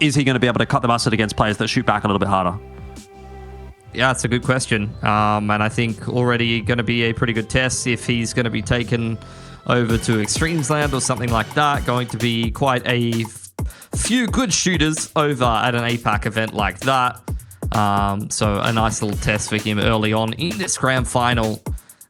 is he going to be able to cut the mustard against players that shoot back a little bit harder? Yeah, it's a good question. And I think already going to be a pretty good test if he's going to be taken over to Extremes Land or something like that. Going to be quite a few good shooters over at an APAC event like that. So a nice little test for him early on in this grand final.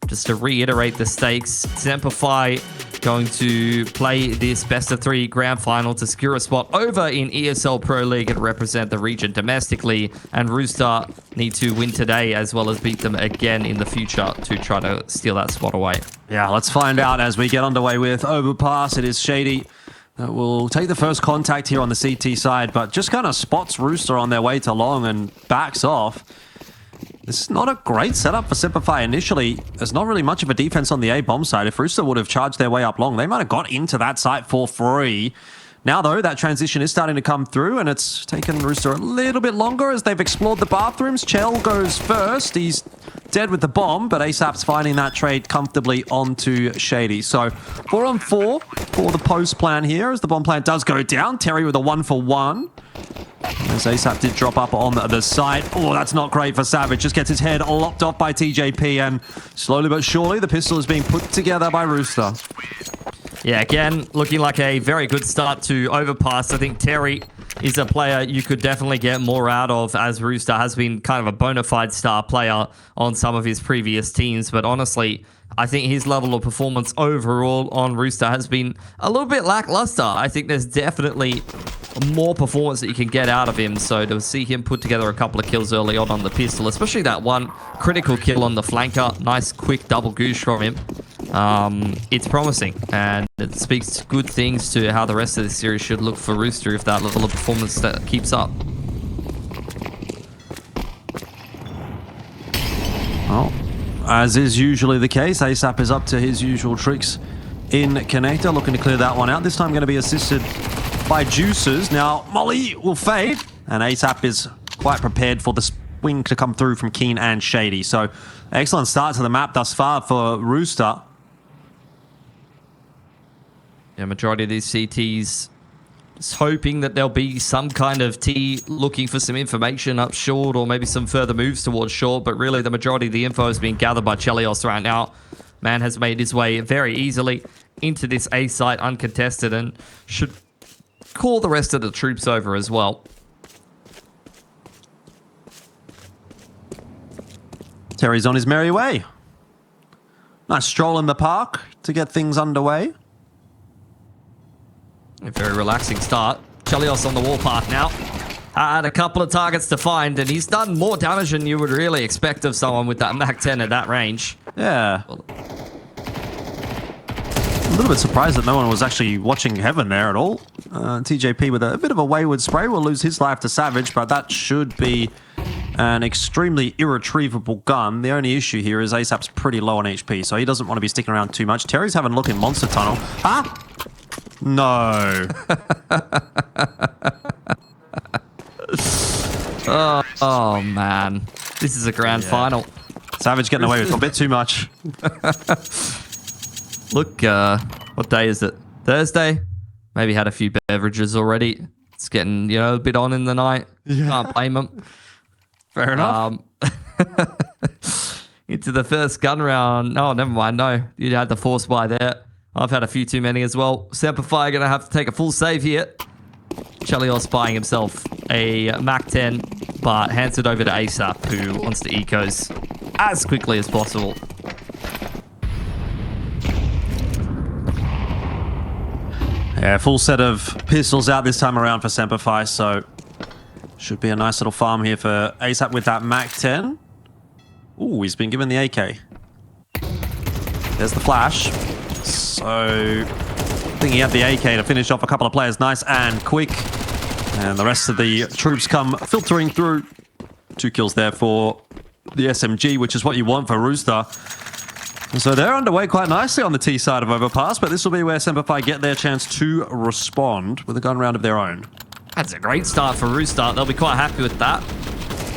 Just to reiterate the stakes, SemperFi going to play this best-of-3 grand final to secure a spot over in ESL Pro League and represent the region domestically. And Rooster need to win today as well as beat them again in the future to try to steal that spot away. Yeah, let's find out as we get underway with Overpass. It is Shady that will take the first contact here on the CT side, but just kind of spots Rooster on their way to long and backs off. This is not a great setup for SemperFi initially. There's not really much of a defense on the A bomb side. If Rooster would have charged their way up long, they might have got into that site for free. Now, though, that transition is starting to come through, and it's taken Rooster a little bit longer as they've explored the bathrooms. Chell goes first. He's dead with the bomb, but ASAP's finding that trade comfortably onto Shady. So 4-on-4 for the post plan here as the bomb plant does go down. Terry with a 1-for-1. As ASAP did drop up on the side. Oh, that's not great for Savage. Just gets his head lopped off by TJP, and slowly but surely the pistol is being put together by Rooster. Yeah, again, looking like a very good start to Overpass. I think Terry is a player you could definitely get more out of, as Rooster has been kind of a bona fide star player on some of his previous teams. But honestly, I think his level of performance overall on Rooster has been a little bit lackluster. I think there's definitely more performance that you can get out of him. So to see him put together a couple of kills early on the pistol, especially that one critical kill on the flanker, nice quick double goose from him. It's promising, and it speaks good things to how the rest of the series should look for Rooster if that level of performance that keeps up. Well, as is usually the case, ASAP is up to his usual tricks in Connector, looking to clear that one out. This time going to be assisted by Juices. Now, Molly will fade, and ASAP is quite prepared for the swing to come through from Keen and Shady. So, excellent start to the map thus far for Rooster. Yeah, majority of these CTs just hoping that there'll be some kind of T looking for some information up short or maybe some further moves towards short, but really the majority of the info is being gathered by Chelios right now. Man has made his way very easily into this A site uncontested and should call the rest of the troops over as well. Terry's on his merry way. Nice stroll in the park to get things underway. A very relaxing start. Chelios on the warpath now. Had a couple of targets to find, and he's done more damage than you would really expect of someone with that Mac 10 at that range. Yeah. A little bit surprised that no one was actually watching Heaven there at all. TJP with a bit of a wayward spray will lose his life to Savage, but that should be an extremely irretrievable gun. The only issue here is ASAP's pretty low on HP, so he doesn't want to be sticking around too much. Terry's having a look in Monster Tunnel. Ah! No. oh, man. This is a grand final. Savage getting away with a bit too much. Look, what day is it? Thursday? Maybe had a few beverages already. It's getting, you know, a bit on in the night. Yeah. Can't blame him. Fair enough. Into the first gun round. Oh, never mind. No, you had the force buy there. I've had a few too many as well. SemperFi going to have to take a full save here. Chelios buying himself a Mac 10, but hands it over to ASAP, who wants to ecos as quickly as possible. Yeah, full set of pistols out this time around for SemperFi, so should be a nice little farm here for ASAP with that Mac 10. Ooh, he's been given the AK. There's the flash. So, I think he had the AK to finish off a couple of players nice and quick. And the rest of the troops come filtering through. 2 kills there for the SMG, which is what you want for Rooster. So they're underway quite nicely on the T side of Overpass, but this will be where SemperFi get their chance to respond with a gun round of their own. That's a great start for Rooster. They'll be quite happy with that.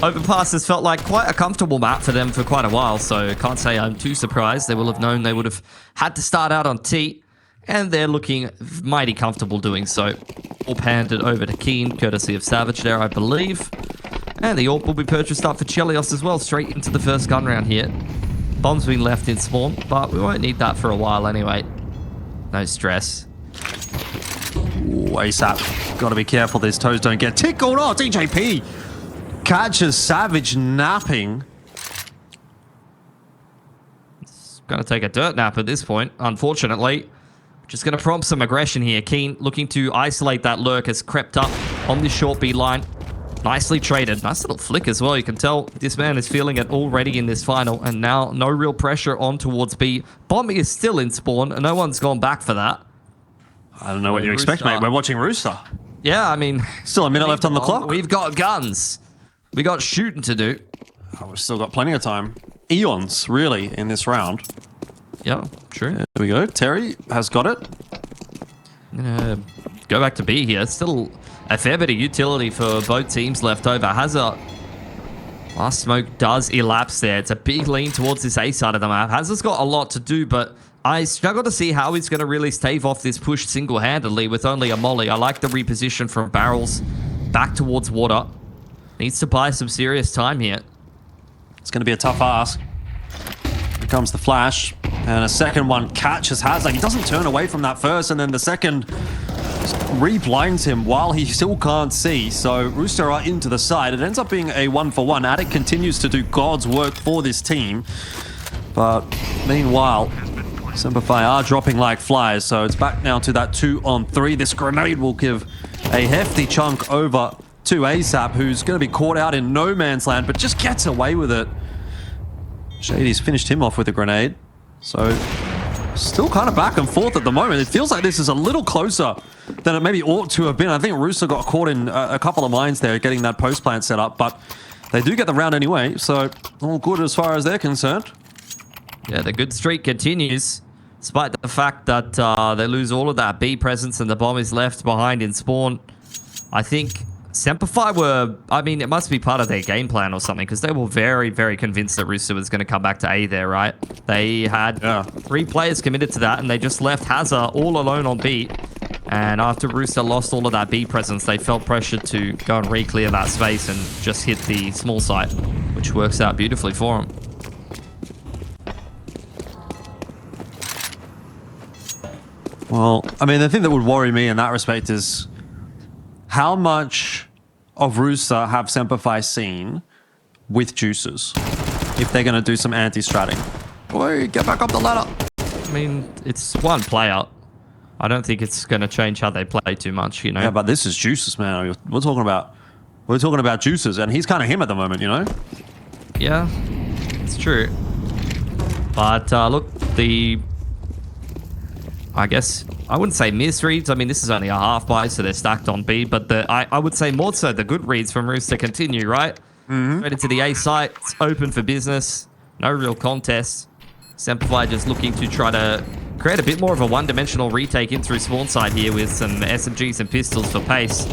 Overpass has felt like quite a comfortable map for them for quite a while, so can't say I'm too surprised. They will have known they would have had to start out on T, And they're looking mighty comfortable doing so. AWP handed over to Keen, courtesy of Savage there, I believe. And the AWP will be purchased up for Chelios as well, straight into the first gun round here. Bomb's been left in spawn, but we won't need that for a while anyway. No stress. Ooh, ASAP. Got to be careful these toes don't get tickled. Oh, DJP catches Savage napping. It's going to take a dirt nap at this point, unfortunately. Just going to prompt some aggression here. Keen looking to isolate that lurk, has crept up on this short B line. Nicely traded. Nice little flick as well. You can tell this man is feeling it already in this final. And now no real pressure on towards B. Bomb is still in spawn, and no one's gone back for that. I don't know what you expect, mate. We're watching Rooster. Yeah, I mean... Still a minute left on the clock. We've got guns. We got shooting to do. Oh, we've still got plenty of time. Eons, really, in this round. Yeah, true. There we go. Terry has got it. I'm gonna go back to B here. Still a fair bit of utility for both teams left over. Hazard. Last smoke does elapse there. It's a big lean towards this A side of the map. Hazard's got a lot to do, but I struggle to see how he's going to really stave off this push single-handedly with only a molly. I like the reposition from barrels back towards water. Needs to buy some serious time here. It's going to be a tough ask. Here comes the flash. And a second one catches Hazard. He doesn't turn away from that first, and then the second re-blinds him while he still can't see. So Rooster are into the side. It ends up being a 1-for-1. Attic continues to do God's work for this team. But meanwhile, SemperFi are dropping like flies. So it's back now to that 2-on-3. This grenade will give a hefty chunk over to ASAP, who's going to be caught out in no man's land, but just gets away with it. Shady's finished him off with a grenade. So, still kind of back and forth at the moment. It feels like this is a little closer than it maybe ought to have been. I think Rooster got caught in a couple of mines there getting that post plant set up, but they do get the round anyway, so all good as far as they're concerned. Yeah, the good streak continues, despite the fact that they lose all of that B presence and the bomb is left behind in spawn. I think SemperFi were, I mean, it must be part of their game plan or something, because they were very, very convinced that Rooster was going to come back to A there, right? They had 3 players committed to that, and they just left Hazard all alone on B. And after Rooster lost all of that B presence, they felt pressured to go and re-clear that space and just hit the small site, which works out beautifully for them. Well, I mean, the thing that would worry me in that respect is how much of Rooster have SemperFi seen with juices if they're going to do some anti-stratting. Boy, get back up the ladder. I mean, it's one player. I don't think it's going to change how they play too much, you know? Yeah, but this is juices, man. We're talking about juices, and he's kind of him at the moment, you know? Yeah, it's true. But look, I guess I wouldn't say misreads. I mean, this is only a half buy, so they're stacked on B. But I would say more so the good reads from Rooster continue, right? Straight into the A site. It's open for business. No real contest. SemperFi just looking to try to create a bit more of a one-dimensional retake in through spawn side here with some SMGs and pistols for pace.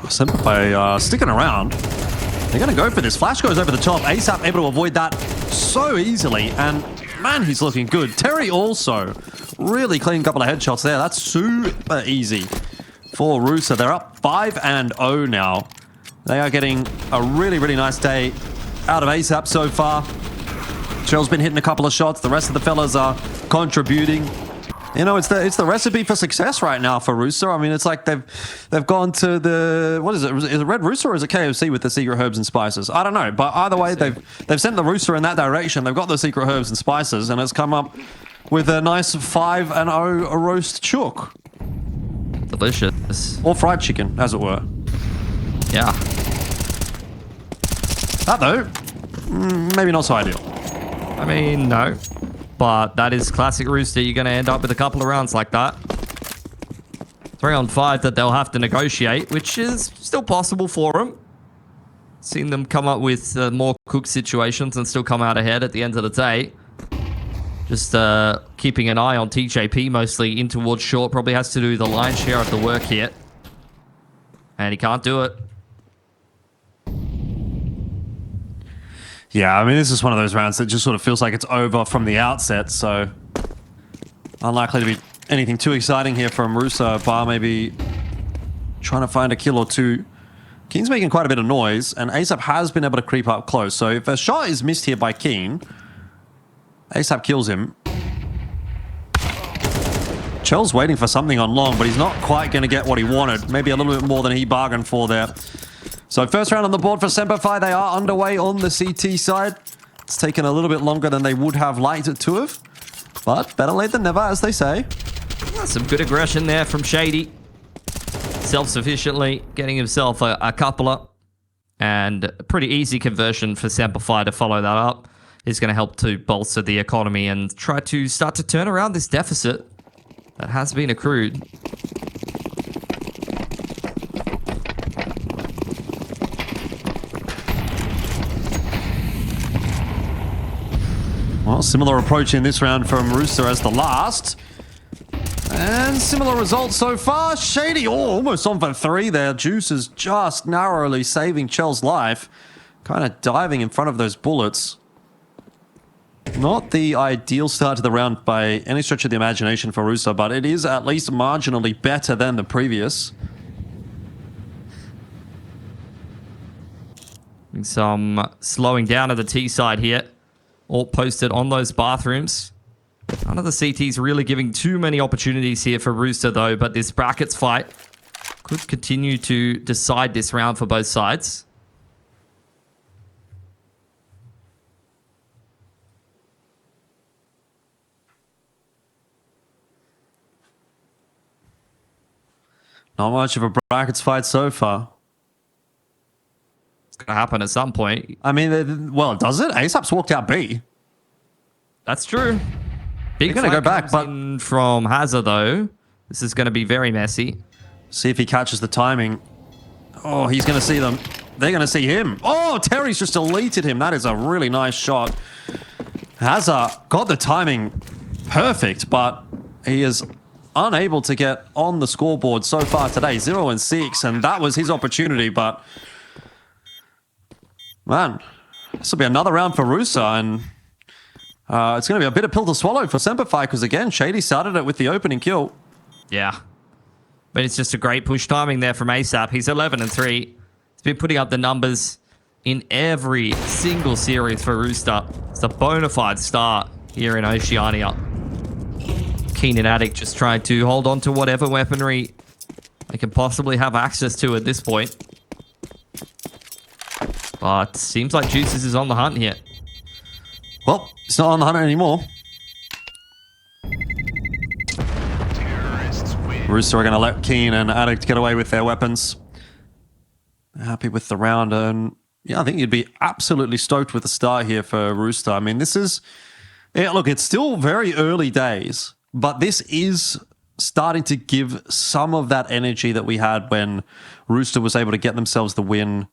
SemperFi sticking around. They're going to go for this. Flash goes over the top. ASAP able to avoid that so easily. And man, he's looking good. Terry also really clean couple of headshots there. That's super easy for Rooster. They're up 5-0 now. They are getting a really, really nice day out of ASAP so far. Shell's been hitting a couple of shots. The rest of the fellas are contributing. You know, it's the recipe for success right now for Rooster. I mean, it's like they've gone to the, what is it? Is it Red Rooster or is it KFC with the secret herbs and spices? I don't know, but either way, they've sent the Rooster in that direction. They've got the secret herbs and spices, and it's come up with a nice 5-0 roast chook. Delicious. Or fried chicken, as it were. Yeah. That though, maybe not so ideal. I mean, no. But that is classic Rooster. You're going to end up with a couple of rounds like that. 3-on-5 that they'll have to negotiate, which is still possible for them. Seen them come up with more cooked situations and still come out ahead at the end of the day. Just keeping an eye on TJP mostly in towards short. Probably has to do the lion's share of the work here. And he can't do it. Yeah, I mean, this is one of those rounds that just sort of feels like it's over from the outset, so unlikely to be anything too exciting here from Rooster, bar maybe trying to find a kill or two. Keen's making quite a bit of noise, and ASAP has been able to creep up close. So if a shot is missed here by Keen, ASAP kills him. Chel's waiting for something on long, but he's not quite going to get what he wanted. Maybe a little bit more than he bargained for there. So first round on the board for SemperFi. They are underway on the CT side. It's taken a little bit longer than they would have liked it to have. But better late than never, as they say. Some good aggression there from Shadiy. Self-sufficiently getting himself a coupler. And a pretty easy conversion for SemperFi to follow that up. Is going to help to bolster the economy and try to start to turn around this deficit that has been accrued. Well, similar approach in this round from Rooster as the last. And similar results so far. Shadiy, almost on for 3 there. Juice is just narrowly saving Chel's life. Kind of diving in front of those bullets. Not the ideal start to the round by any stretch of the imagination for Rooster, but it is at least marginally better than the previous. Some slowing down of the T side here. All posted on those bathrooms. None of the CTs really giving too many opportunities here for Rooster, though, but this brackets fight could continue to decide this round for both sides. Not much of a brackets fight so far. It's going to happen at some point. I mean, well, does it? ASAP's walked out B. That's true. Big They're going to go back, but from Hazard, though. This is going to be very messy. See if he catches the timing. Oh, he's going to see them. They're going to see him. Oh, Terry's just deleted him. That is a really nice shot. Hazard got the timing perfect, but he is unable to get on the scoreboard so far today. 0 and 6, and that was his opportunity, but man, this will be another round for Rooster, and it's going to be a bitter pill to swallow for SemperFi because, again, Shadiy started it with the opening kill. Yeah. But it's just a great push timing there from ASAP. He's 11 and 3. He's been putting up the numbers in every single series for Rooster. It's a bona fide start here in Oceania. Keen and Addict just trying to hold on to whatever weaponry they can possibly have access to at this point. But seems like Juices is on the hunt here. Well, it's not on the hunt anymore. Rooster are going to let Keen and Addict get away with their weapons. Happy with the round, and yeah, I think you'd be absolutely stoked with the start here for Rooster. I mean, this is... Yeah, look, it's still very early days, but this is starting to give some of that energy that we had when Rooster was able to get themselves the win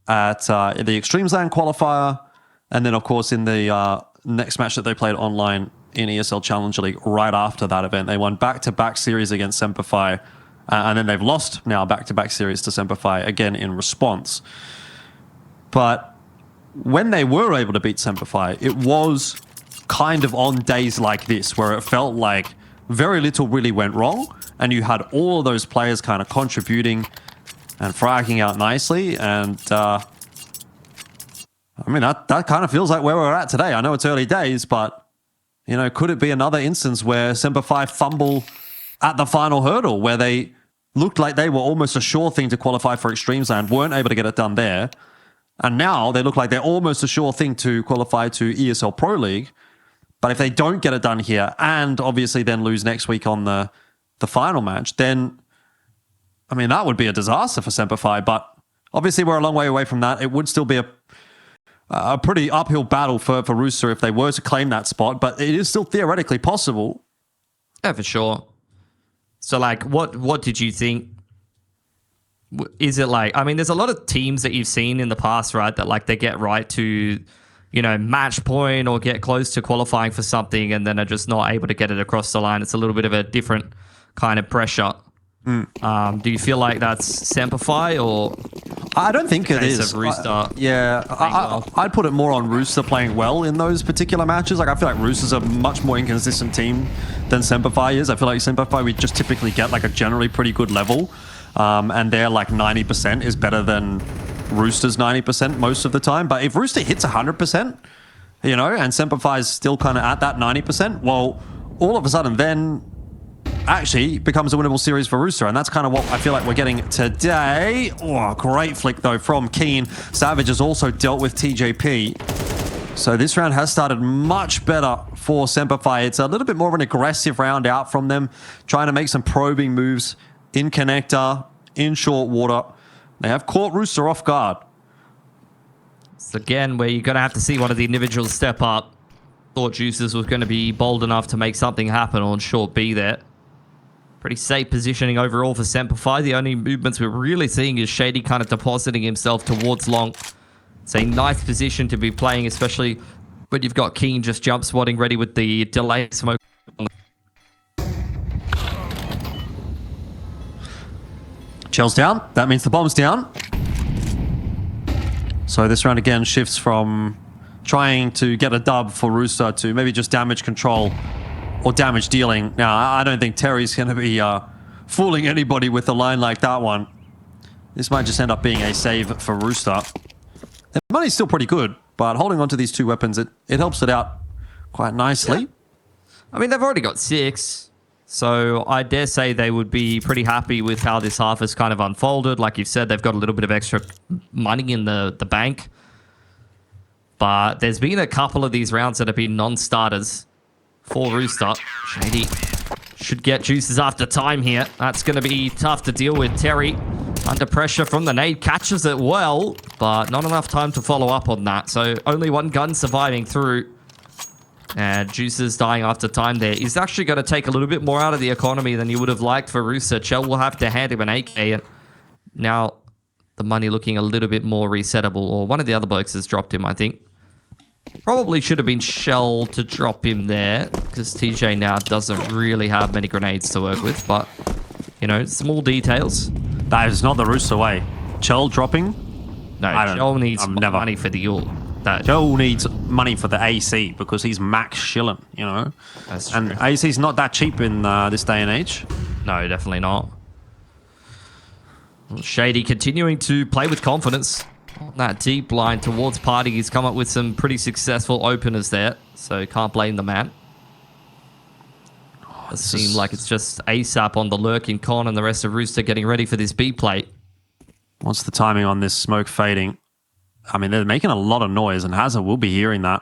at the Extremes Land qualifier, and then, of course, in the next match that they played online in ESL Challenger League right after that event. They won back-to-back series against SemperFi, and then they've lost now back-to-back series to SemperFi, again in response. But when they were able to beat SemperFi, it was kind of on days like this, where it felt like very little really went wrong, and you had all of those players kind of contributing and fragging out nicely, and I mean, that kind of feels like where we're at today. I know it's early days, but, you know, could it be another instance where SemperFi fumble at the final hurdle, where they looked like they were almost a sure thing to qualify for Extremes Land, weren't able to get it done there, and now they look like they're almost a sure thing to qualify to ESL Pro League, but if they don't get it done here, and obviously then lose next week on the final match, then, I mean, that would be a disaster for SemperFi, but obviously we're a long way away from that. It would still be a pretty uphill battle for Rooster if they were to claim that spot, but it is still theoretically possible. Yeah, for sure. So, like, what did you think? Is it like, I mean, there's a lot of teams that you've seen in the past, right, that, like, they get right to, you know, match point or get close to qualifying for something and then are just not able to get it across the line. It's a little bit of a different kind of pressure. Do you feel like that's SemperFi, or? I don't think it Case is. of Rooster. I'd put it more on Rooster playing well in those particular matches. Like, I feel like Rooster's a much more inconsistent team than SemperFi is. I feel like SemperFi, we just typically get like a generally pretty good level. And their like 90% is better than Rooster's 90% most of the time. But if Rooster hits 100%, you know, and SemperFi is still kind of at that 90%, well, all of a sudden then actually becomes a winnable series for Rooster, and that's kind of what I feel like we're getting today. Oh, great flick though from Keen. Savage has also dealt with TJP. So this round has started much better for SemperFi. It's a little bit more of an aggressive round out from them, trying to make some probing moves in connector, in short water. They have caught Rooster off guard. It's again where you're going to have to see one of the individuals step up. Thought Juices was going to be bold enough to make something happen on short B there. Pretty safe positioning overall for SemperFi. The only movements we're really seeing is shadiy kind of depositing himself towards long. It's a nice position to be playing, especially when you've got Keen just jump swatting ready with the delay smoke. Shell's down. That means the bomb's down. So this round again shifts from trying to get a dub for Rooster to maybe just damage control or damage dealing. Now, I don't think Terry's going to be fooling anybody with a line like that one. This might just end up being a save for Rooster. The money's still pretty good, but holding on to these two weapons, it helps it out quite nicely. Yeah. I mean, they've already got 6, so I dare say they would be pretty happy with how this half has kind of unfolded. Like you've said, they've got a little bit of extra money in the bank. But there's been a couple of these rounds that have been non-starters for Rooster. shadiy should get juices after time here. That's going to be tough to deal with. Terry under pressure from the nade, catches it well, but not enough time to follow up on that. So only one gun surviving through. And Juices dying after time there. He's actually going to take a little bit more out of the economy than you would have liked for Rooster. Chell will have to hand him an AK. Now the money looking a little bit more resettable, or one of the other blokes has dropped him, I think. Probably should have been Shell to drop him there, because TJ now doesn't really have many grenades to work with, but, you know, small details. That is not the Rooster way. Chell dropping? No, Shell needs money for the ult. Chell needs money for the AC, because he's max shilling, you know? That's true. And AC's not that cheap in this day and age. No, definitely not. Well, shadiy continuing to play with confidence. On that deep line towards party, he's come up with some pretty successful openers there, so can't blame the man. It seems like it's just ASAP on the lurking Con and the rest of Rooster getting ready for this B plate. What's the timing on this smoke fading? I mean, they're making a lot of noise, and Hazard will be hearing that.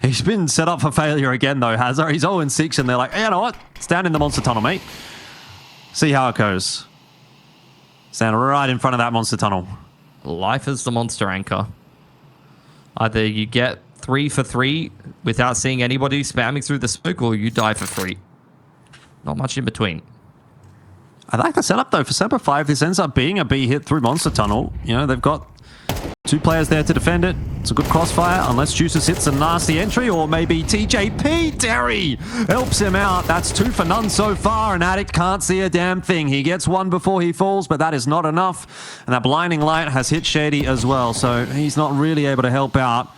He's been set up for failure again, though, Hazard. He's 0-6, and they're like, hey, you know what? Stand in the monster tunnel, mate. See how it goes. Stand right in front of that monster tunnel. Life is the monster anchor. Either you get 3 for 3 without seeing anybody spamming through the smoke, or you die for free. Not much in between. I like the setup, though, for SemperFi. If this ends up being a B hit through monster tunnel, you know, they've got 2 players there to defend it. It's a good crossfire, unless Juices hits a nasty entry, or maybe TJP Terry helps him out. That's 2 for none so far, and Addict can't see a damn thing. He gets 1 before he falls, but that is not enough. And that blinding light has hit shadiy as well, so he's not really able to help out.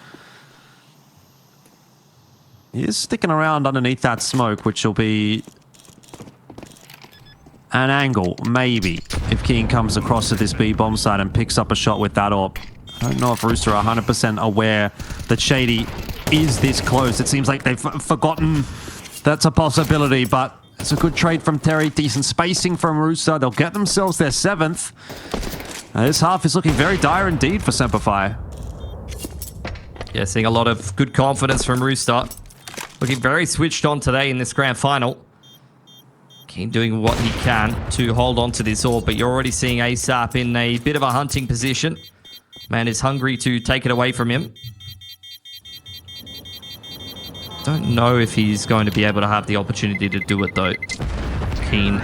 He is sticking around underneath that smoke, which will be an angle, maybe, if King comes across to this B bomb site and picks up a shot with that AWP. I don't know if Rooster are 100% aware that shadiy is this close. It seems like they've forgotten that's a possibility, but it's a good trade from Terry. Decent spacing from Rooster. They'll get themselves their 7th. This half is looking very dire indeed for SemperFi. Yeah, seeing a lot of good confidence from Rooster. Looking very switched on today in this grand final. Keen doing what he can to hold on to this AWP, but you're already seeing ASAP in a bit of a hunting position. Man is hungry to take it away from him. Don't know if he's going to be able to have the opportunity to do it, though. Keen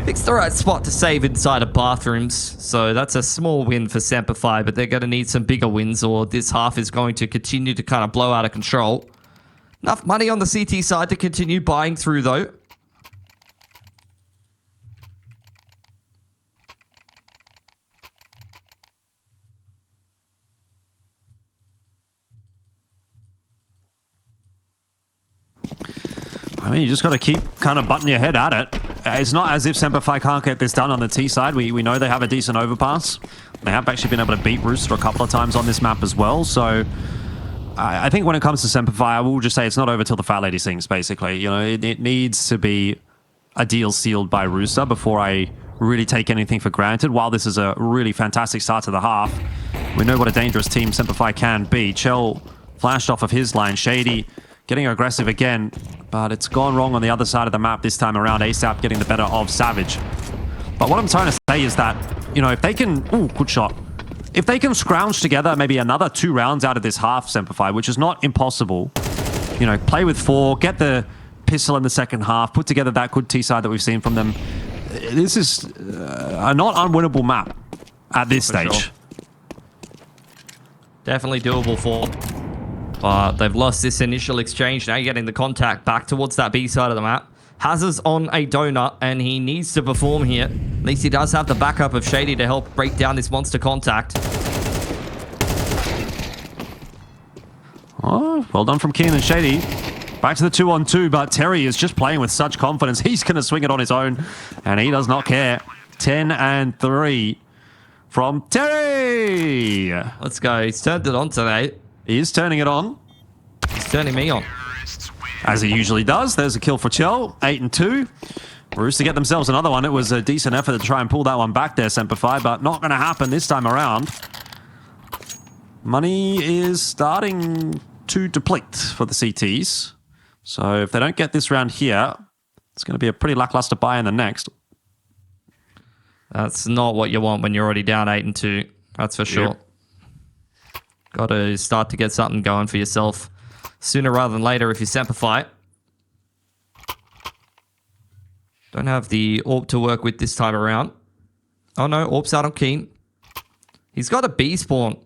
picks the right spot to save inside of bathrooms, so that's a small win for SemperFi, but they're going to need some bigger wins, or this half is going to continue to kind of blow out of control. Enough money on the CT side to continue buying through, though. I mean, you just got to keep kind of butting your head at it. It's not as if SemperFi can't get this done on the T side. We know they have a decent overpass. They have actually been able to beat Rooster a couple of times on this map as well. So I think when it comes to SemperFi, I will just say it's not over till the fat lady sings, basically. You know, it needs to be a deal sealed by Rooster before I really take anything for granted. While this is a really fantastic start to the half, we know what a dangerous team SemperFi can be. Chell flashed off of his line. Shadiy getting aggressive again, but it's gone wrong on the other side of the map this time around. ASAP getting the better of Savage. But what I'm trying to say is that, you know, if they can... Ooh, good shot. If they can scrounge together maybe another 2 rounds out of this half, SemperFi, which is not impossible, you know, play with 4, get the pistol in the second half, put together that good T-side that we've seen from them. This is a not unwinnable map at this stage. Sure. Definitely doable for them. But they've lost this initial exchange. Now you're getting the contact back towards that B side of the map. Hazard's on a donut, and he needs to perform here. At least he does have the backup of Shadiy to help break down this monster contact. Oh, well done from Keen and Shadiy. Back to the 2-on-2, but Terry is just playing with such confidence. He's going to swing it on his own, and he does not care. 10-3 from Terry. Let's go. He's turned it on today. He is turning it on. He's turning me on. As he usually does. There's a kill for Chell. 8-2. Rooster get themselves another one. It was a decent effort to try and pull that one back there, SemperFi, but not going to happen this time around. Money is starting to deplete for the CTs. So if they don't get this round here, it's going to be a pretty lackluster buy in the next. That's not what you want when you're already down 8-2. That's for sure. Yep. Got to start to get something going for yourself sooner rather than later if you SemperFi. Don't have the AWP to work with this time around. Oh no, AWP's out on Keen. He's got a B spawn.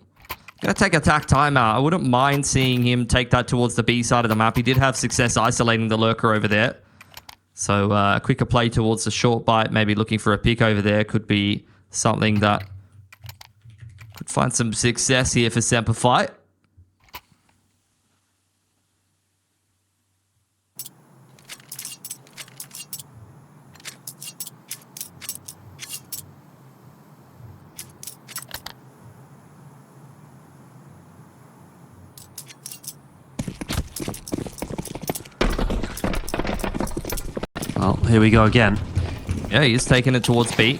Gonna take attack timeout. I wouldn't mind seeing him take that towards the B side of the map. He did have success isolating the lurker over there. So a quicker play towards the short bite, maybe looking for a pick over there could be something that could find some success here for SemperFi. Well, here we go again. Yeah, he's taking it towards B.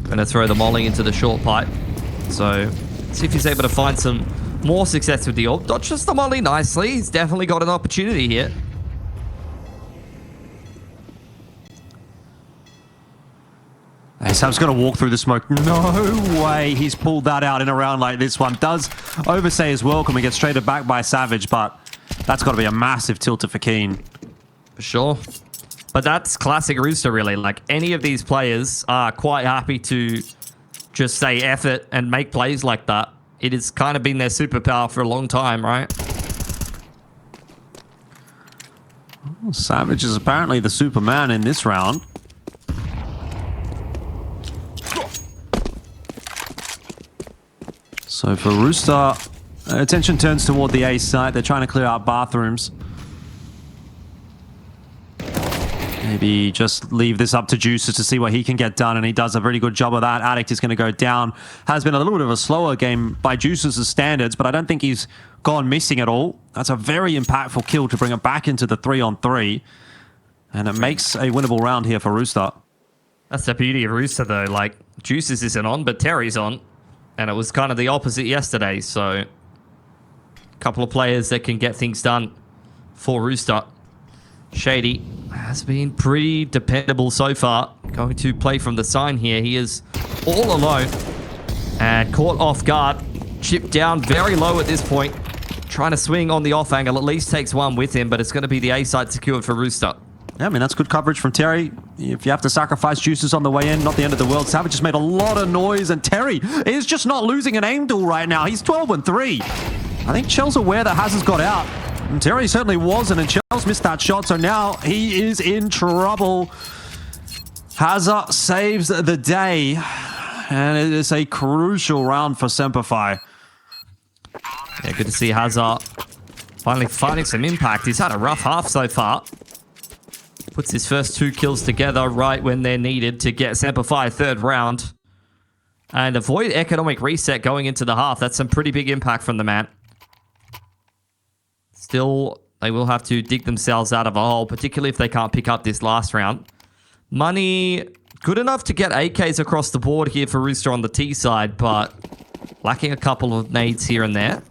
Gonna throw the molly into the short pipe. So, see if he's able to find some more success with the AWP. Dodges the molly nicely. He's definitely got an opportunity here. ASAP's going to walk through the smoke. No way he's pulled that out in a round like this one. Does overstay his welcome and gets traded back by Savage, but that's got to be a massive tilter for Keen. For sure. But that's classic Rooster, really. Like, any of these players are quite happy to just say F it and make plays like that. It has kind of been their superpower for a long time, right? Savage is apparently the Superman in this round. So for Rooster, attention turns toward the A site. They're trying to clear out bathrooms. Maybe just leave this up to Juices to see what he can get done, and he does a very good job of that. Addict is going to go down. Has been a little bit of a slower game by Juices' standards, but I don't think he's gone missing at all. That's a very impactful kill to bring it back into the 3-on-3, and it makes a winnable round here for Rooster. That's the beauty of Rooster, though. Like, Juices isn't on, but Terry's on, and it was kind of the opposite yesterday, so a couple of players that can get things done for Rooster. Shadiy has been pretty dependable so far. Going to play from the sign here. He is all alone and caught off guard. Chipped down very low at this point. Trying to swing on the off angle. At least takes one with him, but it's going to be the A side secured for Rooster. Yeah, I mean, that's good coverage from Terry. If you have to sacrifice Juices on the way in, not the end of the world. Savage just made a lot of noise, and Terry is just not losing an aim duel right now. He's 12-3. I think Chell's aware that Hazard's got out. And Terry certainly wasn't, and Chell's missed that shot, so now he is in trouble. Hazard saves the day, and it is a crucial round for SemperFi. Yeah, good to see Hazard finally finding some impact. He's had a rough half so far. Puts his first 2 kills together right when they're needed to get SemperFi third round. And avoid economic reset going into the half. That's some pretty big impact from the man. Still, they will have to dig themselves out of a hole, particularly if they can't pick up this last round. Money, good enough to get AKs across the board here for Rooster on the T side, but lacking a couple of nades here and there.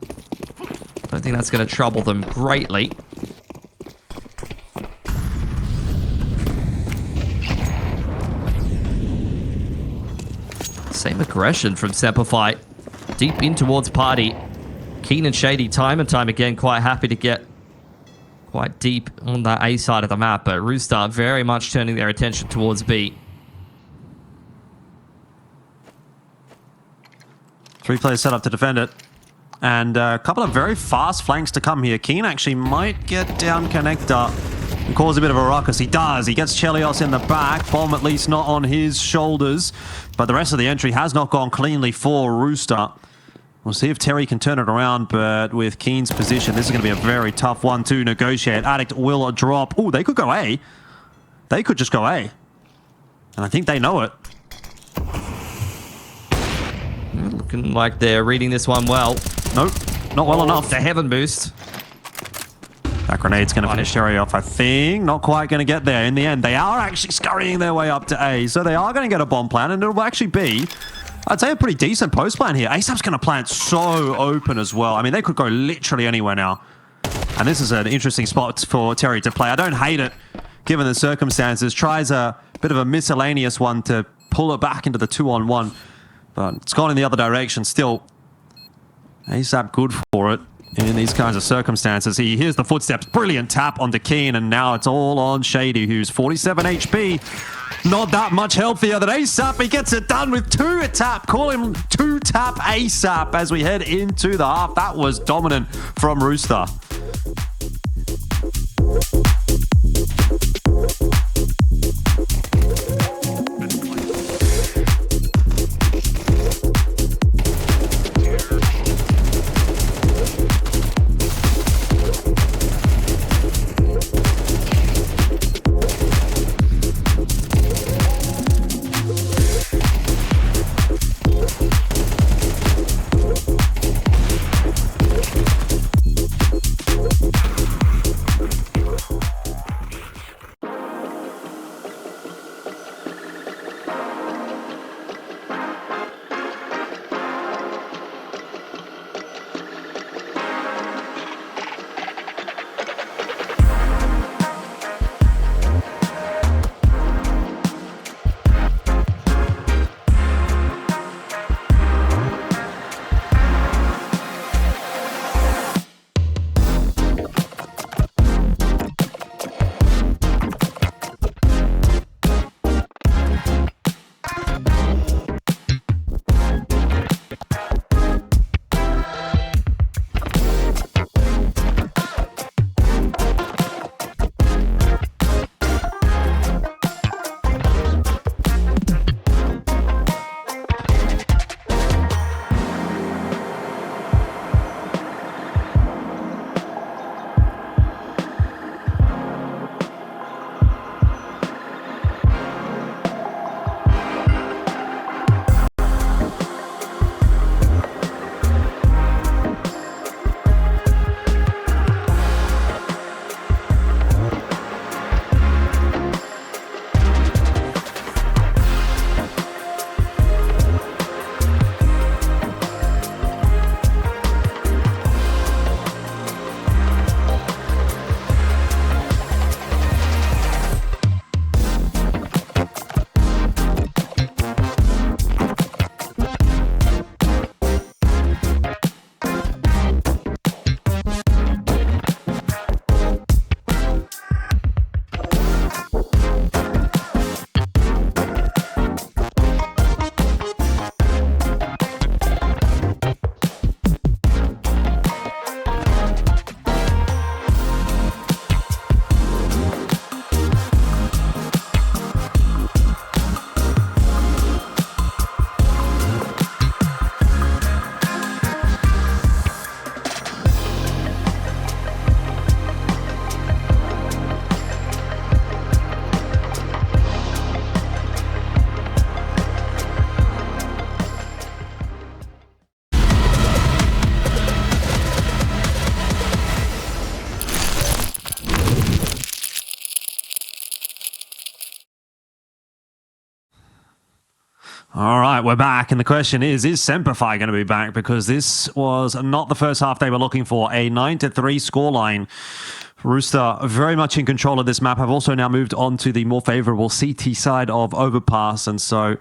Don't think that's going to trouble them greatly. Same aggression from SemperFi. Deep in towards party. Keen and Shady time and time again quite happy to get quite deep on the A side of the map, but Rooster very much turning their attention towards B. 3 players set up to defend it. And a couple of very fast flanks to come here. Keen actually might get down connector and cause a bit of a ruckus. He does. He gets Chelios in the back. Bomb at least not on his shoulders. But the rest of the entry has not gone cleanly for Rooster. We'll see if Terry can turn it around, but with Keen's position, this is going to be a very tough one to negotiate. Addict will drop. Oh, they could go A. They could just go A. And I think they know it. Looking like they're reading this one well. Nope, not well enough. The heaven boost. That grenade's going to finish Terry off, I think. Not quite going to get there in the end. They are actually scurrying their way up to A, so they are going to get a bomb plan, and it'll actually be, I'd say, a pretty decent post plan here. ASAP's going to plant so open as well. I mean, they could go literally anywhere now. And this is an interesting spot for Terry to play. I don't hate it, given the circumstances. Tries a bit of a miscellaneous one to pull it back into the 2-on-1. But it's gone in the other direction still. ASAP good for it in these kinds of circumstances. He hears the footsteps. Brilliant tap onto Keen, and now it's all on Shady, who's 47 HP. Not that much healthier than ASAP. He gets it done with 2 tap. Call him 2 tap ASAP as we head into the half. That was dominant from Rooster. All right, we're back, and the question is SemperFi going to be back? Because this was not the first half they were looking for. A 9-3 scoreline. Rooster very much in control of this map. Have also now moved on to the more favorable CT side of Overpass, and so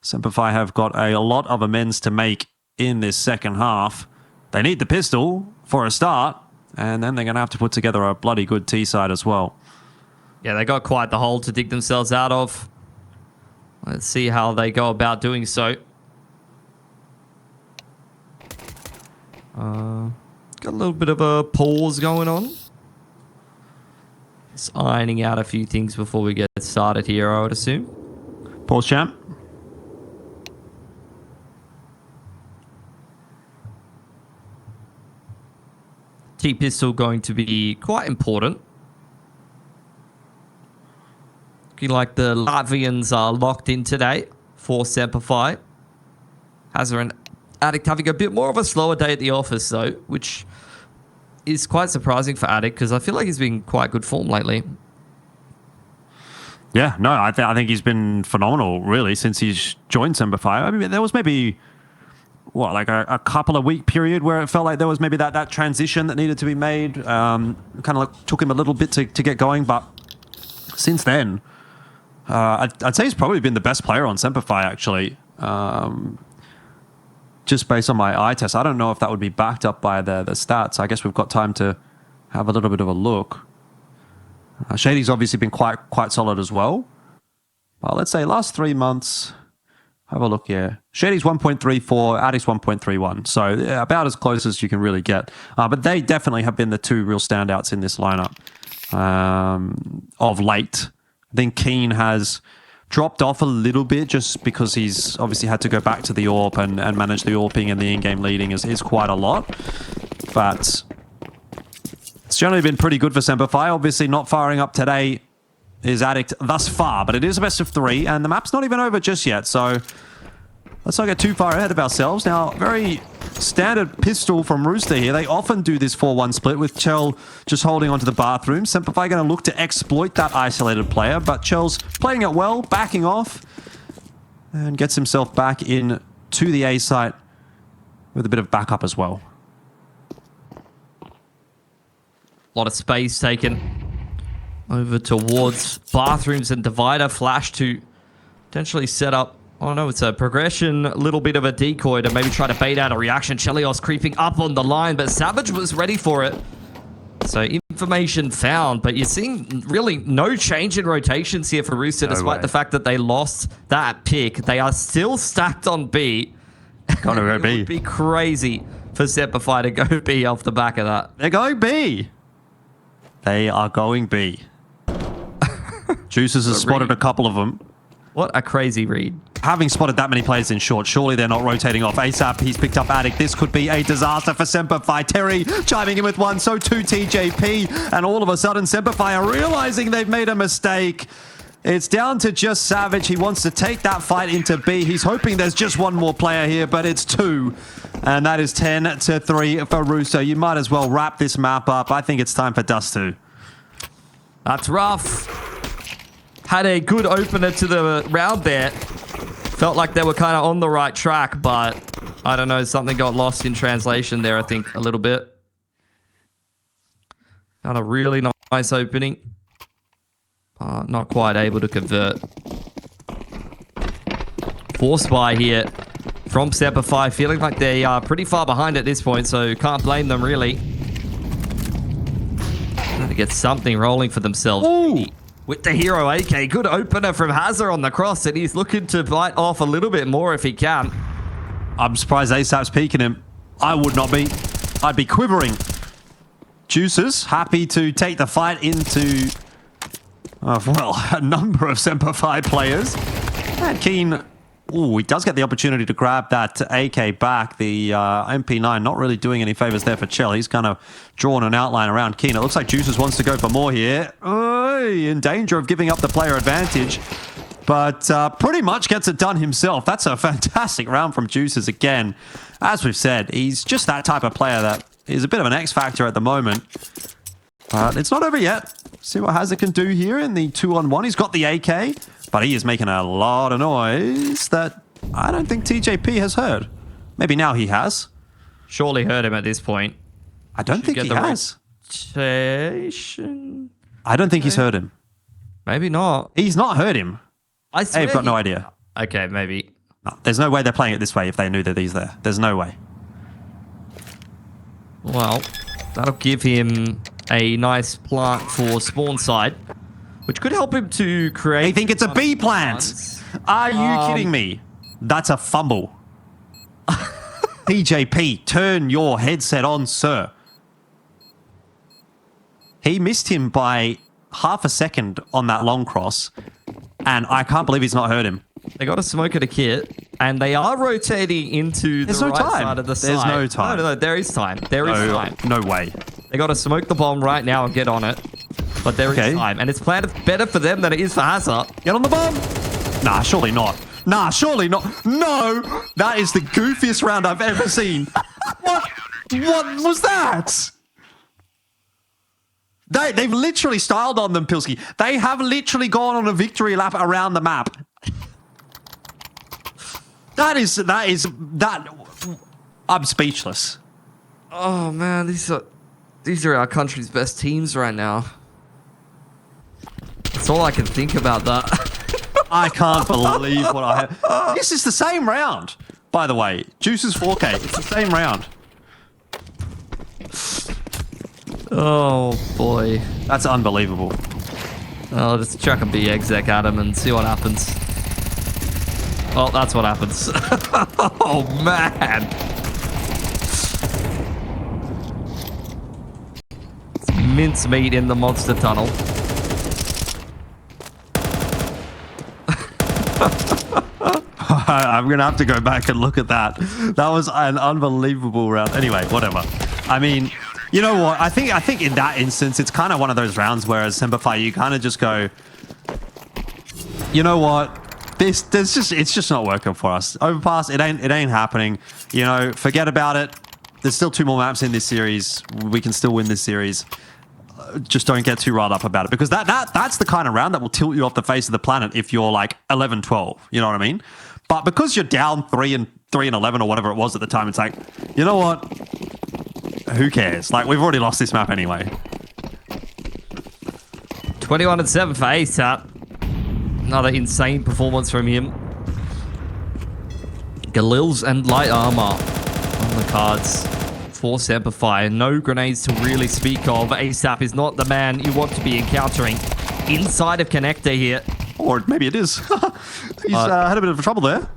SemperFi have got a lot of amends to make in this second half. They need the pistol for a start, and then they're going to have to put together a bloody good T side as well. Yeah, they got quite the hole to dig themselves out of. Let's see how they go about doing so. Got a little bit of a pause going on. Just ironing out a few things before we get started here, I would assume. Pause, champ. T-pistol going to be quite important. Looking like the Latvians are locked in today for SemperFi. Hazard and Addict having a bit more of a slower day at the office, though, which is quite surprising for Addict because I feel like he's been quite good form lately. Yeah, no, I think he's been phenomenal, really, since he's joined SemperFi. I mean, there was maybe, like a couple of week period where it felt like there was maybe that transition that needed to be made. Kind of like took him a little bit to get going, but since then, I'd say he's probably been the best player on SemperFi, actually. Just based on my eye test. I don't know if that would be backed up by the stats. I guess we've got time to have a little bit of a look. Shadiy's obviously been quite solid as well. Well, let's say last 3 months. Have a look here. Shadiy's 1.34, Addict's 1.31. So yeah, about as close as you can really get. But they definitely have been the two real standouts in this lineup of late. I think Keen has dropped off a little bit just because he's obviously had to go back to the AWP and manage the AWPing, and the in-game leading is quite a lot. But it's generally been pretty good for SemperFi. Obviously not firing up today is Addict thus far, but it is a best of 3, and the map's not even over just yet, so let's not get too far ahead of ourselves. Now, very standard pistol from Rooster here. They often do this 4-1 split with Chell just holding onto the bathroom. SemperFi going to look to exploit that isolated player, but Chell's playing it well, backing off, and gets himself back in to the A site with a bit of backup as well. A lot of space taken over towards bathrooms and divider. Flash to potentially set up, oh no, it's a progression, a little bit of a decoy to maybe try to bait out a reaction. Chelios creeping up on the line, but Savage was ready for it. So information found, but you're seeing really no change in rotations here for Rooster, despite the fact that they lost that pick. They are still stacked on B. Gonna go B. It would be crazy for SemperFi to go B off the back of that. They're going B. They are going B. Juices has spotted a couple of them. What a crazy read. Having spotted that many players in short, surely they're not rotating off. ASAP, he's picked up Addict. This could be a disaster for SemperFi. Terry chiming in with one, so too TJP. And all of a sudden, SemperFi are realizing they've made a mistake. It's down to just Savage. He wants to take that fight into B. He's hoping there's just one more player here, but it's 2. And that is 10-3 for Rooster. You might as well wrap this map up. I think it's time for Dust2. That's rough. Had a good opener to the round there. Felt like they were kind of on the right track, but I don't know, something got lost in translation there, I think, a little bit. Got a really nice opening. Not quite able to convert. Force buy here from SemperFi, feeling like they are pretty far behind at this point, so can't blame them, really. Trying to get something rolling for themselves. Ooh. With the hero AK, good opener from Hazard on the cross, and he's looking to bite off a little bit more if he can. I'm surprised ASAP's peeking him. I would not be. I'd be quivering. Juices, happy to take the fight into, well, a number of SemperFi players. And Keen, ooh, he does get the opportunity to grab that AK back. The MP9 not really doing any favors there for Chell. He's kind of drawn an outline around Keen. It looks like Juices wants to go for more here. In danger of giving up the player advantage, but pretty much gets it done himself. That's a fantastic round from Juices again. As we've said, he's just that type of player that is a bit of an X factor at the moment. But it's not over yet. See what Hazard can do here in the 2-on-1. He's got the AK, but he is making a lot of noise that I don't think TJP has heard. Maybe now he has. Surely heard him at this point. I don't think he has. Rotation. I don't think he's heard him. Maybe not. He's not heard him. I swear They've got no idea. Okay, maybe. No, there's no way they're playing it this way if they knew that he's there. There's no way. Well, that'll give him a nice plant for spawn side, which could help him to create... They think it's a B plant. Are you kidding me? That's a fumble. TJP, turn your headset on, sir. He missed him by half a second on that long cross, and I can't believe he's not heard him. They got a smoke at a kit, and they are rotating into the right side of the site. There's no time. No, there is time. There is time. No way. They got to smoke the bomb right now and get on it. But there is time, and it's planned better for them than it is for Hazard. Get on the bomb. Nah, surely not. Nah, surely not. No! That is the goofiest round I've ever seen. What? What was that? They've literally styled on them, Pilsky. They have literally gone on a victory lap around the map. That I'm speechless. Oh man, these are our country's best teams right now. That's all I can think about that. I can't believe what I have. This is the same round, by the way. Juice's 4K. It's the same round. Oh boy. That's unbelievable. I'll just chuck a B exec at him and see what happens. Well, that's what happens. Oh man. It's mincemeat in the monster tunnel. I'm going to have to go back and look at that. That was an unbelievable round. Anyway, whatever. I mean, you know what? I think in that instance, it's kind of one of those rounds where as SemperFi, you kind of just go, you know what? It's just not working for us. Overpass, it ain't happening. You know, forget about it. There's still 2 more maps in this series. We can still win this series. Just don't get too riled up about it, because that's the kind of round that will tilt you off the face of the planet if you're like 11-12. You know what I mean? But because you're down 3 and 11 or whatever it was at the time, it's like, you know what? Who cares? Like, we've already lost this map anyway. 21-7 for ASAP. Another insane performance from him. Galils and light armor on the cards for SemperFi. No grenades to really speak of. ASAP is not the man you want to be encountering inside of Connector here. Or maybe it is. He's had a bit of trouble there.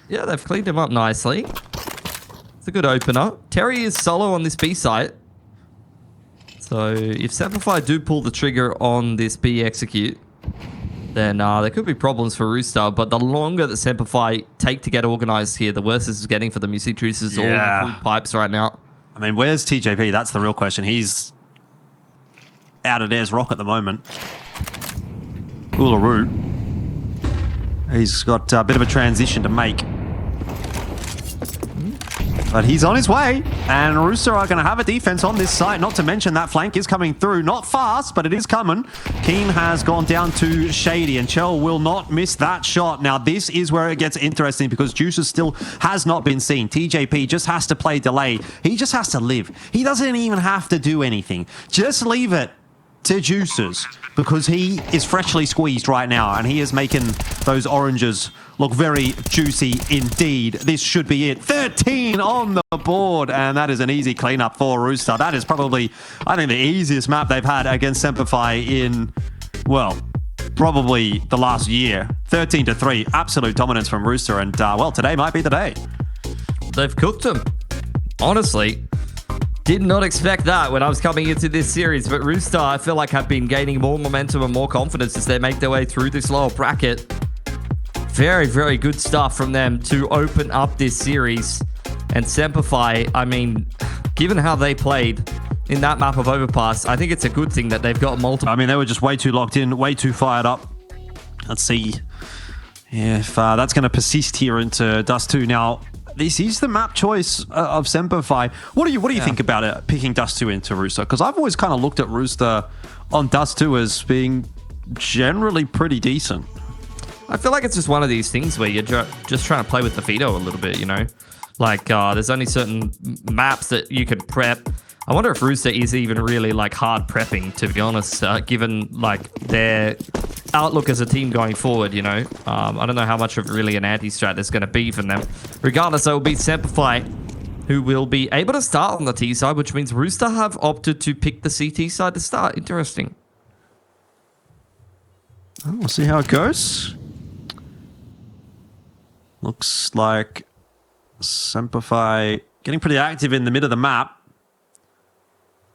Yeah, they've cleaned him up nicely. It's a good opener. Terry is solo on this B site. So if SemperFi do pull the trigger on this B execute, then there could be problems for Rooster. But the longer that SemperFi take to get organized here, the worse this is getting for them. You see Juice's all the food pipes right now. I mean, where's TJP? That's the real question. He's out of Dare's rock at the moment. Uluru. He's got a bit of a transition to make. But he's on his way, and Rooster are going to have a defense on this site, not to mention that flank is coming through. Not fast, but it is coming. Keen has gone down to Shady, and Chell will not miss that shot. Now, this is where it gets interesting, because Juices still has not been seen. TJP just has to play delay. He just has to live. He doesn't even have to do anything. Just leave it to Juices, because he is freshly squeezed right now, and he is making those oranges look very juicy indeed. This should be it. 13 on the board, and that is an easy cleanup for Rooster. That is probably, I think, the easiest map they've had against SemperFi in, well, probably the last year. 13-3, absolute dominance from Rooster, and well, today might be the day. They've cooked him. Honestly, did not expect that when I was coming into this series, but Rooster, I feel like, have been gaining more momentum and more confidence as they make their way through this lower bracket. Very, very good stuff from them to open up this series. And SemperFi, I mean, given how they played in that map of Overpass, I think it's a good thing that they've got multiple. I mean, they were just way too locked in, way too fired up. Let's see if that's going to persist here into Dust2. Now, this is the map choice of SemperFi. What do you think about it, picking Dust2 into Rooster? Because I've always kind of looked at Rooster on Dust2 as being generally pretty decent. I feel like it's just one of these things where you're just trying to play with the veto a little bit, you know? Like, there's only certain maps that you can prep. I wonder if Rooster is even really, like, hard prepping, to be honest, given, like, their outlook as a team going forward, you know? I don't know how much of really an anti-strat there's going to be from them. Regardless, it will be SemperFi, who will be able to start on the T side, which means Rooster have opted to pick the CT side to start. Interesting. We'll see how it goes. Looks like SemperFi getting pretty active in the mid of the map.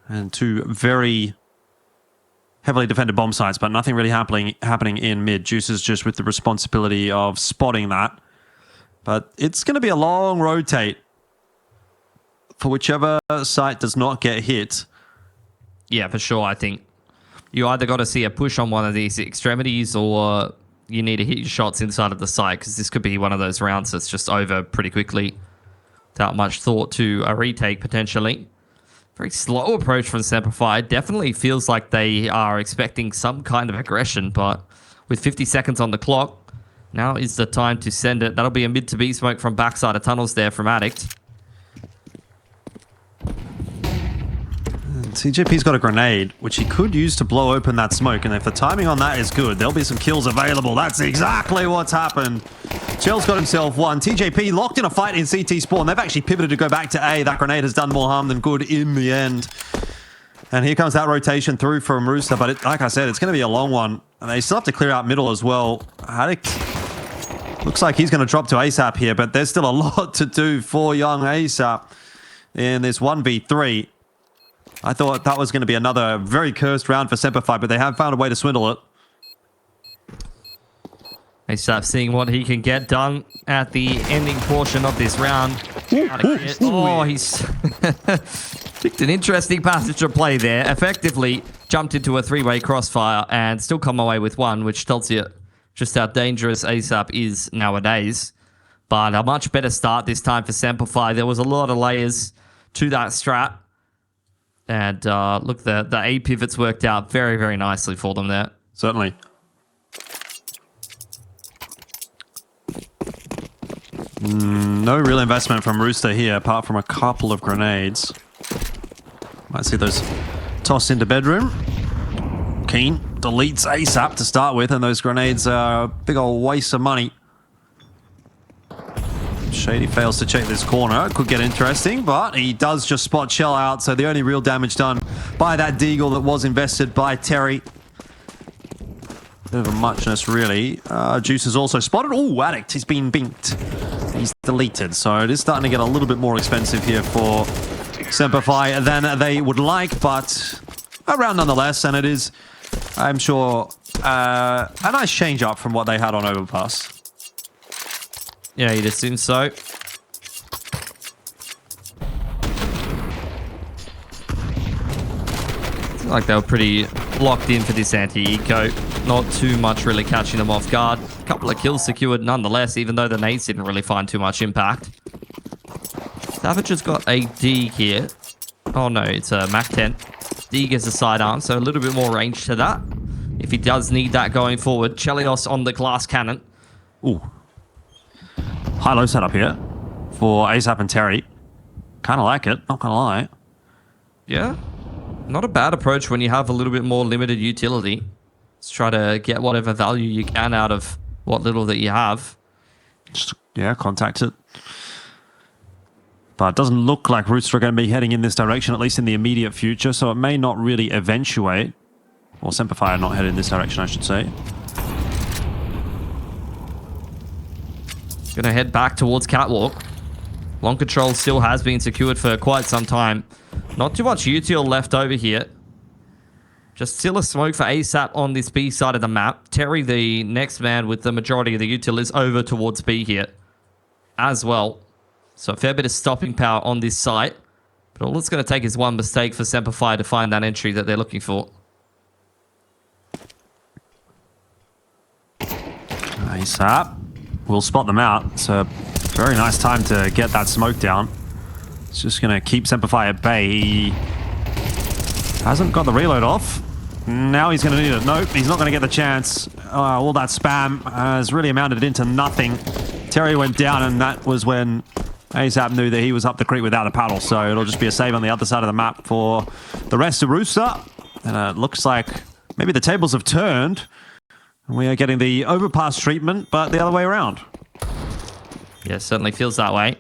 And two very heavily defended bomb sites, but nothing really happening in mid. Juice is just with the responsibility of spotting that. But it's going to be a long rotate for whichever site does not get hit. Yeah, for sure. I think you either got to see a push on one of these extremities, or you need to hit your shots inside of the site, because this could be one of those rounds that's just over pretty quickly without much thought to a retake potentially. Very slow approach from SemperFi. Definitely feels like they are expecting some kind of aggression, but with 50 seconds on the clock, now is the time to send it. That'll be a mid to B smoke from backside of tunnels there from Addict. TJP's got a grenade, which he could use to blow open that smoke, and if the timing on that is good, there'll be some kills available. That's exactly what's happened. Chell's got himself one. TJP locked in a fight in CT spawn. They've actually pivoted to go back to A. That grenade has done more harm than good in the end. And here comes that rotation through from Rooster, but like I said, it's going to be a long one. And they still have to clear out middle as well. Addict looks like he's going to drop to ASAP here, but there's still a lot to do for young ASAP in this 1v3. I thought that was going to be another very cursed round for SemperFi, but they have found a way to swindle it. ASAP seeing what he can get done at the ending portion of this round. Oh, he's picked an interesting passage to play there. Effectively jumped into a three-way crossfire and still come away with one, which tells you just how dangerous ASAP is nowadays. But a much better start this time for SemperFi. There was a lot of layers to that strat. And look, the A pivots worked out very, very nicely for them there. Certainly. No real investment from Rooster here, apart from a couple of grenades. Might see those tossed into bedroom. Keen deletes ASAP to start with, and those grenades are a big old waste of money. Shady fails to check this corner. Could get interesting, but he does just spot Shell out, so the only real damage done by that Deagle that was invested by Terry. Bit of a muchness, really. Juice is also spotted. Oh, Addict, he's been binked. He's deleted, so it is starting to get a little bit more expensive here for SemperFi than they would like, but a round nonetheless, and it is, I'm sure, a nice change up from what they had on Overpass. Yeah, you'd assume so. Seems like they were pretty locked in for this anti-eco. Not too much really catching them off guard. A couple of kills secured nonetheless, even though the nades didn't really find too much impact. Savage has got a Deeg here. Oh no, it's a MAC-10. Deeg is a sidearm, so a little bit more range to that. If he does need that going forward. Chelios on the glass cannon. Ooh. High-low setup here for ASAP and Terry. Kind of like it, not gonna lie. Yeah, not a bad approach when you have a little bit more limited utility. Let's try to get whatever value you can out of what little that you have. Just, yeah, contact it. But it doesn't look like Rooster are going to be heading in this direction, at least in the immediate future, so it may not really eventuate. Or SemperFi are not headed in this direction, I should say. Gonna head back towards Catwalk. Long control still has been secured for quite some time. Not too much util left over here. Just still a smoke for ASAP on this B side of the map. Terry, the next man with the majority of the util, is over towards B here as well. So a fair bit of stopping power on this site. But all it's going to take is one mistake for SemperFi to find that entry that they're looking for. ASAP will spot them out. It's a very nice time to get that smoke down. It's just going to keep SemperFi at bay. He hasn't got the reload off. Now he's going to need it. Nope, he's not going to get the chance. All that spam has really amounted into nothing. Terry went down, and that was when ASAP knew that he was up the creek without a paddle. So it'll just be a save on the other side of the map for the rest of Rooster. And it looks like maybe the tables have turned. We are getting the overpass treatment, but the other way around. Yeah, certainly feels that way.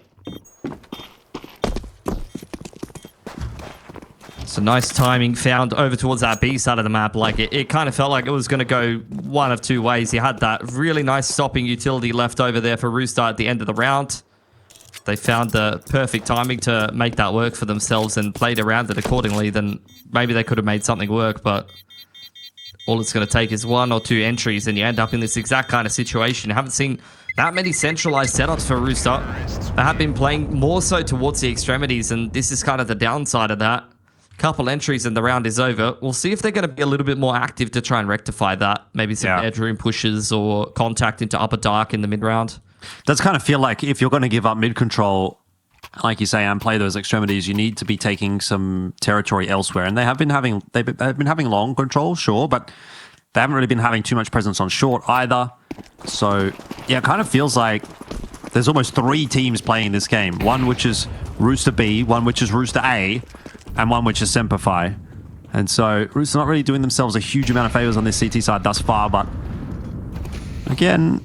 So nice timing found over towards that B side of the map. Like it kind of felt like it was going to go one of two ways. You had that really nice stopping utility left over there for Rooster at the end of the round. They found the perfect timing to make that work for themselves and played around it accordingly. Then maybe they could have made something work, but all it's going to take is one or two entries and you end up in this exact kind of situation. You haven't seen that many centralized setups for Rooster. They have been playing more so towards the extremities, and this is kind of the downside of that. Couple entries and the round is over. We'll see if they're going to be a little bit more active to try and rectify that. Maybe some bedroom pushes or contact into upper dark in the mid round. Does kind of feel like if you're going to give up mid control, like you say, and play those extremities, you need to be taking some territory elsewhere. And they've been having long control, sure, but they haven't really been having too much presence on short either. So yeah, it kind of feels like there's almost three teams playing this game. One which is Rooster B, one which is Rooster A, and one which is SemperFi. And so Rooster not really doing themselves a huge amount of favors on this CT side thus far, but again,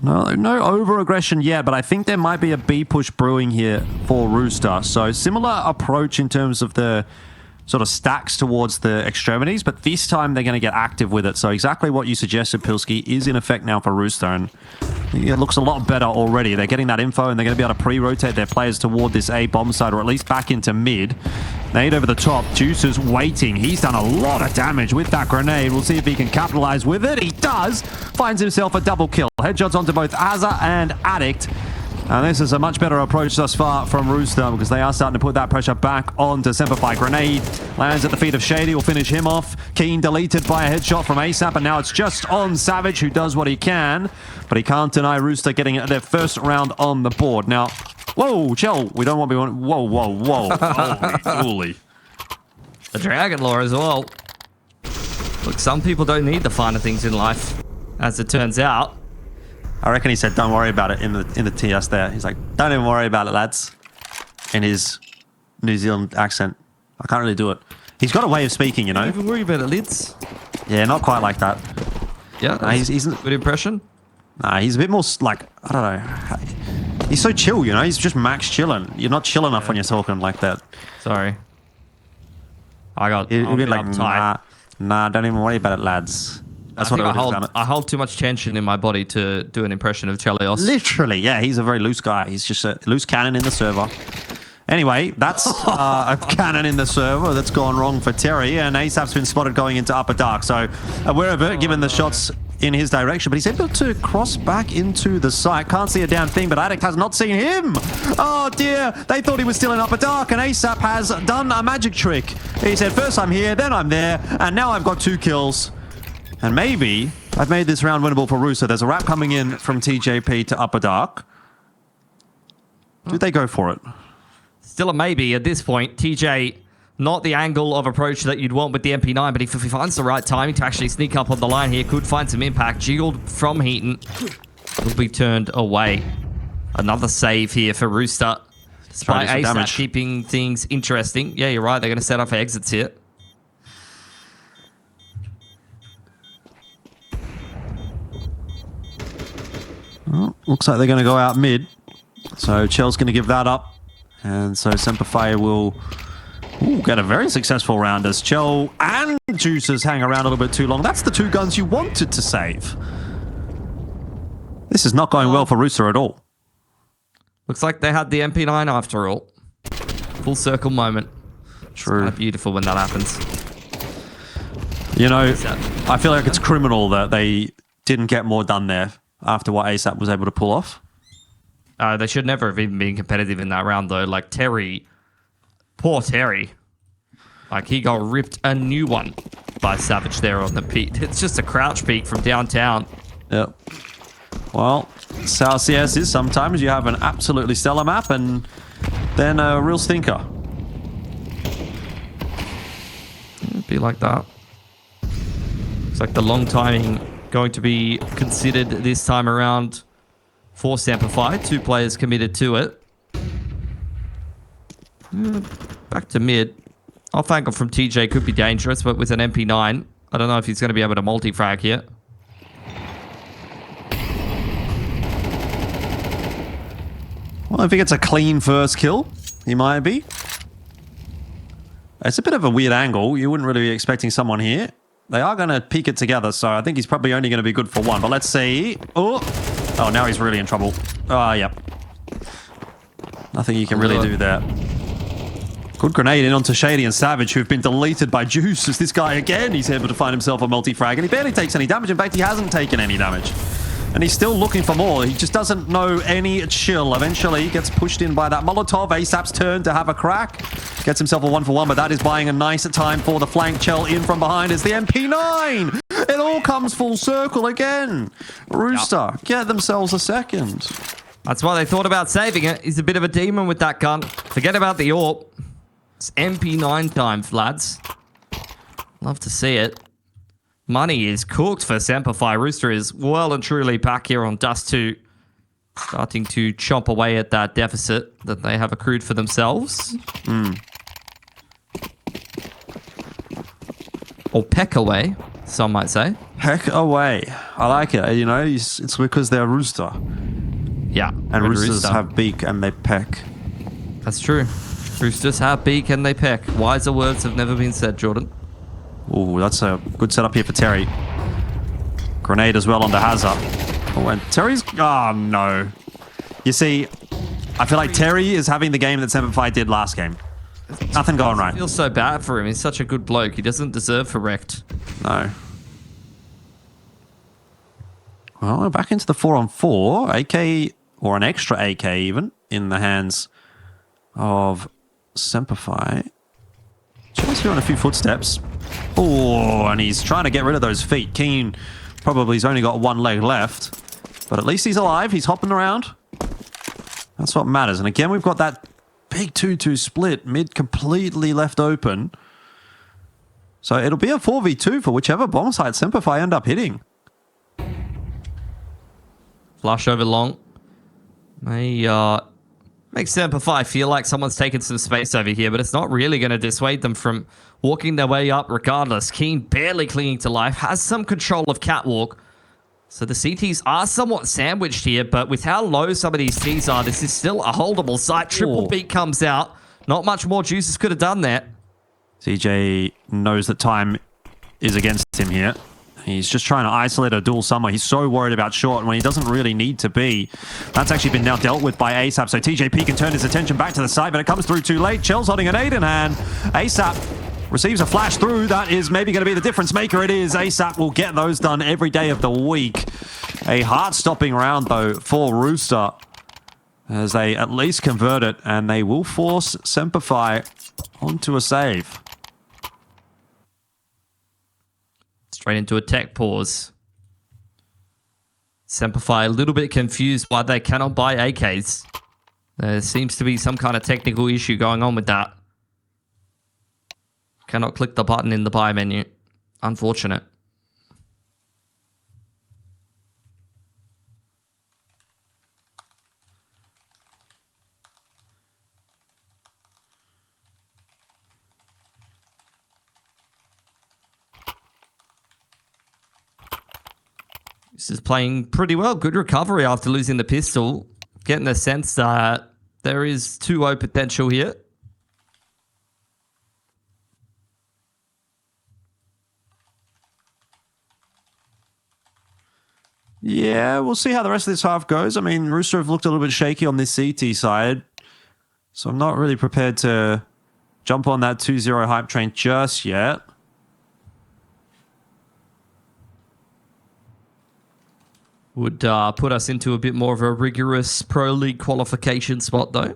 no over-aggression yet, but I think there might be a B push brewing here for Rooster. So similar approach in terms of the sort of stacks towards the extremities, but this time they're going to get active with it. So exactly what you suggested, Pilski, is in effect now for Rooster, and it looks a lot better already. They're getting that info, and they're going to be able to pre-rotate their players toward this A bomb side, or at least back into mid. Nade over the top. Juice is waiting. He's done a lot of damage with that grenade. We'll see if he can capitalize with it. He does. Finds himself a double kill. Headshots onto both Azza and Addict. And this is a much better approach thus far from Rooster, because they are starting to put that pressure back onto SemperFi. Grenade lands at the feet of Shadiy, will finish him off. Keen deleted by a headshot from ASAP, and now it's just on Savage, who does what he can, but he can't deny Rooster getting their first round on the board. Now, whoa, chill. We don't want to be on. Whoa. Holy. The Dragon Lore as well. Look, some people don't need the finer things in life, as it turns out. I reckon he said, "Don't worry about it" in the TS there. He's like, "Don't even worry about it, lads," in his New Zealand accent. I can't really do it. He's got a way of speaking, you know. Don't even worry about it, Lids. Yeah, not quite like that. Yeah, he's good impression. Nah, he's a bit more like, I don't know. He's so chill, you know. He's just max chilling. You're not chill enough when you're talking like that. Sorry, I'll He'd be like, uptight. nah, don't even worry about it, lads. That's what I hold too much tension in my body to do an impression of Chelios. Literally, yeah, he's a very loose guy. He's just a loose cannon in the server. Anyway, that's a cannon in the server that's gone wrong for Terry, and ASAP's been spotted going into upper dark. So aware of it, given the shots in his direction, but he's able to cross back into the site. Can't see a damn thing, but Addict has not seen him. Oh dear, they thought he was still in upper dark, and ASAP has done a magic trick. He said, first I'm here, then I'm there, and now I've got 2 kills. And maybe I've made this round winnable for Rooster. There's a wrap coming in from TJP to upper dark. Do they go for it? Still a maybe at this point. TJ, not the angle of approach that you'd want with the MP9, but if he finds the right timing to actually sneak up on the line here, could find some impact. Jiggled from Heaton, will be turned away. Another save here for Rooster. Despite ASAP keeping things interesting. Yeah, you're right. They're going to set up for exits here. Well, looks like they're going to go out mid. So Chell's going to give that up. And so SemperFi will get a very successful round as Chell and Juices hang around a little bit too long. That's the 2 guns you wanted to save. This is not going well for Rooster at all. Looks like they had the MP9 after all. Full circle moment. True. It's kind of beautiful when that happens. You know, I feel like it's criminal that they didn't get more done there after what ASAP was able to pull off. They should never have even been competitive in that round, though. Like, Terry, poor Terry. Like, he got ripped a new one by Savage there on the peak. It's just a crouch peak from downtown. Yep. Well, South CS is sometimes you have an absolutely stellar map and then a real stinker. It'd be like that. Looks like the long timing going to be considered this time around for SemperFi. 2 players committed to it. Back to mid. Off angle from TJ could be dangerous, but with an MP9, I don't know if he's going to be able to multi-frag here. Well, if he gets a clean first kill, he might be. It's a bit of a weird angle. You wouldn't really be expecting someone here. They are going to peek it together, so I think he's probably only going to be good for 1. But let's see. Oh, now he's really in trouble. Yep. Nothing you can really do there. Good grenade in onto Shadiy and Savage, who've been deleted by Juice. As this guy again, he's able to find himself a multi-frag, and he barely takes any damage. In fact, he hasn't taken any damage. And he's still looking for more. He just doesn't know any chill. Eventually, he gets pushed in by that Molotov. ASAP's turn to have a crack. Gets himself a 1-for-1, but that is buying a nice time for the flank. Chell in from behind is the MP9. It all comes full circle again. Rooster get themselves a second. That's why they thought about saving it. He's a bit of a demon with that gun. Forget about the AWP. It's MP9 time, lads. Love to see it. Money is cooked for SemperFi. Rooster is well and truly back here on Dust2. Starting to chomp away at that deficit that they have accrued for themselves. Or peck away, some might say. Peck away. I like it. You know, it's because they're Rooster. Yeah. And roosters have beak and they peck. That's true. Roosters have beak and they peck. Wiser words have never been said, Jordan. Oh, that's a good setup here for Terry. Grenade as well on the Hazard. Oh, and Terry's... Oh, no. You see, I feel like Terry is having the game that SemperFi did last game. Nothing going right. I feel so bad for him. He's such a good bloke. He doesn't deserve for wrecked. No. Well, we're back into the 4-on-4. AK, or an extra AK even, in the hands of SemperFi. Just hearing a few footsteps. Oh, and he's trying to get rid of those feet. Keen probably has only got 1 leg left. But at least he's alive. He's hopping around. That's what matters. And again, we've got that big 2-2 split. Mid completely left open. So it'll be a 4v2 for whichever bomb site SemperFi end up hitting. Flush over long. May make SemperFi feel like someone's taken some space over here, but it's not really going to dissuade them from walking their way up regardless. Keen barely clinging to life, has some control of catwalk. So the CTs are somewhat sandwiched here, but with how low some of these Ts are, this is still a holdable site. Triple beat comes out. Not much more Juices could have done there. CJ knows that time is against him here. He's just trying to isolate a duel somewhere. He's so worried about short when he doesn't really need to be. That's actually been now dealt with by ASAP. So TJP can turn his attention back to the side, but it comes through too late. Chell's holding an 8 in hand. ASAP receives a flash through. That is maybe going to be the difference maker. It is. ASAP will get those done every day of the week. A heart-stopping round, though, for Rooster, as they at least convert it, and they will force SemperFi onto a save. Straight into a tech pause. SemperFi a little bit confused why they cannot buy AKs. There seems to be some kind of technical issue going on with that. Cannot click the button in the buy menu. Unfortunate. This is playing pretty well. Good recovery after losing the pistol. Getting the sense that there is 2-0 potential here. Yeah, we'll see how the rest of this half goes. I mean, Rooster have looked a little bit shaky on this CT side, so I'm not really prepared to jump on that 2-0 hype train just yet. Would put us into a bit more of a rigorous Pro League qualification spot, though.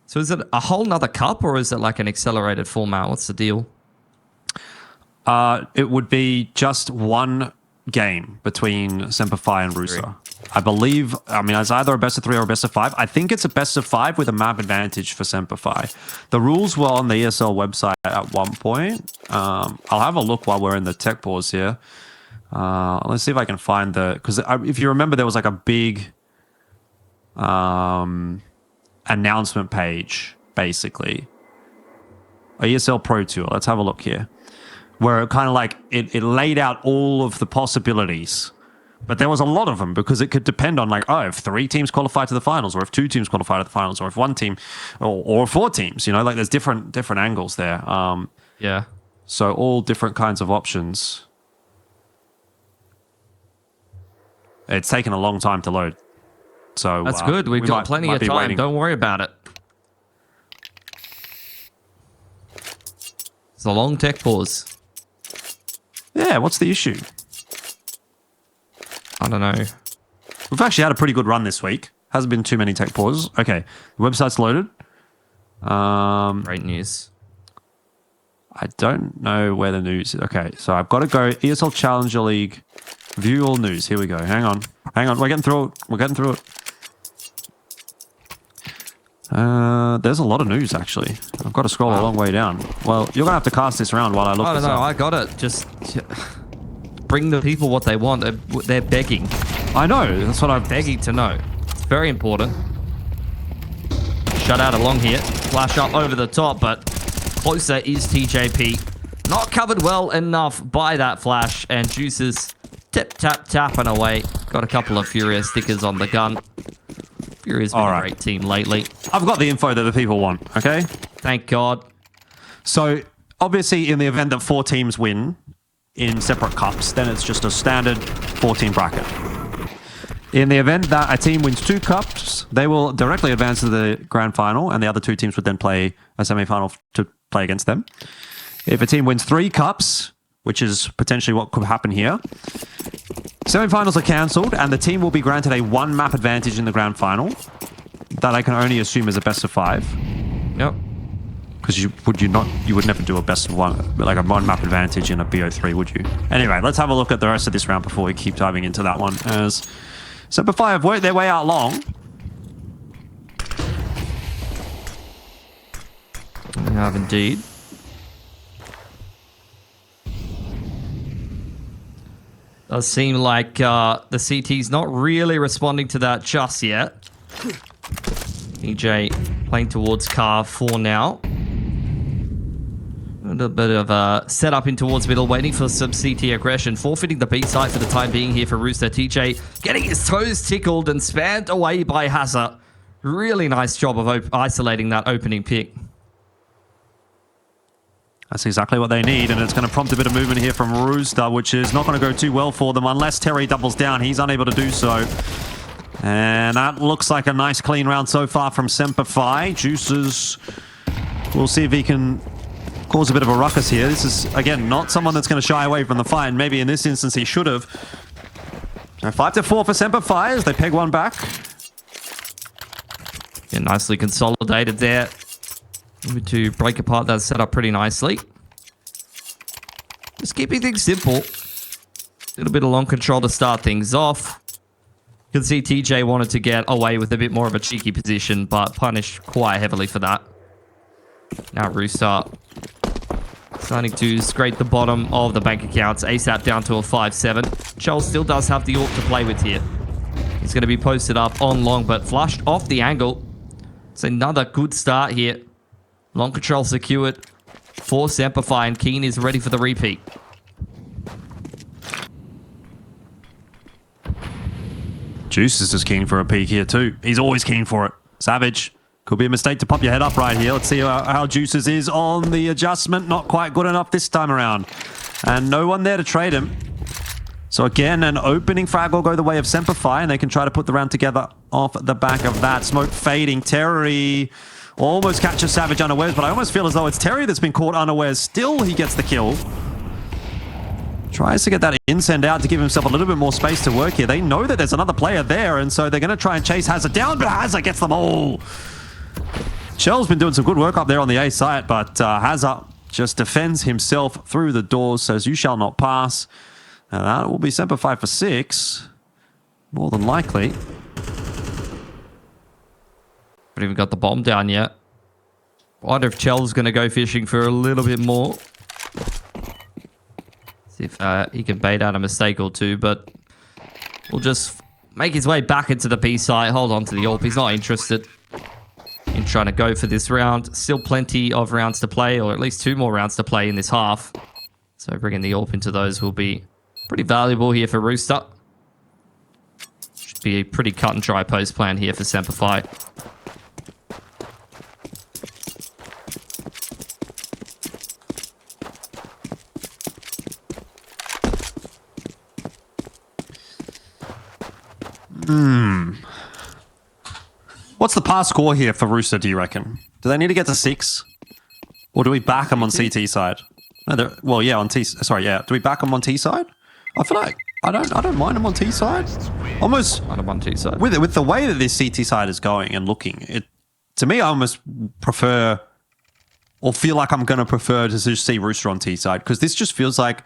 So is it a whole nother cup, or is it like an accelerated format? What's the deal? It would be just one game between SemperFi and Rooster. I believe, I mean, it's either a best of 3 or a best of 5. I think it's a best of 5 with a map advantage for SemperFi. The rules were on the ESL website at one point. I'll have a look while we're in the tech pause here. Let's see if I can find the... Because if you remember, there was like a big announcement page, basically. A ESL Pro Tour. Let's have a look here. Where it kind of like, it laid out all of the possibilities. But there was a lot of them because it could depend on like, oh, if 3 teams qualify to the finals, or if 2 teams qualify to the finals, or if 1 team, or 4 teams, you know, like there's different angles there. Yeah. So all different kinds of options. It's taken a long time to load. So that's good. We've got plenty of time. Waiting. Don't worry about it. It's a long tech pause. Yeah, what's the issue? I don't know. We've actually had a pretty good run this week. Hasn't been too many tech pauses. Okay, the website's loaded. Great news. I don't know where the news is. Okay, so I've got to go ESL Challenger League. View all news. Here we go. Hang on. We're getting through it. There's a lot of news, actually. I've got to scroll a long way down. Well, you're going to have to cast this round while I look this up. I got it. Just bring the people what they want. They're begging. I know. That's what I'm begging to know. It's very important. Shut out along here. Flash up over the top, but closer is TJP. Not covered well enough by that flash, and Juices tapping away. Got a couple of Furious stickers on the gun. Furious been a great team lately. I've got the info that the people want, okay? Thank God. So, obviously, in the event that 4 teams win in separate cups, then it's just a standard 4-team bracket. In the event that a team wins 2 cups, they will directly advance to the grand final, and the other 2 teams would then play a semi-final to play against them. If a team wins 3 cups, which is potentially what could happen here, semi-finals are cancelled, and the team will be granted a 1-map advantage in the grand final that I can only assume is a best of 5. Yep. Because you would never do a best of 1, like a 1-map advantage in a BO3, would you? Anyway, let's have a look at the rest of this round before we keep diving into that one. As SemperFi have worked their way out long. We have indeed. Does seem like the CT's not really responding to that just yet. EJ playing towards car 4 now. A little bit of a setup in towards middle, waiting for some CT aggression. Forfeiting the B site for the time being here for Rooster. TJ getting his toes tickled and spammed away by Hazard. Really nice job of isolating that opening pick. That's exactly what they need, and it's going to prompt a bit of movement here from Rooster, which is not going to go too well for them unless Terry doubles down. He's unable to do so. And that looks like a nice clean round so far from SemperFi. Juices, we'll see if he can cause a bit of a ruckus here. This is, again, not someone that's going to shy away from the fight, and maybe in this instance he should have. 5-4 for SemperFi as they peg one back. Yeah, nicely consolidated there. Able to break apart that setup pretty nicely. Just keeping things simple. A little bit of long control to start things off. You can see TJ wanted to get away with a bit more of a cheeky position, but punished quite heavily for that. Now Rooster starting to scrape the bottom of the bank accounts. ASAP down to a 5-7. Charles still does have the AWP to play with here. He's going to be posted up on long, but flushed off the angle. It's another good start here. Long control secured for SemperFi, and Keen is ready for the repeat. Juice is just keen for a peek here too. He's always keen for it. Savage. Could be a mistake to pop your head up right here. Let's see how Juices is on the adjustment. Not quite good enough this time around. And no one there to trade him. So again, an opening frag will go the way of SemperFi, and they can try to put the round together off the back of that. Smoke fading. Terry almost catches Savage unawares, but I almost feel as though it's Terry that's been caught unawares. Still, he gets the kill. Tries to get that in-send out to give himself a little bit more space to work here. They know that there's another player there, and so they're going to try and chase Hazard down, but Hazard gets them all. Shell's been doing some good work up there on the A site, but Hazard just defends himself through the doors, says, "You shall not pass." And that will be SemperFi for 6. More than likely. Haven't even got the bomb down yet. Wonder if Chell's going to go fishing for a little bit more. See if he can bait out a mistake or two, but we'll just make his way back into the B site. Hold on to the AWP. He's not interested in trying to go for this round. Still plenty of rounds to play, or at least 2 more rounds to play in this half. So bringing the AWP into those will be pretty valuable here for Rooster. Should be a pretty cut and dry post plan here for SemperFi. What's the pass score here for Rooster, do you reckon? Do they need to get to 6? Or do we back them on CT side? No, well, yeah, on T... Sorry, yeah. Do we back them on T side? I feel like... I don't mind them on T side. Almost... On one T side. With the way that this CT side is going and looking, to me, I almost prefer... Or feel like I'm going to prefer to just see Rooster on T side. Because this just feels like...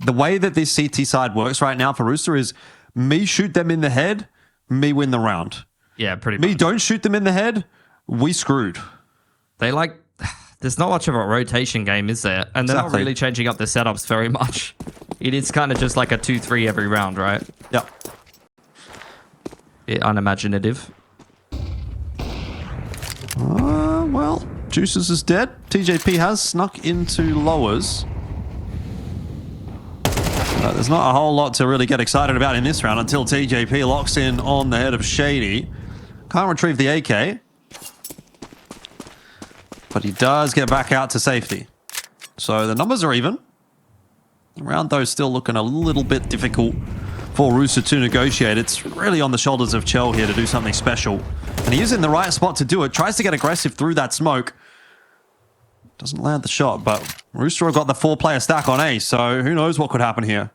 The way that this CT side works right now for Rooster is... Me shoot them in the head, me win the round. Yeah, pretty much. Me don't shoot them in the head, we screwed. They like... There's not much of a rotation game, is there? And they're not really changing up their setups very much. It is kind of just like a 2-3 every round, right? Yep. Bit unimaginative. Well, Juices is dead. TJP has snuck into lowers. There's not a whole lot to really get excited about in this round until TJP locks in on the head of Shadiy. Can't retrieve the AK. But he does get back out to safety. So the numbers are even. The round, though, still looking a little bit difficult for Rooster to negotiate. It's really on the shoulders of Chell here to do something special. And he is in the right spot to do it. Tries to get aggressive through that smoke. Doesn't land the shot, but Rooster have got the 4-player stack on A, so who knows what could happen here.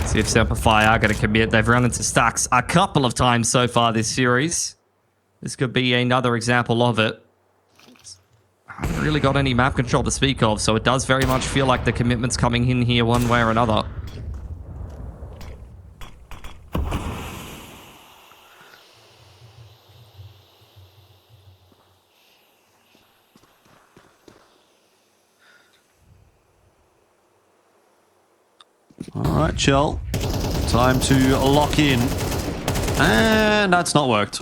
See if SemperFi are going to commit. They've run into stacks a couple of times so far this series. This could be another example of it. I haven't really got any map control to speak of, so it does very much feel like the commitment's coming in here one way or another. Alright, Chell. Time to lock in. And that's not worked.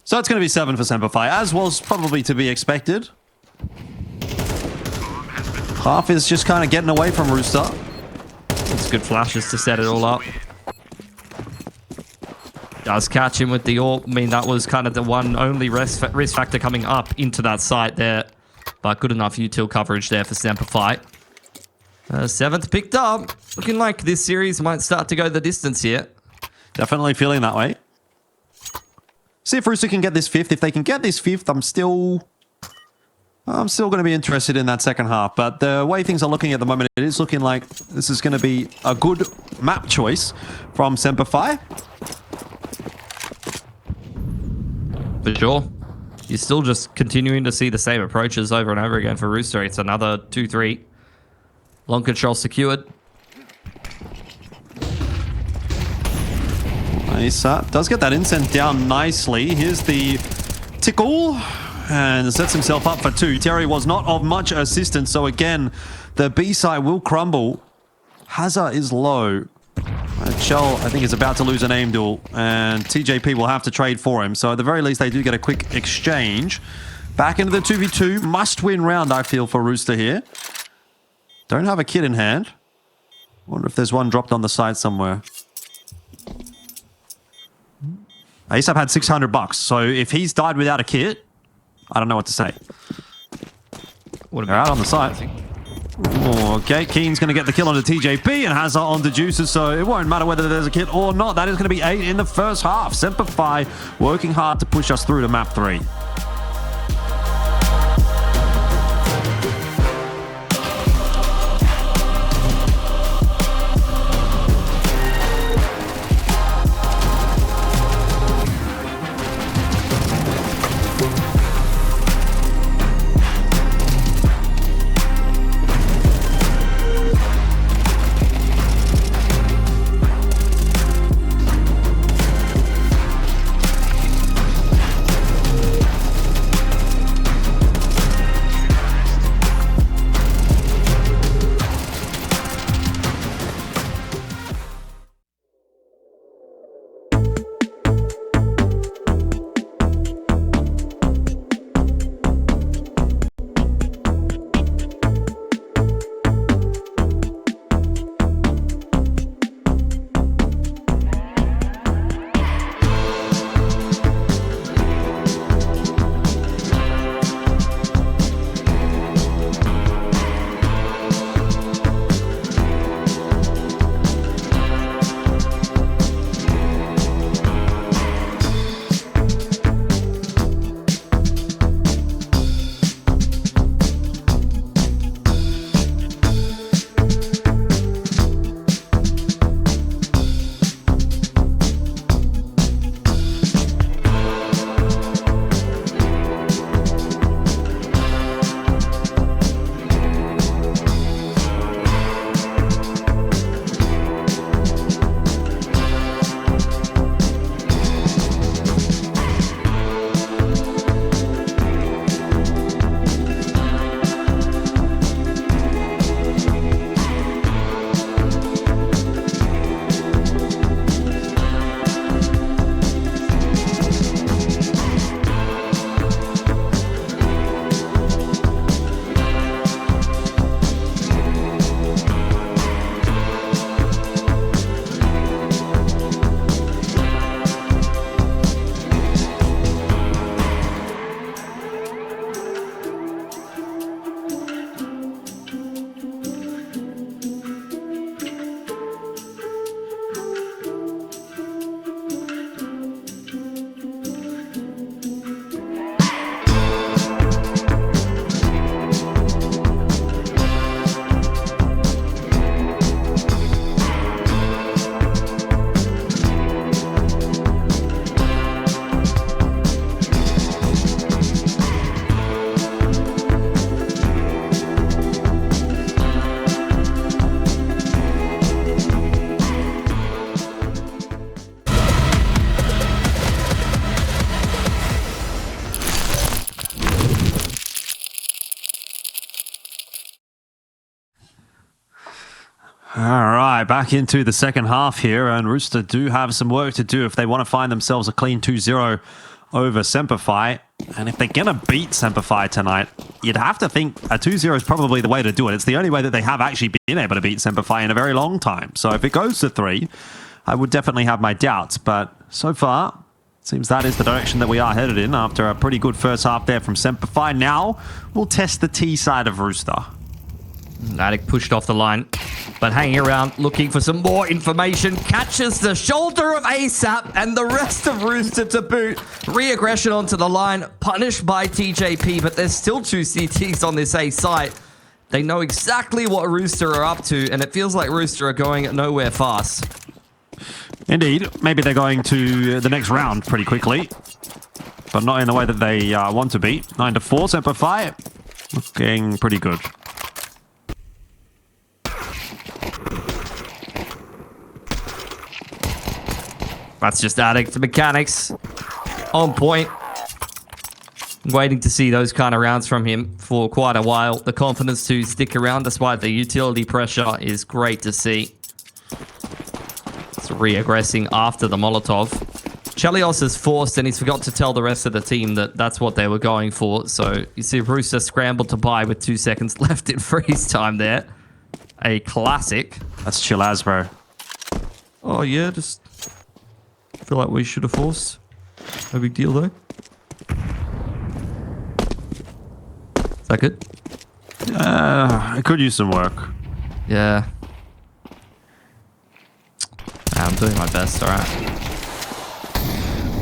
So it's going to be 7 for SemperFi, as was probably to be expected. Half is just kind of getting away from Rooster. It's good flashes to set it all up. Does catch him with the AWP. I mean, that was kind of the one only risk factor coming up into that site there. But good enough util coverage there for SemperFi. 7th picked up. Looking like this series might start to go the distance here. Definitely feeling that way. See if Rooster can get this 5th. If they can get this 5th, I'm still going to be interested in that second half. But the way things are looking at the moment, it is looking like this is going to be a good map choice from SemperFi. For sure. You're still just continuing to see the same approaches over and over again for Rooster. It's another 2-3. Long control secured. Nice. Does get that incense down nicely. Here's the tickle. And sets himself up for 2. Terry was not of much assistance. So again, the B side will crumble. Hazard is low. Chell, I think, is about to lose an aim duel. And TJP will have to trade for him. So at the very least, they do get a quick exchange. Back into the 2v2. Must-win round, I feel, for Rooster here. Don't have a kit in hand. Wonder if there's one dropped on the side somewhere. ASAP had 600 bucks, so if he's died without a kit, I don't know what to say. They're out on the side. Okay, Keen's going to get the kill onto TJP and Hazard onto Juices, so it won't matter whether there's a kit or not. That is going to be 8 in the first half. SemperFi working hard to push us through to map 3. All right, back into the second half here, and Rooster do have some work to do if they want to find themselves a clean 2-0 over SemperFi. And if they're going to beat SemperFi tonight, you'd have to think a 2-0 is probably the way to do it. It's the only way that they have actually been able to beat SemperFi in a very long time. So if it goes to 3, I would definitely have my doubts. But so far, it seems that is the direction that we are headed in after a pretty good first half there from SemperFi. Now, we'll test the T side of Rooster. Addict pushed off the line, but hanging around looking for some more information. Catches the shoulder of ASAP and the rest of Rooster to boot. Re-aggression onto the line, punished by TJP, but there's still 2 CTs on this A site. They know exactly what Rooster are up to, and it feels like Rooster are going nowhere fast. Indeed. Maybe they're going to the next round pretty quickly, but not in the way that they want to be. 9-4, SemperFi. Looking pretty good. That's just Addict mechanics. On point. Waiting to see those kind of rounds from him for quite a while. The confidence to stick around despite the utility pressure is great to see. It's re-aggressing after the Molotov. Chelios is forced and he's forgot to tell the rest of the team that that's what they were going for. So you see Rooster scrambled to buy with 2 seconds left in freeze time there. A classic. That's chill as, bro. Oh yeah, just feel like we should have forced. No big deal though. Is that good? I could use some work. Yeah. I'm doing my best, alright.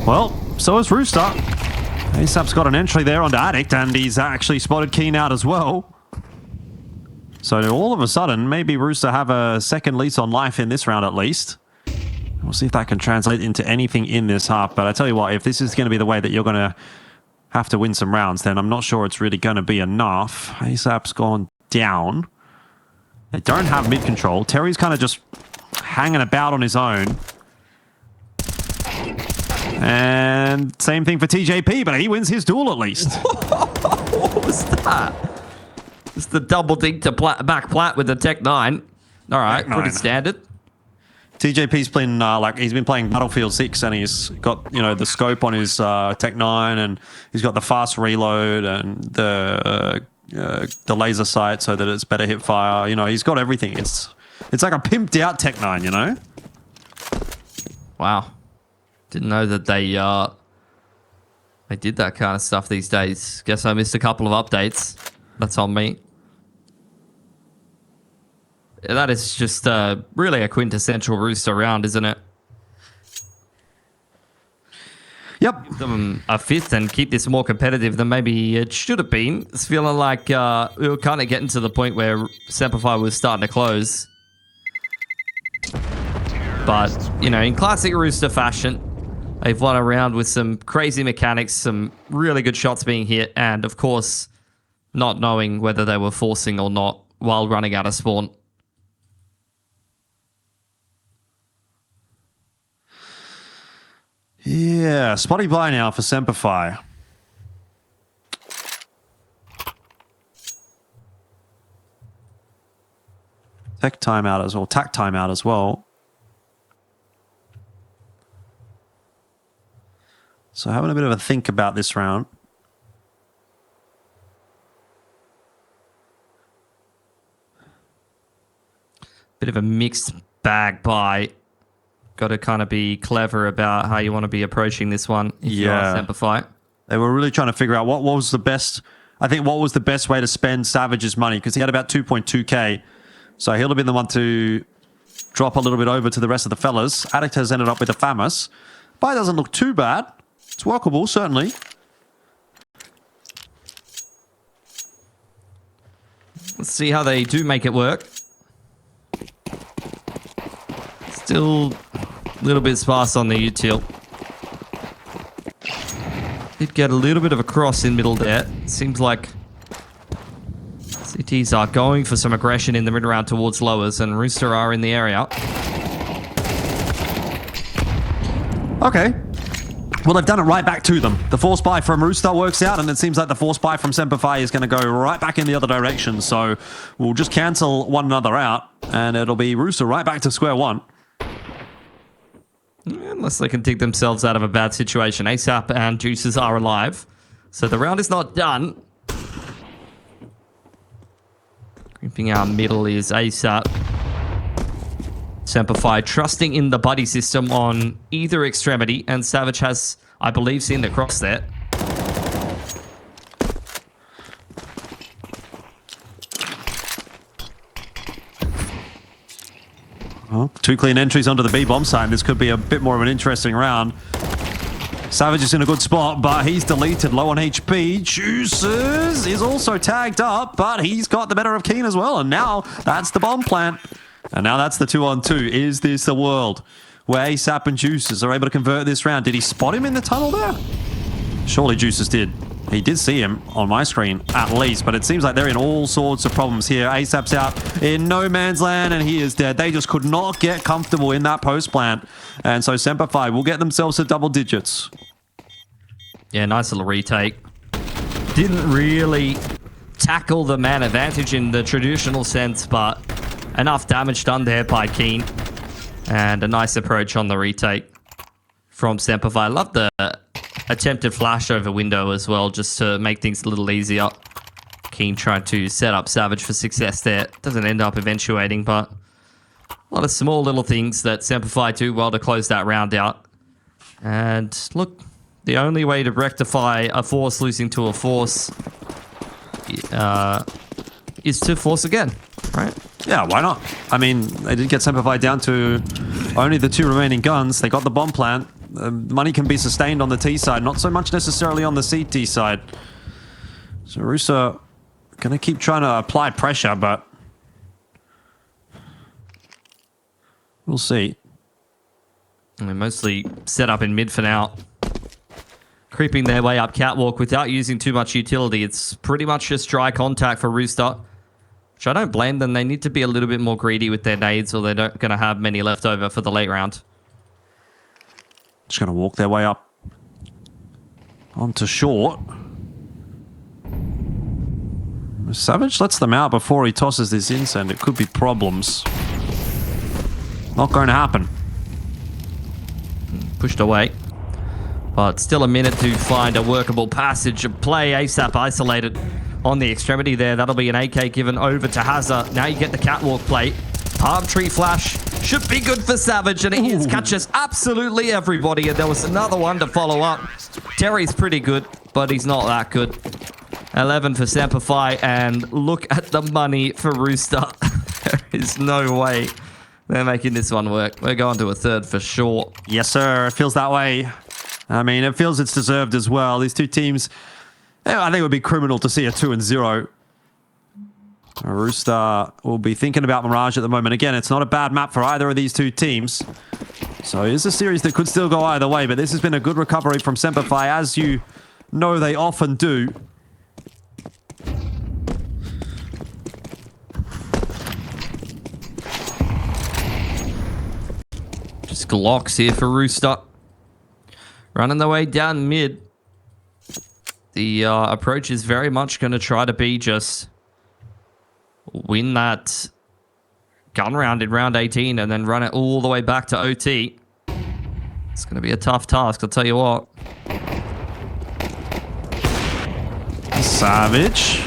Well, so is Rooster. ASAP's got an entry there onto Addict, and he's actually spotted Keen out as well. So all of a sudden, maybe Rooster have a second lease on life in this round at least. We'll see if that can translate into anything in this half. But I tell you what, if this is going to be the way that you're going to have to win some rounds, then I'm not sure it's really going to be enough. ASAP's gone down. They don't have mid control. Terry's kind of just hanging about on his own. And same thing for TJP, but he wins his duel at least. What was that? It's the double dink to back plat with the Tech 9. All right, pretty standard. TJP's playing he's been playing Battlefield 6, and he's got the scope on his Tech 9, and he's got the fast reload and the laser sight so that it's better hip fire. He's got everything. It's like a pimped out Tech 9. Wow, didn't know that they did that kind of stuff these days. Guess I missed a couple of updates. That's on me. That is just really a quintessential Rooster round, isn't it? Yep. Give them a 5th and keep this more competitive than maybe it should have been. It's feeling like we were kind of getting to the point where SemperFi was starting to close. But, in classic Rooster fashion, they've won a round with some crazy mechanics, some really good shots being hit, and, of course, not knowing whether they were forcing or not while running out of spawn. Yeah, spotty buy now for SemperFi. Tech timeout as well. Tac timeout as well. So having a bit of a think about this round. Bit of a mixed bag buy. Got to kind of be clever about how you want to be approaching this one if you are SemperFi. They were really trying to figure out what was the best. I think what was the best way to spend Savage's money, because he had about 2.2k. So he'll have been the one to drop a little bit over to the rest of the fellas. Addict has ended up with a Famous. Buy doesn't look too bad. It's workable, certainly. Let's see how they do make it work. Still a little bit sparse on the util. Did get a little bit of a cross in middle there. Seems like CTs are going for some aggression in the mid round towards lowers, and Rooster are in the area. Okay. Well, they've done it right back to them. The force buy from Rooster works out, and it seems like the force buy from SemperFi is going to go right back in the other direction. So we'll just cancel one another out, and it'll be Rooster right back to square one. Unless they can dig themselves out of a bad situation. ASAP and Juices are alive. So the round is not done. Creeping out middle is ASAP. SemperFi trusting in the buddy system on either extremity, and Savage has, I believe, seen the cross there. Well, 2 clean entries onto the B-bomb site. This could be a bit more of an interesting round. Savage is in a good spot, but he's deleted, low on HP. Juices is also tagged up, but he's got the better of Keen as well, and now that's the bomb plant. And now that's the 2-on-2. Is this the world where ASAP and Juices are able to convert this round? Did he spot him in the tunnel there? Surely Juices did. He did see him on my screen, at least, but it seems like they're in all sorts of problems here. ASAP's out in no man's land, and he is dead. They just could not get comfortable in that post plant. And so SemperFi will get themselves to double digits. Yeah, nice little retake. Didn't really tackle the man advantage in the traditional sense, but enough damage done there by Keen. And a nice approach on the retake from SemperFi. Love the attempted flash over window as well, just to make things a little easier. Keen trying to set up Savage for success there. Doesn't end up eventuating, but a lot of small little things that SemperFi do well to close that round out. And look, the only way to rectify a force losing to a force is to force again, right? Yeah, why not? I mean, they did get SemperFi down to only the 2 remaining guns. They got the bomb plant. Money can be sustained on the T side, not so much necessarily on the CT side. So Rooster going to keep trying to apply pressure, but we'll see. And they're mostly set up in mid for now. Creeping their way up catwalk without using too much utility. It's pretty much just dry contact for Rooster, which I don't blame them. They need to be a little bit more greedy with their nades, or they're not going to have many left over for the late round. Just going to walk their way up onto short. Savage lets them out before he tosses this incend. It could be problems. Not going to happen. Pushed away. But still a minute to find a workable passage of play. ASAP isolated on the extremity there. That'll be an AK given over to Hazza. Now you get the catwalk play. Palm tree flash should be good for Savage, and it catches absolutely everybody. And there was another one to follow up. Terry's pretty good, but he's not that good. 11 for SemperFi, and look at the money for Rooster. There is no way they're making this one work. We're going to a third for sure. Yes, sir. It feels that way. I mean, it feels it's deserved as well. These two teams, I think it would be criminal to see a 2-0. Rooster will be thinking about Mirage at the moment. Again, it's not a bad map for either of these two teams. So it's a series that could still go either way, but this has been a good recovery from SemperFi, as you know they often do. Just Glocks here for Rooster. Running the way down mid. The approach is very much going to try to be just win that gun round in round 18 and then run it all the way back to OT. It's going to be a tough task, I'll tell you what. Savage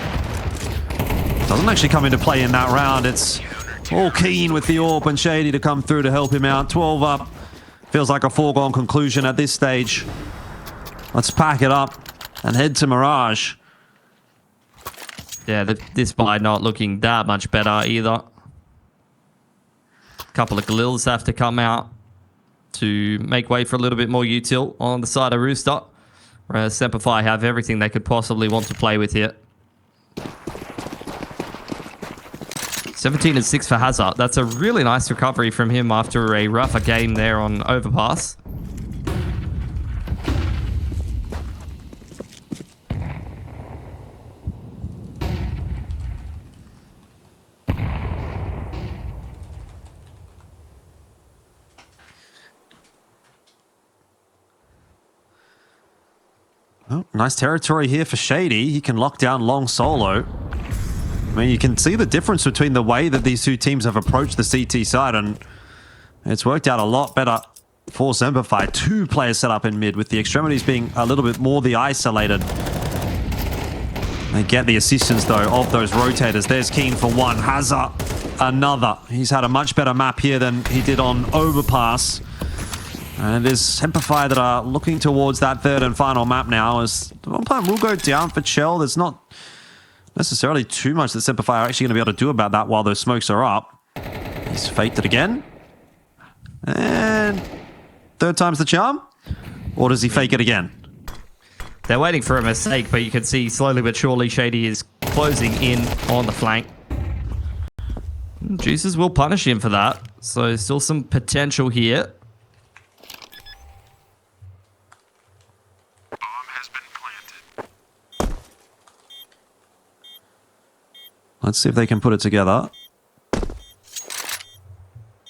doesn't actually come into play in that round. It's all Keen with the AWP and Shadiy to come through to help him out. 12 up. Feels like a foregone conclusion at this stage. Let's pack it up and head to Mirage. Yeah, this buy not looking that much better either. A couple of Glils have to come out to make way for a little bit more util on the side of Rooster. Whereas SemperFi have everything they could possibly want to play with here. 17-6 for Hazard. That's a really nice recovery from him after a rougher game there on Overpass. Oh, nice territory here for shadiy. He can lock down long solo. I mean, you can see the difference between the way that these two teams have approached the CT side, and it's worked out a lot better for SemperFi. Two players set up in mid, with the extremities being a little bit more the isolated. They get the assistance, though, of those rotators. There's Keen for one. Hazza, another. He's had a much better map here than he did on Overpass. And it is SemperFi that are looking towards that third and final map now, as the one plan will go down for Chell. There's not necessarily too much that SemperFi are actually going to be able to do about that while those smokes are up. He's faked it again. And third time's the charm? Or does he fake it again? They're waiting for a mistake, but you can see slowly but surely shadiy is closing in on the flank. Juices will punish him for that, so still some potential here. Let's see if they can put it together.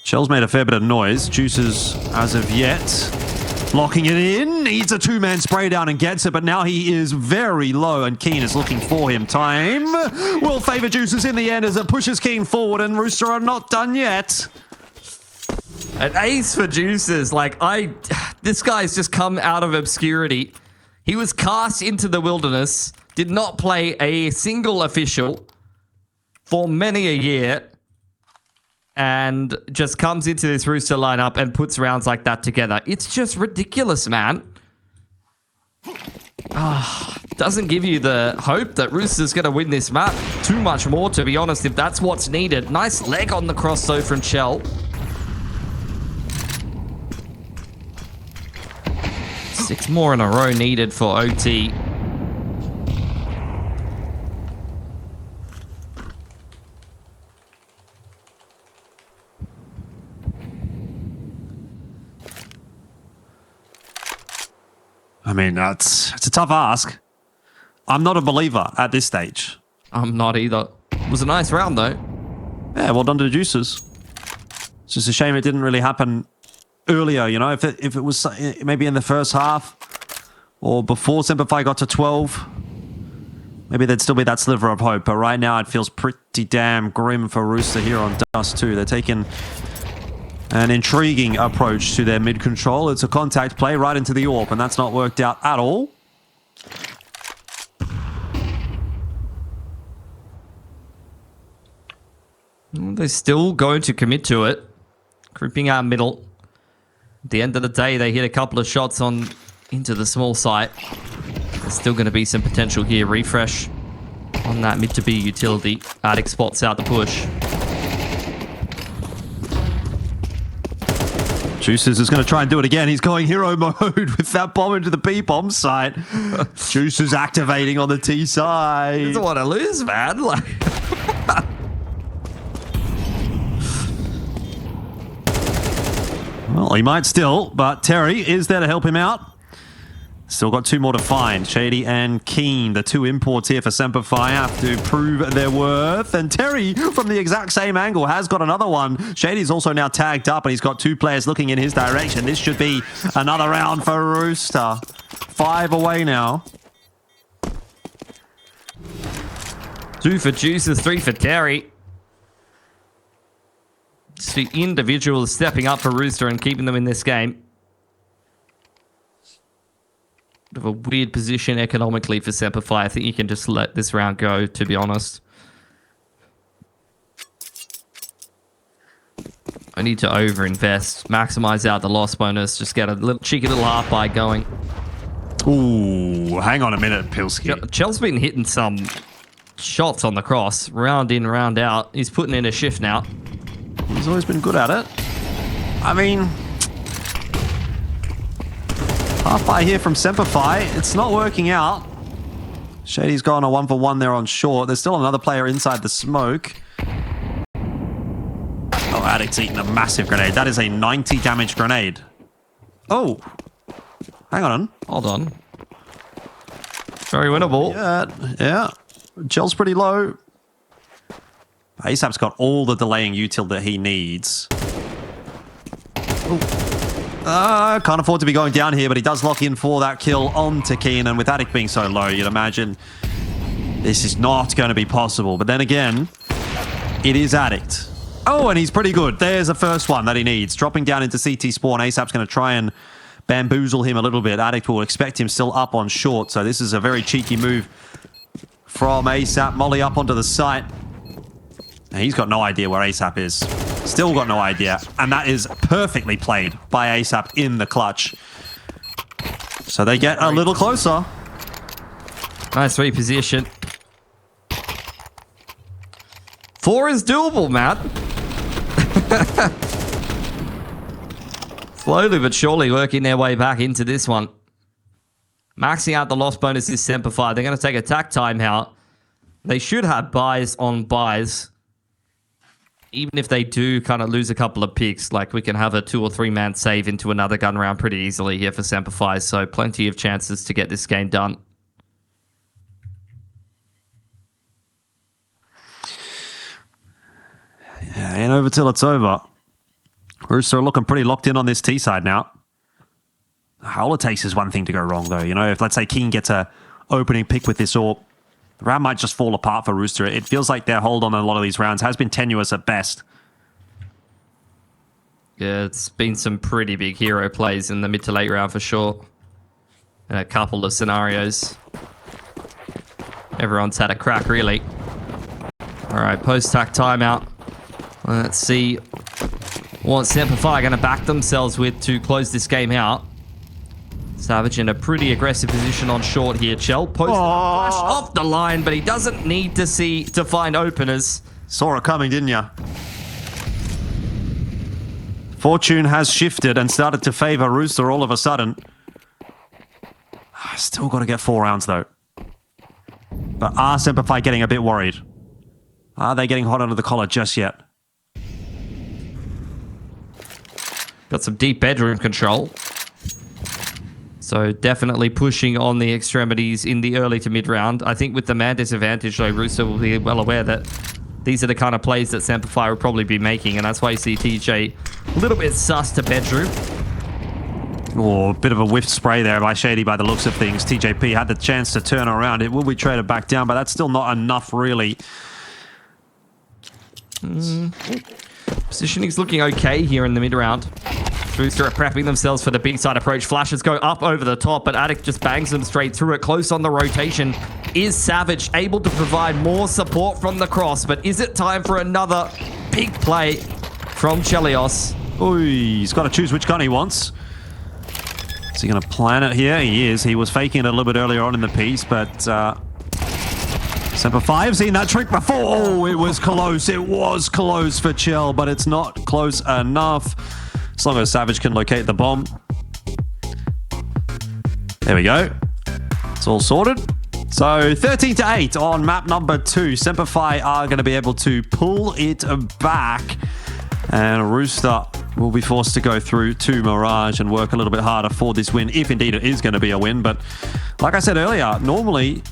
Shell's made a fair bit of noise. Juices, as of yet, locking it in. Needs a two-man spray down and gets it, but now he is very low, and Keen is looking for him. Time will favor Juices in the end as it pushes Keen forward, and Rooster are not done yet. An ace for Juices. This guy's just come out of obscurity. He was cast into the wilderness, did not play a single official for many a year, and just comes into this Rooster lineup and puts rounds like that together. It's just ridiculous, man. Doesn't give you the hope that Rooster's going to win this map too much more, to be honest, if that's what's needed. Nice leg on the cross, though, from Shell. 6 more in a row needed for OT. I mean, it's a tough ask. I'm not a believer at this stage. I'm not either. It was a nice round, though. Yeah, well done to the Juices. It's just a shame it didn't really happen earlier, you know? If it was maybe in the first half or before SemperFi got to 12, maybe there'd still be that sliver of hope. But right now, it feels pretty damn grim for Rooster here on Dust2. They're taking an intriguing approach to their mid control. It's a contact play right into the AWP, and that's not worked out at all. They're still going to commit to it. Creeping out middle. At the end of the day, they hit a couple of shots into the small site. There's still going to be some potential here. Refresh on that mid to B utility. Attic spots out the push. Juices is going to try and do it again. He's going hero mode with that bomb into the B bomb site. Juices activating on the T side. Doesn't want to lose, man. Well, he might still, but Terry is there to help him out. Still got 2 more to find. Shadiy and Keen, the 2 imports here for SemperFi, have to prove their worth. And Terry, from the exact same angle, has got another one. Shadiy's also now tagged up, and he's got 2 players looking in his direction. This should be another round for Rooster. 5 away now. 2 for Juices, 3 for Terry. Just the individuals stepping up for Rooster and keeping them in this game. Bit of a weird position economically for SemperFi. I think you can just let this round go, to be honest. I need to over-invest, maximize out the loss bonus, just get a cheeky little half buy going. Ooh, hang on a minute, Pilski. Chell's been hitting some shots on the cross, round in, round out. He's putting in a shift now. He's always been good at it. I mean, half by here from SemperFi. It's not working out. Shadi's gone a 1-for-1 there on short. There's still another player inside the smoke. Oh, Addict's eaten a massive grenade. That is a 90 damage grenade. Oh. Hang on. Hold on. Very winnable. Yeah. Chell's pretty low. ASAP's got all the delaying util that he needs. Ooh. Can't afford to be going down here, but he does lock in for that kill on Keen, and with Attic being so low, you'd imagine this is not going to be possible. But then again, it is Addict. Oh, and he's pretty good. There's the first one that he needs. Dropping down into CT spawn. ASAP's going to try and bamboozle him a little bit. Addict will expect him still up on short, so this is a very cheeky move from ASAP. Molly up onto the site. He's got no idea where ASAP is. Still got no idea. And that is perfectly played by ASAP in the clutch. So they get a little closer. Nice reposition. 4 is doable, Matt. Slowly but surely working their way back into this one. Maxing out the loss bonus is SemperFi. They're going to take a tack timeout. They should have buys on buys. Even if they do kind of lose a couple of picks, like we can have a 2 or 3 man save into another gun round pretty easily here for SemperFi. So plenty of chances to get this game done. Yeah, and over till it's over. Rooster looking pretty locked in on this T side now. All it takes is one thing to go wrong, though. You know, if let's say King gets a opening pick with this AWP, the round might just fall apart for Rooster. It feels like their hold on a lot of these rounds has been tenuous at best. Yeah, it's been some pretty big hero plays in the mid to late round for sure. In a couple of scenarios. Everyone's had a crack, really. All right, post-tack timeout. Let's see what SemperFi are going to back themselves with to close this game out. Savage in a pretty aggressive position on short here. Chell post flash off the line, but he doesn't need to find openers. Saw it coming, didn't ya? Fortune has shifted and started to favor Rooster all of a sudden. Still got to get 4 rounds, though. But are SemperFi getting a bit worried? Are they getting hot under the collar just yet? Got some deep bedroom control. So definitely pushing on the extremities in the early to mid round. I think with the man disadvantage, though, Rooster will be well aware that these are the kind of plays that SemperFi will probably be making, and that's why you see TJ a little bit sus to bedroom. Oh, a bit of a whiff spray there by Shadiy by the looks of things. TJP had the chance to turn around. It will be traded back down, but that's still not enough, really. Positioning's looking okay here in the mid round. Rooster are prepping themselves for the big side approach. Flashes go up over the top, but Addict just bangs them straight through it. Close on the rotation. Is Savage able to provide more support from the cross? But is it time for another big play from Chelios? Ooh, he's got to choose which gun he wants. Is he going to plan it here? He is. He was faking it a little bit earlier on in the piece, but SemperFi have seen that trick before. Oh, it was close. It was close for Chell, but it's not close enough. As long as Savage can locate the bomb. There we go. It's all sorted. So 13-8 on map number 2. SemperFi are going to be able to pull it back. And Rooster will be forced to go through to Mirage and work a little bit harder for this win, if indeed it is going to be a win. But like I said earlier, normally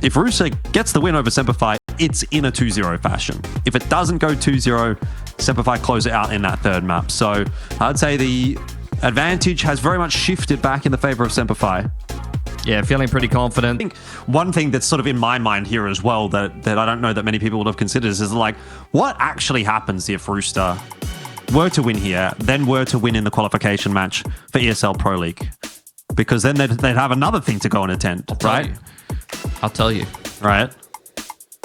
if Rooster gets the win over SemperFi, it's in a 2-0 fashion. If it doesn't go 2-0, SemperFi close it out in that third map. So I'd say the advantage has very much shifted back in the favor of SemperFi. Yeah, feeling pretty confident. I think one thing that's sort of in my mind here as well that I don't know that many people would have considered is like, what actually happens if Rooster were to win here, then were to win in the qualification match for ESL Pro League? Because then they'd have another thing to go and attend, right? I'll tell you. Right.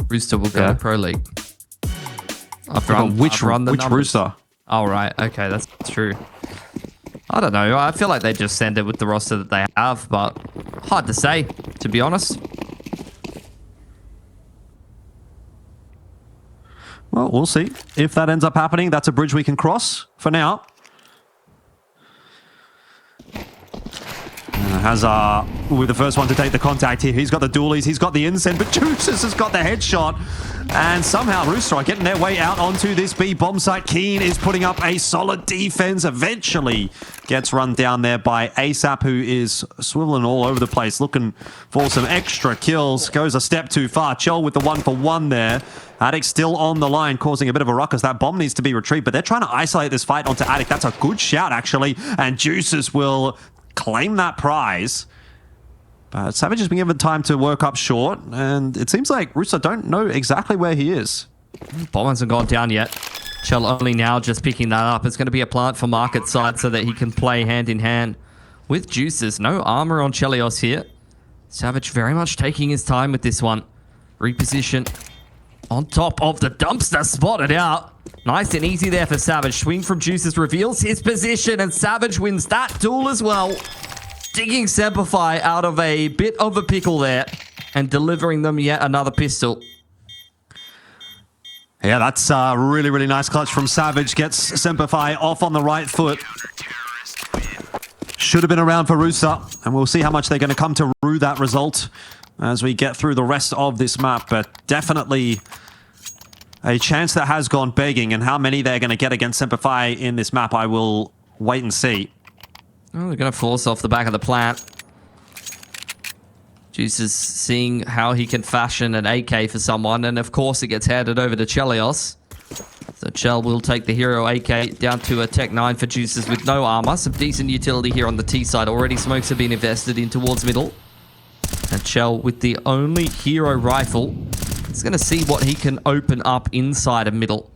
Rooster will go to Pro League. Which Rooster? Oh, right. Okay, that's true. I don't know. I feel like they just send it with the roster that they have, but hard to say, to be honest. Well, we'll see. If that ends up happening, that's a bridge we can cross for now. Hazard with the first one to take the contact here. He's got the dualies, he's got the incend, but Juices has got the headshot. And somehow Rooster are getting their way out onto this B bomb site. Keen is putting up a solid defense. Eventually gets run down there by ASAP, who is swiveling all over the place, looking for some extra kills. Goes a step too far. Chell with the 1-for-1 there. Attic still on the line, causing a bit of a ruckus. That bomb needs to be retrieved, but they're trying to isolate this fight onto Attic. That's a good shout, actually. And Juices will claim that prize. But Savage has been given time to work up short, and it seems like Rooster don't know exactly where he is. Bomb hasn't gone down yet. Chell only now just picking that up. It's going to be a plant for market side so that he can play hand in hand with Juices. No armor on Chelios here. Savage very much taking his time with this one. Reposition on top of the dumpster, spotted out. Nice and easy there for Savage. Swing from Juices reveals his position, and Savage wins that duel as well. Digging SemperFi out of a bit of a pickle there and delivering them yet another pistol. Yeah, that's a really, really nice clutch from Savage. Gets SemperFi off on the right foot. Should have been around for Rooster, and we'll see how much they're going to come to rue that result as we get through the rest of this map. But definitely a chance that has gone begging, and how many they're going to get against SemperFi in this map, I will wait and see. Oh, they're going to force off the back of the plant. Juices seeing how he can fashion an AK for someone, and of course it gets handed over to Chelios. So Chell will take the hero AK down to a Tech 9 for Juices with no armor. Some decent utility here on the T side. Already smokes have been invested in towards middle. And Chell with the only hero rifle is going to see what he can open up inside of middle.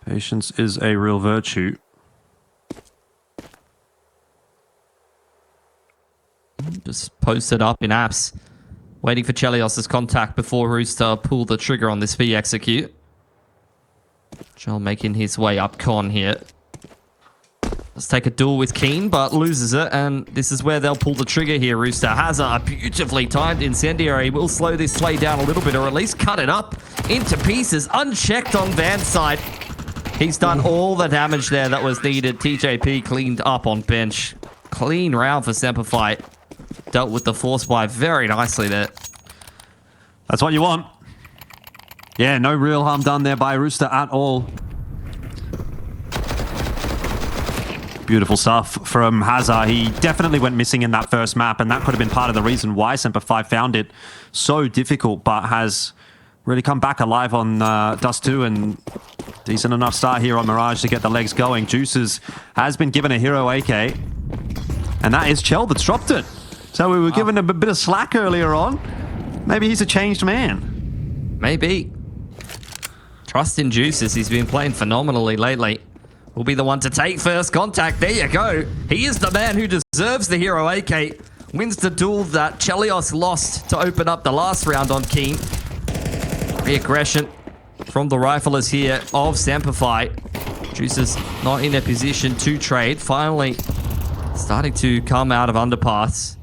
Patience is a real virtue. Just posted up in apps, waiting for Chelios' contact before Rooster pull the trigger on this V execute. Chell making his way up con here. Let's take a duel with Keen, but loses it, and this is where they'll pull the trigger here. Rooster has a beautifully timed incendiary. Will slow this play down a little bit, or at least cut it up into pieces. Unchecked on Van's side. He's done all the damage there that was needed. TJP cleaned up on bench. Clean round for SemperFi. Dealt with the force buy very nicely there. That's what you want. Yeah, no real harm done there by Rooster at all. Beautiful stuff from Hazard. He definitely went missing in that first map, and that could have been part of the reason why SemperFi found it so difficult, but has really come back alive on Dust2, and decent enough start here on Mirage to get the legs going. Juices has been given a hero AK, and that is Chell that's dropped it. So we were given a bit of slack earlier on. Maybe he's a changed man. Maybe. Trust in Juices. He's been playing phenomenally lately. Will be the one to take first contact. There you go. He is the man who deserves the hero AK. Wins the duel that Chelios lost to open up the last round on Keen. Reaggression from the riflers here of SemperFi. Juices not in a position to trade. Finally starting to come out of underpass.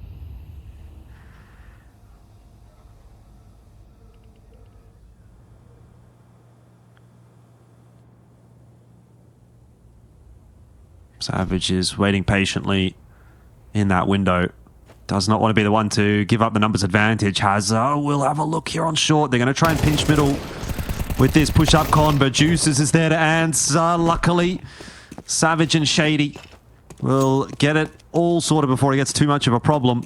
Savage is waiting patiently in that window. Does not want to be the one to give up the numbers advantage. Hazard will have a look here on short. They're going to try and pinch middle with this push-up con, but Juices is there to answer. Luckily, Savage and Shady will get it all sorted before it gets too much of a problem.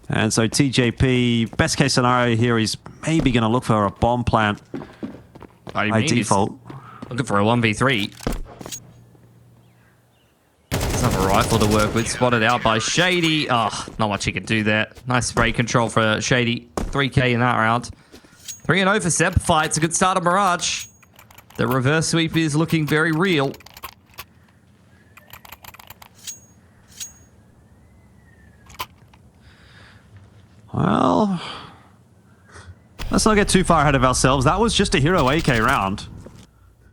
And so TJP, best case scenario here, he's maybe going to look for a bomb plant by default. Looking for a 1v3. Doesn't have a rifle to work with. Spotted out by Shady. Oh, not much he can do there. Nice spray control for Shady. 3k in that round. 3-0 for SemperFi. It's a good start of Mirage. The reverse sweep is looking very real. Well, let's not get too far ahead of ourselves. That was just a hero AK round.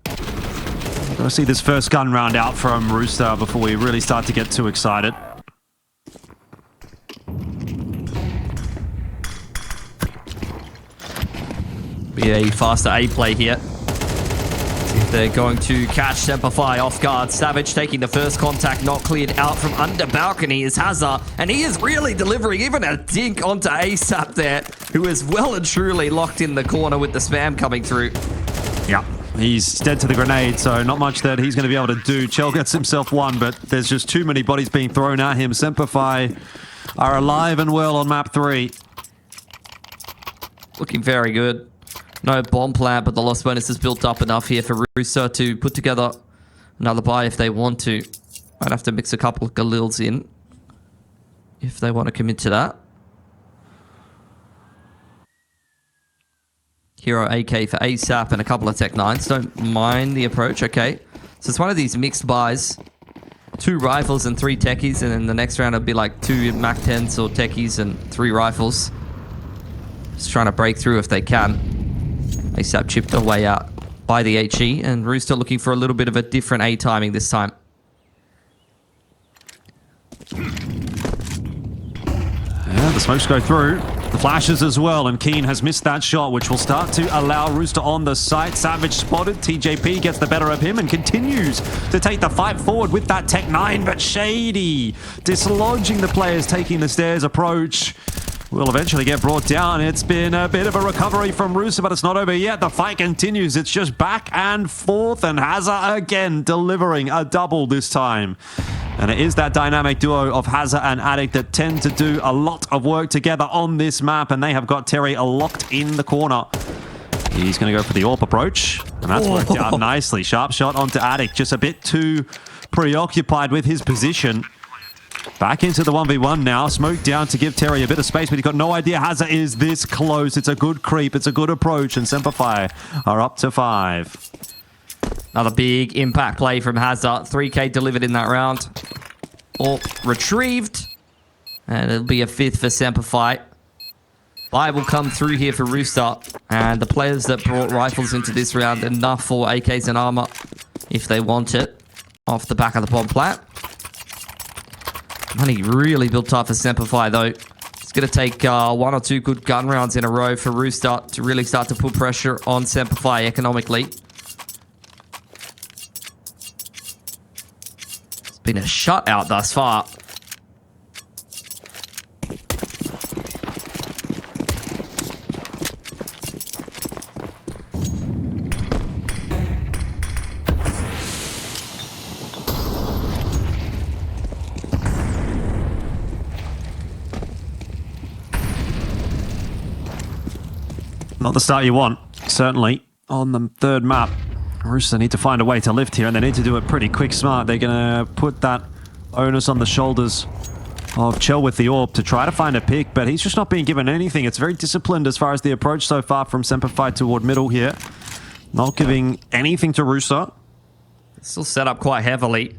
Gotta see this first gun round out from Rooster before we really start to get too excited. Be a faster A play here. See if they're going to catch SemperFi off guard. Savage taking the first contact, not cleared out from under balcony is Hazard, and he is really delivering even a dink onto ASAP there, who is well and truly locked in the corner with the spam coming through. Yeah, he's dead to the grenade, so not much that he's going to be able to do. Chell gets himself one, but there's just too many bodies being thrown at him. SemperFi are alive and well on map 3. Looking very good. No bomb plant, but the loss bonus is built up enough here for Rooster to put together another buy if they want to. Might have to mix a couple of Galils in if they want to commit to that. Hero AK for ASAP and a couple of Tech 9s. Don't mind the approach, okay. So it's one of these mixed buys. 2 rifles and 3 techies, and then the next round it'll be like 2 Mac 10s or techies and 3 rifles. Just trying to break through if they can. ASAP chipped their way out by the HE, and Rooster looking for a little bit of a different A timing this time. Yeah, the smokes go through. The flashes as well, and Keen has missed that shot, which will start to allow Rooster on the site. Savage spotted. TJP gets the better of him and continues to take the fight forward with that Tech 9, but Shady dislodging the players taking the stairs approach. Will eventually get brought down. It's been a bit of a recovery from Rooster, but it's not over yet. The fight continues. It's just back and forth, and Hazard again delivering a double this time. And it is that dynamic duo of Hazard and Addict that tend to do a lot of work together on this map, and they have got Terry locked in the corner. He's going to go for the AWP approach, and that's worked out nicely. Sharp shot onto Addict, just a bit too preoccupied with his position. Back into the 1v1 now. Smoke down to give Terry a bit of space, but he's got no idea Hazard is this close. It's a good creep. It's a good approach, and SemperFi are up to 5. Another big impact play from Hazard. 3k delivered in that round. Or retrieved. And it'll be a 5th for SemperFi. Buy will come through here for Rooster. And the players that brought rifles into this round, enough for AKs and armor if they want it. Off the back of the bomb plant. Money really built up for SemperFi though. It's going to take 1 or 2 good gun rounds in a row for Rooster to really start to put pressure on SemperFi economically. It's been a shutout thus far. Not the start you want, certainly, on the 3rd map. Rooster need to find a way to lift here, and they need to do it pretty quick smart. They're going to put that onus on the shoulders of Chell with the AWP to try to find a pick, but he's just not being given anything. It's very disciplined as far as the approach so far from SemperFi toward middle here. Not giving anything to Rooster. Still set up quite heavily.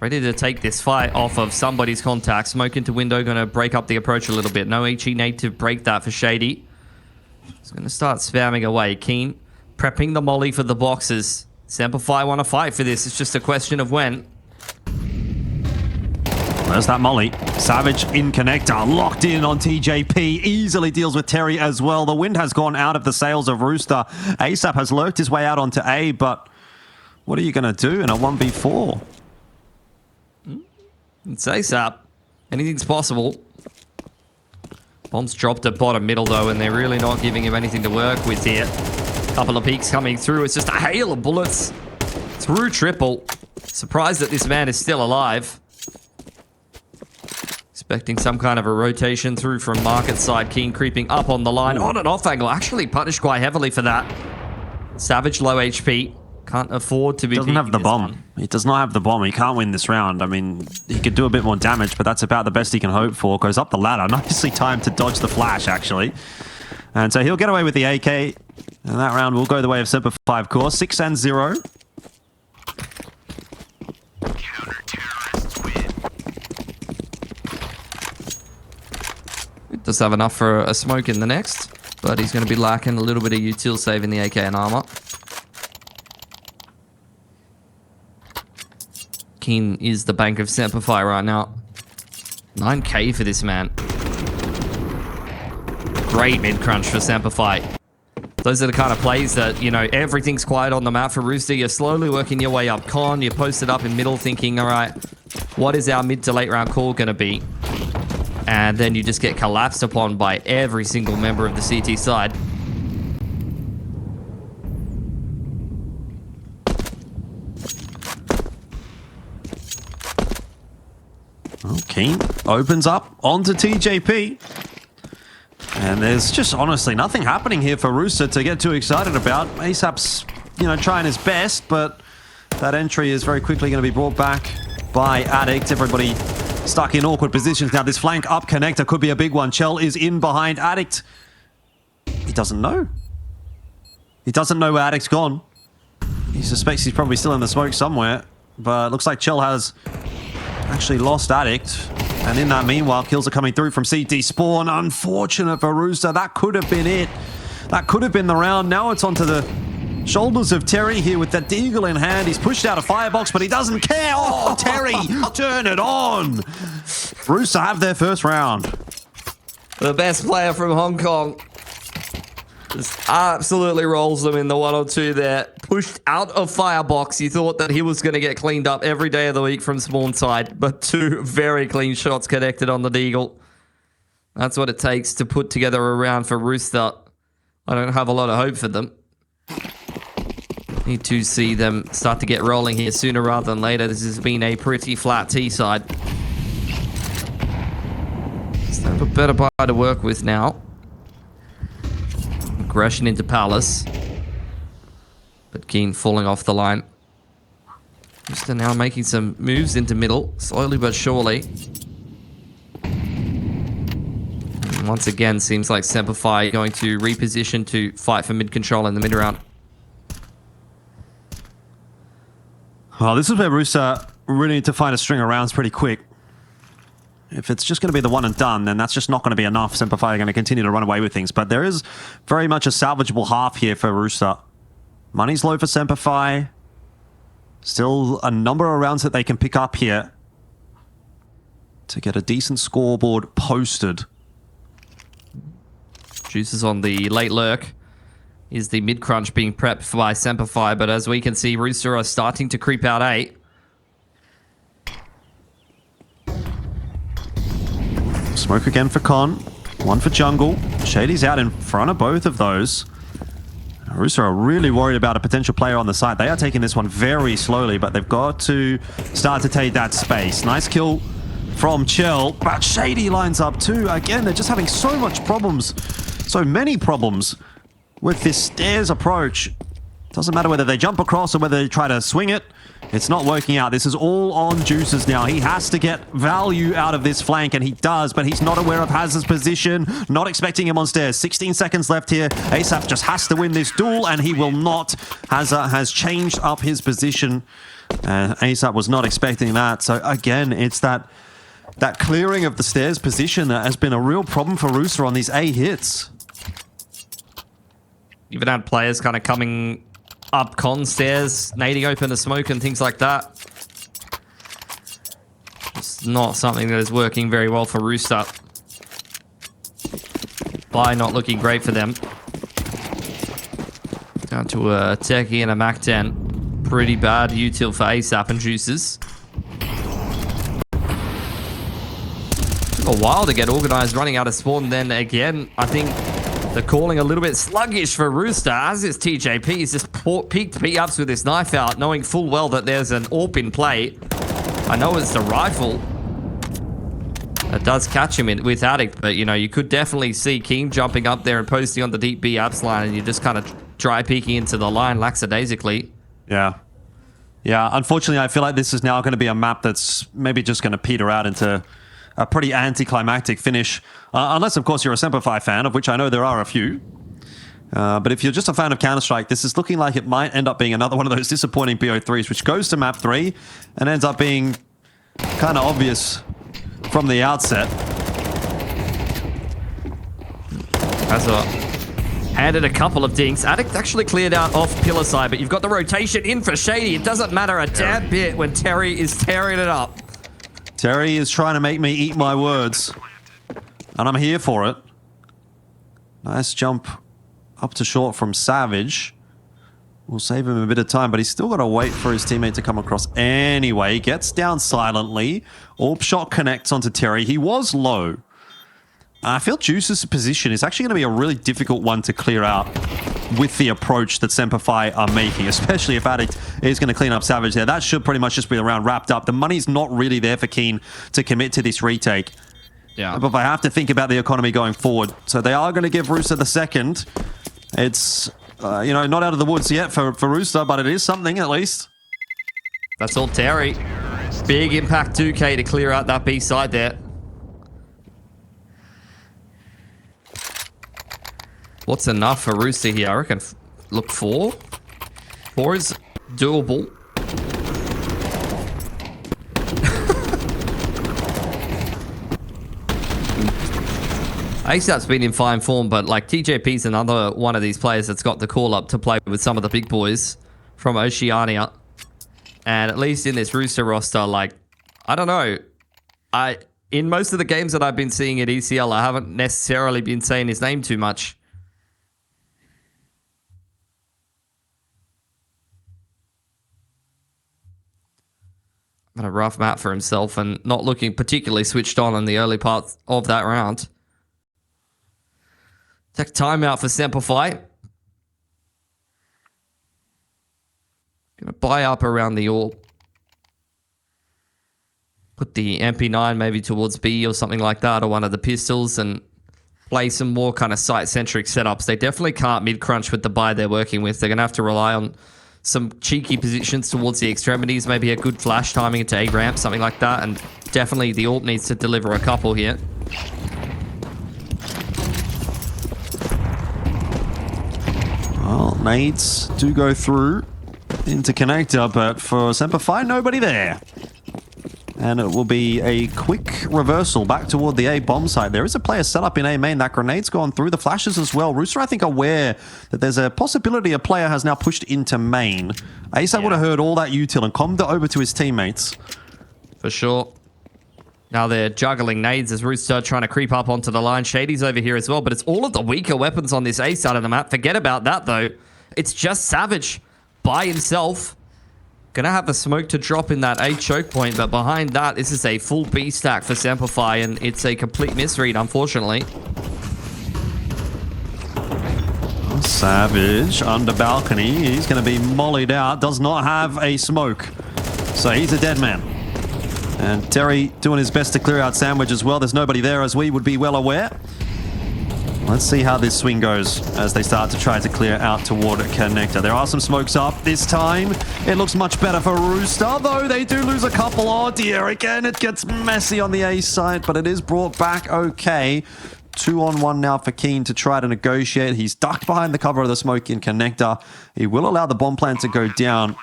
Ready to take this fight off of somebody's contact. Smoke into window, going to break up the approach a little bit. No HE need to break that for Shady. He's going to start spamming away. Keen prepping the molly for the boxes. SemperFi want to fight for this. It's just a question of when. There's that molly. Savage in connector. Locked in on TJP. Easily deals with Terry as well. The wind has gone out of the sails of Rooster. ASAP has lurked his way out onto A, but what are you going to do in a 1v4? It's ASAP. Anything's possible. Bomb's dropped at bottom middle though, and they're really not giving him anything to work with here. Couple of peaks coming through. It's just a hail of bullets through triple. Surprised that this man is still alive. Expecting some kind of a rotation through from market side. Keen creeping up on the line. On and off angle. Actually punished quite heavily for that. Savage low HP. Can't afford to be. Doesn't have the bomb. He does not have the bomb. He can't win this round. I mean, he could do a bit more damage, but that's about the best he can hope for. Goes up the ladder. Nicely timed to dodge the flash, actually. And so he'll get away with the AK. And that round will go the way of SemperFi, of course. 6-0. It does have enough for a smoke in the next, but he's going to be lacking a little bit of util save in the AK and armor. Keen is the bank of SemperFi right now. 9k for this man. Great mid-crunch for SemperFi. Those are the kind of plays that, you know, everything's quiet on the map for Rooster. You're slowly working your way up con. You're posted up in middle thinking, all right, what is our mid to late round call going to be? And then you just get collapsed upon by every single member of the CT side. Well, Keen opens up onto TJP. And there's just honestly nothing happening here for Rooster to get too excited about. ASAP's, you know, trying his best, but that entry is very quickly going to be brought back by Addict. Everybody stuck in awkward positions. Now this flank up connector could be a big one. Chell is in behind Addict. He doesn't know. He doesn't know where Addict's gone. He suspects he's probably still in the smoke somewhere, but it looks like Chell has actually lost Addict. And in that meanwhile, kills are coming through from CT Spawn. Unfortunate for Rooster. That could have been it. That could have been the round. Now it's onto the shoulders of Terry here with that deagle in hand. He's pushed out a firebox, but he doesn't care. Oh, Terry, turn it on. Rooster have their first round. The best player from Hong Kong just absolutely rolls them in the 1 or 2 there. Pushed out of firebox. You thought that he was going to get cleaned up every day of the week from spawn side, but 2 very clean shots connected on the deagle. That's what it takes to put together a round for Rooster. I don't have a lot of hope for them. Need to see them start to get rolling here sooner rather than later. This has been a pretty flat T side. Just have a better buy to work with now. Aggression into Palace. But Keen falling off the line. Rooster now making some moves into middle, slowly but surely. And once again, seems like SemperFi going to reposition to fight for mid control in the mid round. Well, this is where Rooster really need to find a string of rounds pretty quick. If it's just going to be the one and done, then that's just not going to be enough. SemperFi are going to continue to run away with things. But there is very much a salvageable half here for Rooster. Money's low for SemperFi. Still a number of rounds that they can pick up here to get a decent scoreboard posted. Juices on the late lurk. Is the mid crunch being prepped by SemperFi, but as we can see, Rooster are starting to creep out A. Smoke again for Con. One for Jungle. Shady's out in front of both of those. Rooster are really worried about a potential player on the side. They are taking this one very slowly, but they've got to start to take that space. Nice kill from Chell, but Shady lines up too. Again, they're just having so much problems, so many problems with this stairs approach. Doesn't matter whether they jump across or whether they try to swing it. It's not working out. This is all on Juices now. He has to get value out of this flank, and he does, but he's not aware of Hazard's position. Not expecting him on stairs. 16 seconds left here. ASAP just has to win this duel, and he will not. Hazard has changed up his position, and ASAP was not expecting that. So again, it's that clearing of the stairs position that has been a real problem for Rooster on these A hits. Even had players kind of coming up con stairs, nading open the smoke and things like that. It's not something that is working very well for Rooster. Buy not looking great for them. Down to a Techie and a Mac 10. Pretty bad util for ASAP and Juices. Took a while to get organized running out of spawn. Then again, I think they're calling a little bit sluggish for Rooster, as is TJP. He's just peeked P-ups with his knife out, knowing full well that there's an AWP in play. I know it's the rifle that does catch him with Addict, but, you know, you could definitely see Keen jumping up there and posting on the deep B-ups line, and you're just kind of dry peeking into the line lackadaisically. Yeah. Yeah, unfortunately, I feel like this is now going to be a map that's maybe just going to peter out into a pretty anticlimactic finish. Unless, of course, you're a SemperFi fan, of which I know there are a few. But if you're just a fan of Counter-Strike, this is looking like it might end up being another one of those disappointing BO3s, which goes to map 3 and ends up being kind of obvious from the outset. Hazard handed a couple of dinks. Addict actually cleared out off pillar side, but you've got the rotation in for Shady. It doesn't matter a damn bit when Terry is tearing it up. Terry is trying to make me eat my words, and I'm here for it. Nice jump up to short from Savage. We'll save him a bit of time, but he's still got to wait for his teammate to come across anyway. Gets down silently. Orb shot connects onto Terry. He was low. I feel Juice's position is actually going to be a really difficult one to clear out with the approach that SemperFi are making, especially if Addict is going to clean up Savage there. That should pretty much just be the round wrapped up. The money's not really there for Keen to commit to this retake. Yeah. But I have to think about the economy going forward. So they are going to give Rooster the second. It's... you know, not out of the woods yet for Rooster, but it is something at least. That's all Terry. Big impact 2K to clear out that B side there. What's enough for Rooster here? I reckon, look, 4. 4 is doable. ASAP's been in fine form, but like TJP's another one of these players that's got the call up to play with some of the big boys from Oceania. And at least in this Rooster roster, like, I don't know. In most of the games that I've been seeing at ECL, I haven't necessarily been saying his name too much. Had a rough map for himself and not looking particularly switched on in the early parts of that round. Take timeout for SemperFi. Gonna buy up around the orb. Put the MP9 maybe towards B or something like that, or one of the pistols, and play some more kind of site-centric setups. They definitely can't mid-crunch with the buy they're working with. They're gonna have to rely on some cheeky positions towards the extremities, maybe a good flash timing into A ramp, something like that, and definitely the AWP needs to deliver a couple here. Well, nades do go through into connector, but for SemperFi, nobody there. And it will be a quick reversal back toward the A bomb site. There is a player set up in A main. That grenade's gone through. The flashes as well. Rooster, I think, aware that there's a possibility a player has now pushed into main. ASAP would have heard all that util and commed it over to his teammates. For sure. Now they're juggling nades as Rooster trying to creep up onto the line. Shadiy's over here as well, but it's all of the weaker weapons on this A side of the map. Forget about that, though. It's just Savage by himself. Gonna have a smoke to drop in that A choke point, but behind that, this is a full B stack for SemperFi, and it's a complete misread, unfortunately. Savage under balcony. He's going to be mollied out. Does not have a smoke. So he's a dead man. And Terry doing his best to clear out Sandwich as well. There's nobody there, as we would be well aware. Let's see how this swing goes as they start to try to clear out toward connector. There are some smokes up this time. It looks much better for Rooster, though they do lose a couple. Oh dear, again it gets messy on the A side, but it is brought back okay. 2-on-1 now for Keen to try to negotiate. He's ducked behind the cover of the smoke in connector. He will allow the bomb plan to go down.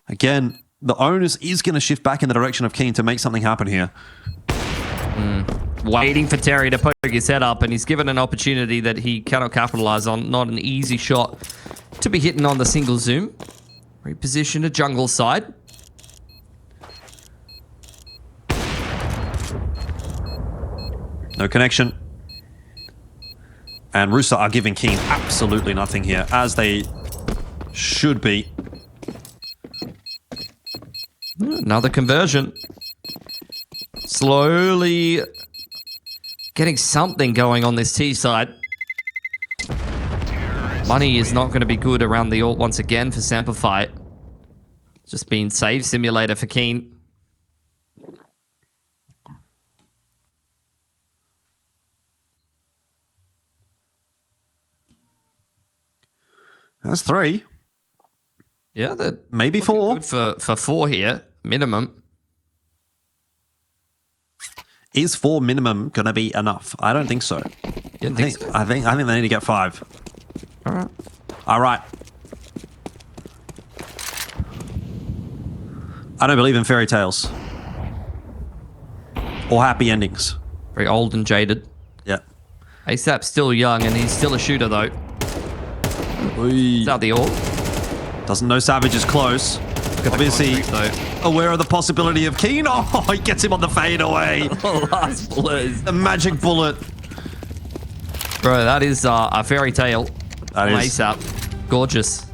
Again, the onus is going to shift back in the direction of Keen to make something happen here. Waiting for Terry to poke his head up, and he's given an opportunity that he cannot capitalize on. Not an easy shot to be hitting on the single zoom. Reposition to jungle side. No connection. And Rooster are giving Keen absolutely nothing here, as they should be. Another conversion. Slowly getting something going on this T side. Money is not going to be good around the ult once again for SemperFi. Just been save simulator for Keen. That's 3. Yeah, that maybe 4. Good for 4 here, minimum. Is 4 minimum going to be enough? I don't think so. You don't think so? I think they need to get 5. All right. All right. I don't believe in fairy tales or happy endings. Very old and jaded. Yeah. ASAP's still young, and he's still a shooter, though. Is that the ult? Doesn't know Savage is close. Obviously aware of the possibility of Keen. Oh, he gets him on the fadeaway. The last bullet is The magic bullet. Bro, that is a fairy tale. That is ASAP. Gorgeous.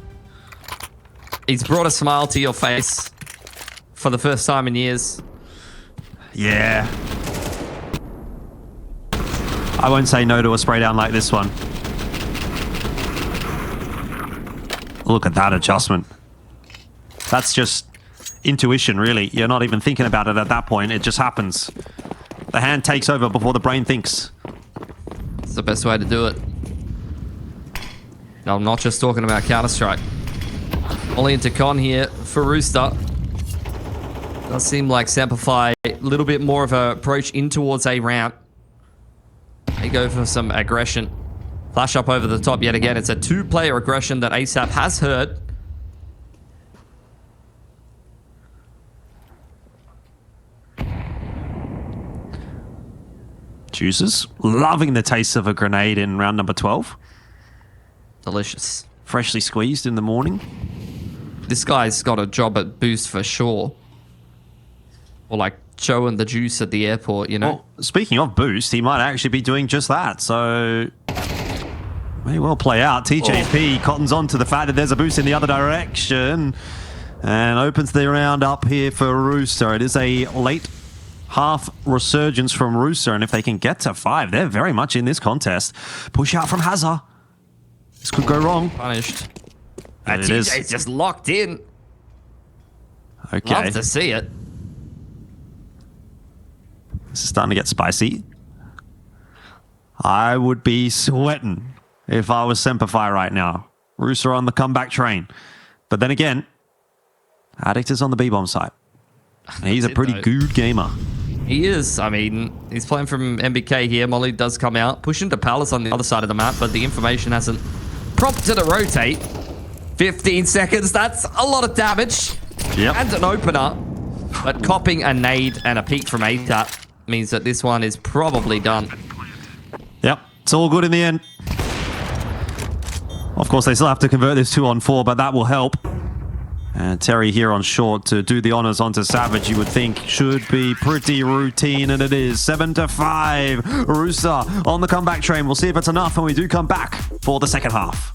He's brought a smile to your face for the first time in years. Yeah. I won't say no to a spray down like this one. Look at that adjustment. That's just intuition, really. You're not even thinking about it at that point. It just happens. The hand takes over before the brain thinks. It's the best way to do it. No, I'm not just talking about Counter-Strike. Only into con here for Rooster. Does seem like SemperFi a little bit more of an approach in towards a ramp. They go for some aggression. Flash up over the top yet again. It's a two-player aggression that ASAP has heard. Juices. Loving the taste of a grenade in round number 12. Delicious. Freshly squeezed in the morning. This guy's got a job at Boost for sure. Or like showing the juice at the airport, you know? Well, speaking of Boost, he might actually be doing just that. So may well play out. TJP cottons on to the fact that there's a boost in the other direction and opens the round up here for Rooster. It is a late half resurgence from Rooster, and if they can get to 5, they're very much in this contest. Push out from Hazard. This could go wrong. Punished. And it TJ's is. just locked in. Okay. Love to see it. This is starting to get spicy. I would be sweating if I was SemperFi right now. Rooster on the comeback train. But then again, Addict is on the B-bomb side. And he's a pretty good gamer. He is. I mean, he's playing from MBK here. Molly does come out. Pushing to Palace on the other side of the map, but the information hasn't prompted a rotate. 15 seconds. That's a lot of damage. Yep. And an opener. But copping a nade and a peek from ATAP means that this one is probably done. Yep. It's all good in the end. Of course, they still have to convert this 2-on-4, but that will help. And Terry here on short to do the honors onto Savage, you would think should be pretty routine, and it is. 7-5. Rooster on the comeback train. We'll see if it's enough when we do come back for the second half.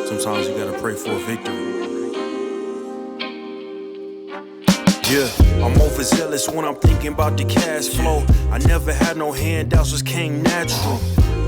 Sometimes you gotta pray for a victory. Yeah, I'm overzealous when I'm thinking about the cash flow. I never had no handouts, just came natural.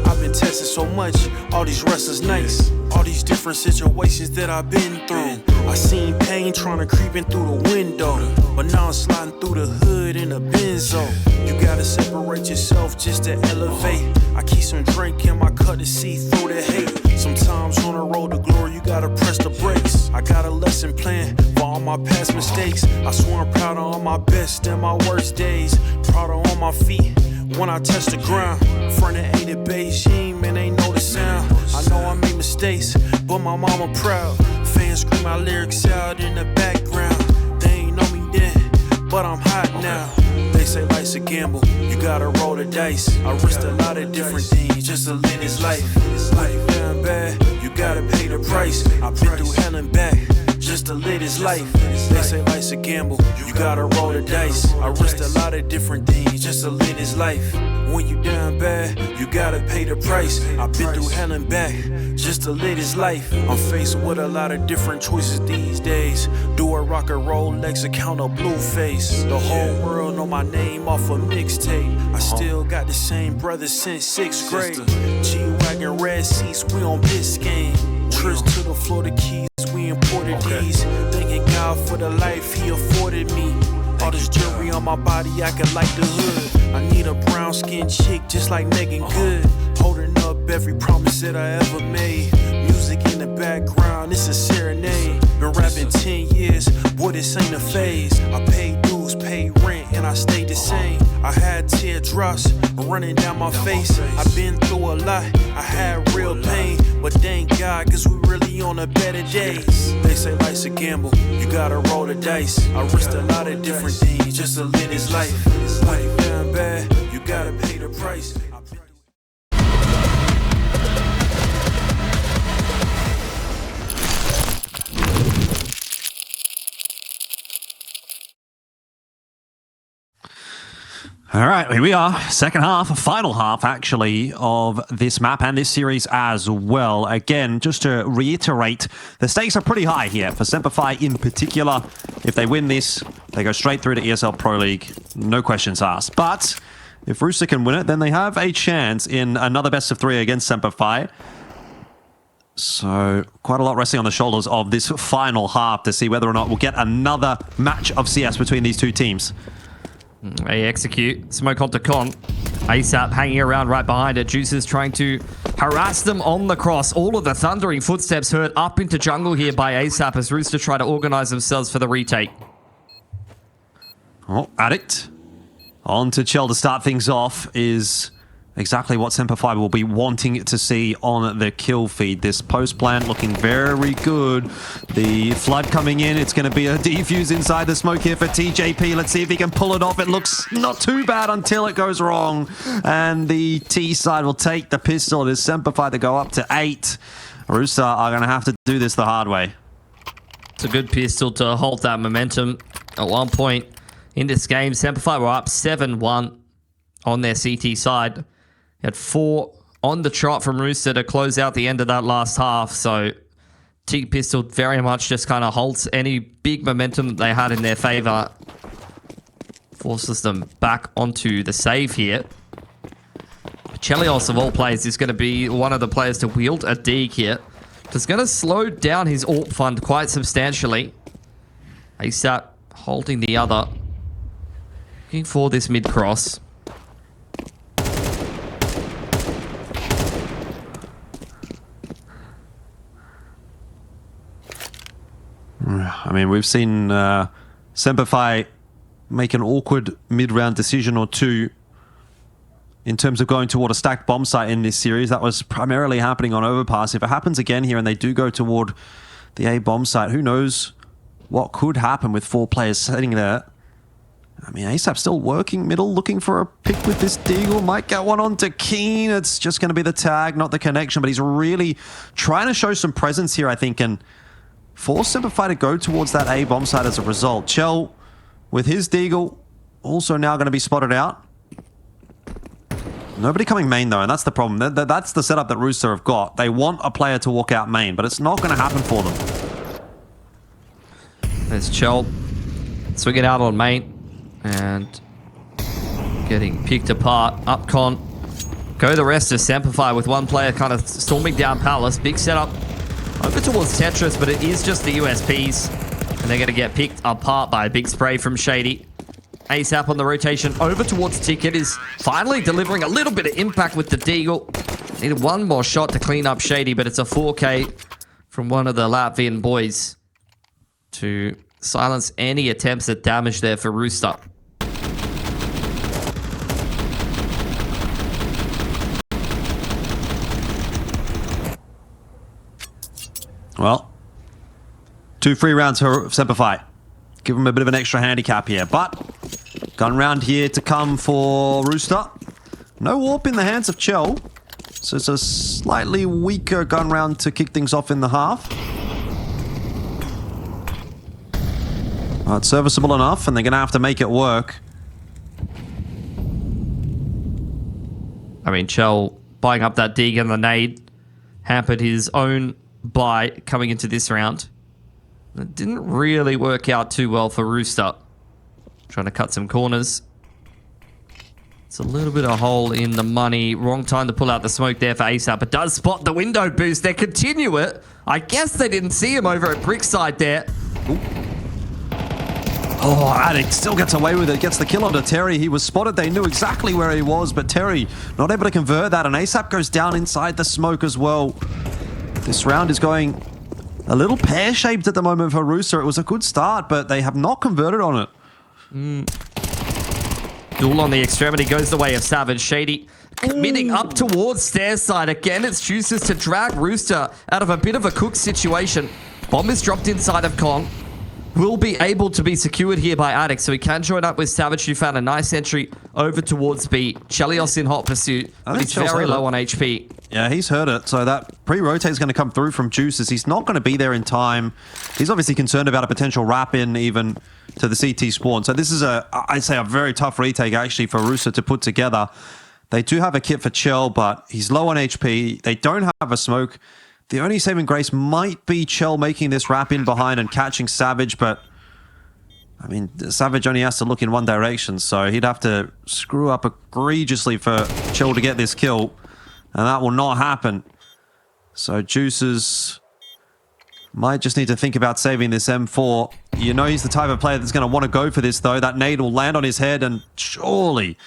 I've been tested so much, all these wrestlers nice. All these different situations that I've been through. I seen pain trying to creep in through the window, but now I'm sliding through the hood in a Benzo. You gotta separate yourself just to elevate. I keep some drink in my cup to see through the hate. Sometimes on the road to glory, you gotta press the brakes. I got a lesson plan for all my past mistakes. I swear I'm proud of all my best and my worst days. Proud of on my feet when I touch the ground. Front of 8 at Beijing, man, they know the sound. I know I made mistakes, but my mama proud. Fans scream my lyrics out in the background. They ain't know me then, but I'm hot now. They say life's a gamble, you gotta roll the dice. I risked a lot of different things just to live this life. Life down bad, you gotta pay the price. I've been through hell and back just to live this life. They say life's a gamble, you gotta roll the dice. I risked a lot of different things just to live this life. When you down bad, you gotta pay the price. I've been through hell and back just to live this life. I'm faced with a lot of different choices these days. Do a rock and roll, Lex account a blue face. The whole world know my name off a mixtape. I still got the same brother since 6th grade. G-Wagon red seats, we on Biscayne. Trips to the Florida Keys, we imported these. Thanking God for the life he afforded me. All this jewelry on my body, I could like the hood. I need a brown skinned chick just like Megan Good. Holding up every promise that I ever made. this ain't a phase. I paid dues, paid rent, and I stayed the same. I had teardrops running down my face. I've been through a lot, I had real pain. But thank God, cause we really on a better days. They say life's a gamble, you gotta roll the dice. I risked a lot of different things just to live this life. Life down bad, you gotta pay the price. All right, here we are. Second half, final half, actually, of this map and this series as well. Again, just to reiterate, the stakes are pretty high here for SemperFi in particular. If they win this, they go straight through to ESL Pro League. No questions asked. But if Rooster can win it, then they have a chance in another best of 3 against SemperFi. So quite a lot resting on the shoulders of this final half to see whether or not we'll get another match of CS between these two teams. They execute. Smoke onto Con. ASAP hanging around right behind it. Juice is trying to harass them on the cross. All of the thundering footsteps heard up into jungle here by ASAP as Rooster try to organize themselves for the retake. Oh, Addict. On to Chell to start things off is exactly what SemperFi will be wanting to see on the kill feed. This post plant looking very good. The flood coming in. It's going to be a defuse inside the smoke here for TJP. Let's see if he can pull it off. It looks not too bad until it goes wrong. And the T side will take the pistol. It is SemperFi to go up to 8. Rooster are going to have to do this the hard way. It's a good pistol to hold that momentum. At one point in this game, SemperFi were up 7-1 on their CT side. Had 4 on the trot from Rooster to close out the end of that last half. So T pistol very much just kind of holds any big momentum that they had in their favor. Forces them back onto the save here. Chelios, of all players, is going to be one of the players to wield a dig here. It's going to slow down his AWP fund quite substantially. ASAP holding the other. Looking for this mid-cross. I mean, we've seen SemperFi make an awkward mid-round decision or two in terms of going toward a stacked bomb site in this series. That was primarily happening on Overpass. If it happens again here and they do go toward the A bomb site, who knows what could happen with 4 players sitting there. I mean, ASAP still working middle, looking for a pick with this Deagle. Might get one onto Keen. It's just going to be the tag, not the connection. But he's really trying to show some presence here, I think, and force SemperFi to go towards that A bomb site as a result. Chell, with his Deagle, also now going to be spotted out. Nobody coming main, though, and that's the problem. That's the setup that Rooster have got. They want a player to walk out main, but it's not going to happen for them. There's Chell swinging out on main and getting picked apart. Up Con. Go the rest of SemperFi with one player kind of storming down Palace. Big setup over towards Tetris, but it is just the USPs. And they're going to get picked apart by a big spray from Shady. ASAP on the rotation over towards Ticket is finally delivering a little bit of impact with the Deagle. Needed one more shot to clean up Shady, but it's a 4K from one of the Latvian boys to silence any attempts at damage there for Rooster. Well, 2 free rounds for SemperFi. Give them a bit of an extra handicap here, but gun round here to come for Rooster. No warp in the hands of Chell, so it's a slightly weaker gun round to kick things off in the half. Well, it's serviceable enough, and they're going to have to make it work. I mean, Chell buying up that dig and the nade hampered his own buy coming into this round. It didn't really work out too well for Rooster. Trying to cut some corners. It's a little bit of hole in the money. Wrong time to pull out the smoke there for ASAP, but does spot the window boost. They continue it. I guess they didn't see him over at Brickside there. Ooh. Oh, Addict still gets away with it. Gets the kill onto Terry. He was spotted. They knew exactly where he was, but Terry not able to convert that, and ASAP goes down inside the smoke as well. This round is going a little pear-shaped at the moment for Rooster. It was a good start, but they have not converted on it. Duel on the extremity goes the way of Savage. Shady committing up towards stairs side. Again, it's Juices to drag Rooster out of a bit of a cook situation. Bomb is dropped inside of Kong. Will be able to be secured here by Addict, so he can join up with Savage, who found a nice entry over towards B. Chelios in hot pursuit, but he's very low on HP. Yeah, he's heard it, so that pre-rotate is going to come through from Juices. He's not going to be there in time. He's obviously concerned about a potential wrap-in even to the CT spawn. So this is I'd say a very tough retake actually for Rooster to put together. They do have a kit for Chell, but he's low on HP. They don't have a smoke. The only saving grace might be Chell making this wrap in behind and catching Savage, but I mean, Savage only has to look in one direction, so he'd have to screw up egregiously for Chell to get this kill, and that will not happen. So Juices might just need to think about saving this M4. You know he's the type of player that's going to want to go for this, though. That nade will land on his head, and surely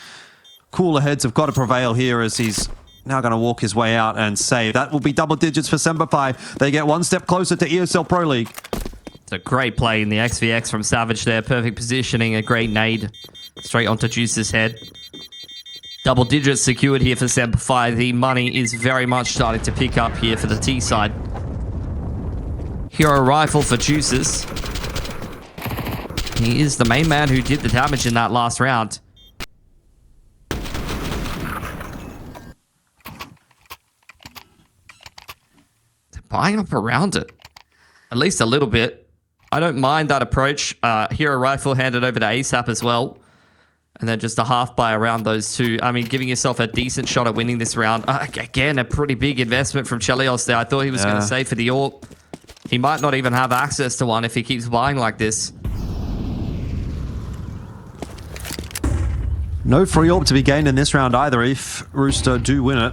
cooler heads have got to prevail here as he's now going to walk his way out and save. That will be double digits for SemperFi. They get one step closer to ESL Pro League. It's a great play in the XVX from Savage there. Perfect positioning, a great nade straight onto Juice's head. Double digits secured here for SemperFi. The money is very much starting to pick up here for the T side. Hero rifle for Juices. He is the main man who did the damage in that last round. Buying up around it, at least a little bit. I don't mind that approach. Hero rifle handed over to ASAP as well, and then just a half buy around those two. I mean, giving yourself a decent shot at winning this round. Again, a pretty big investment from Chelios there. I thought he was going to save for the AWP. He might not even have access to one if he keeps buying like this. No free AWP to be gained in this round either if Rooster do win it.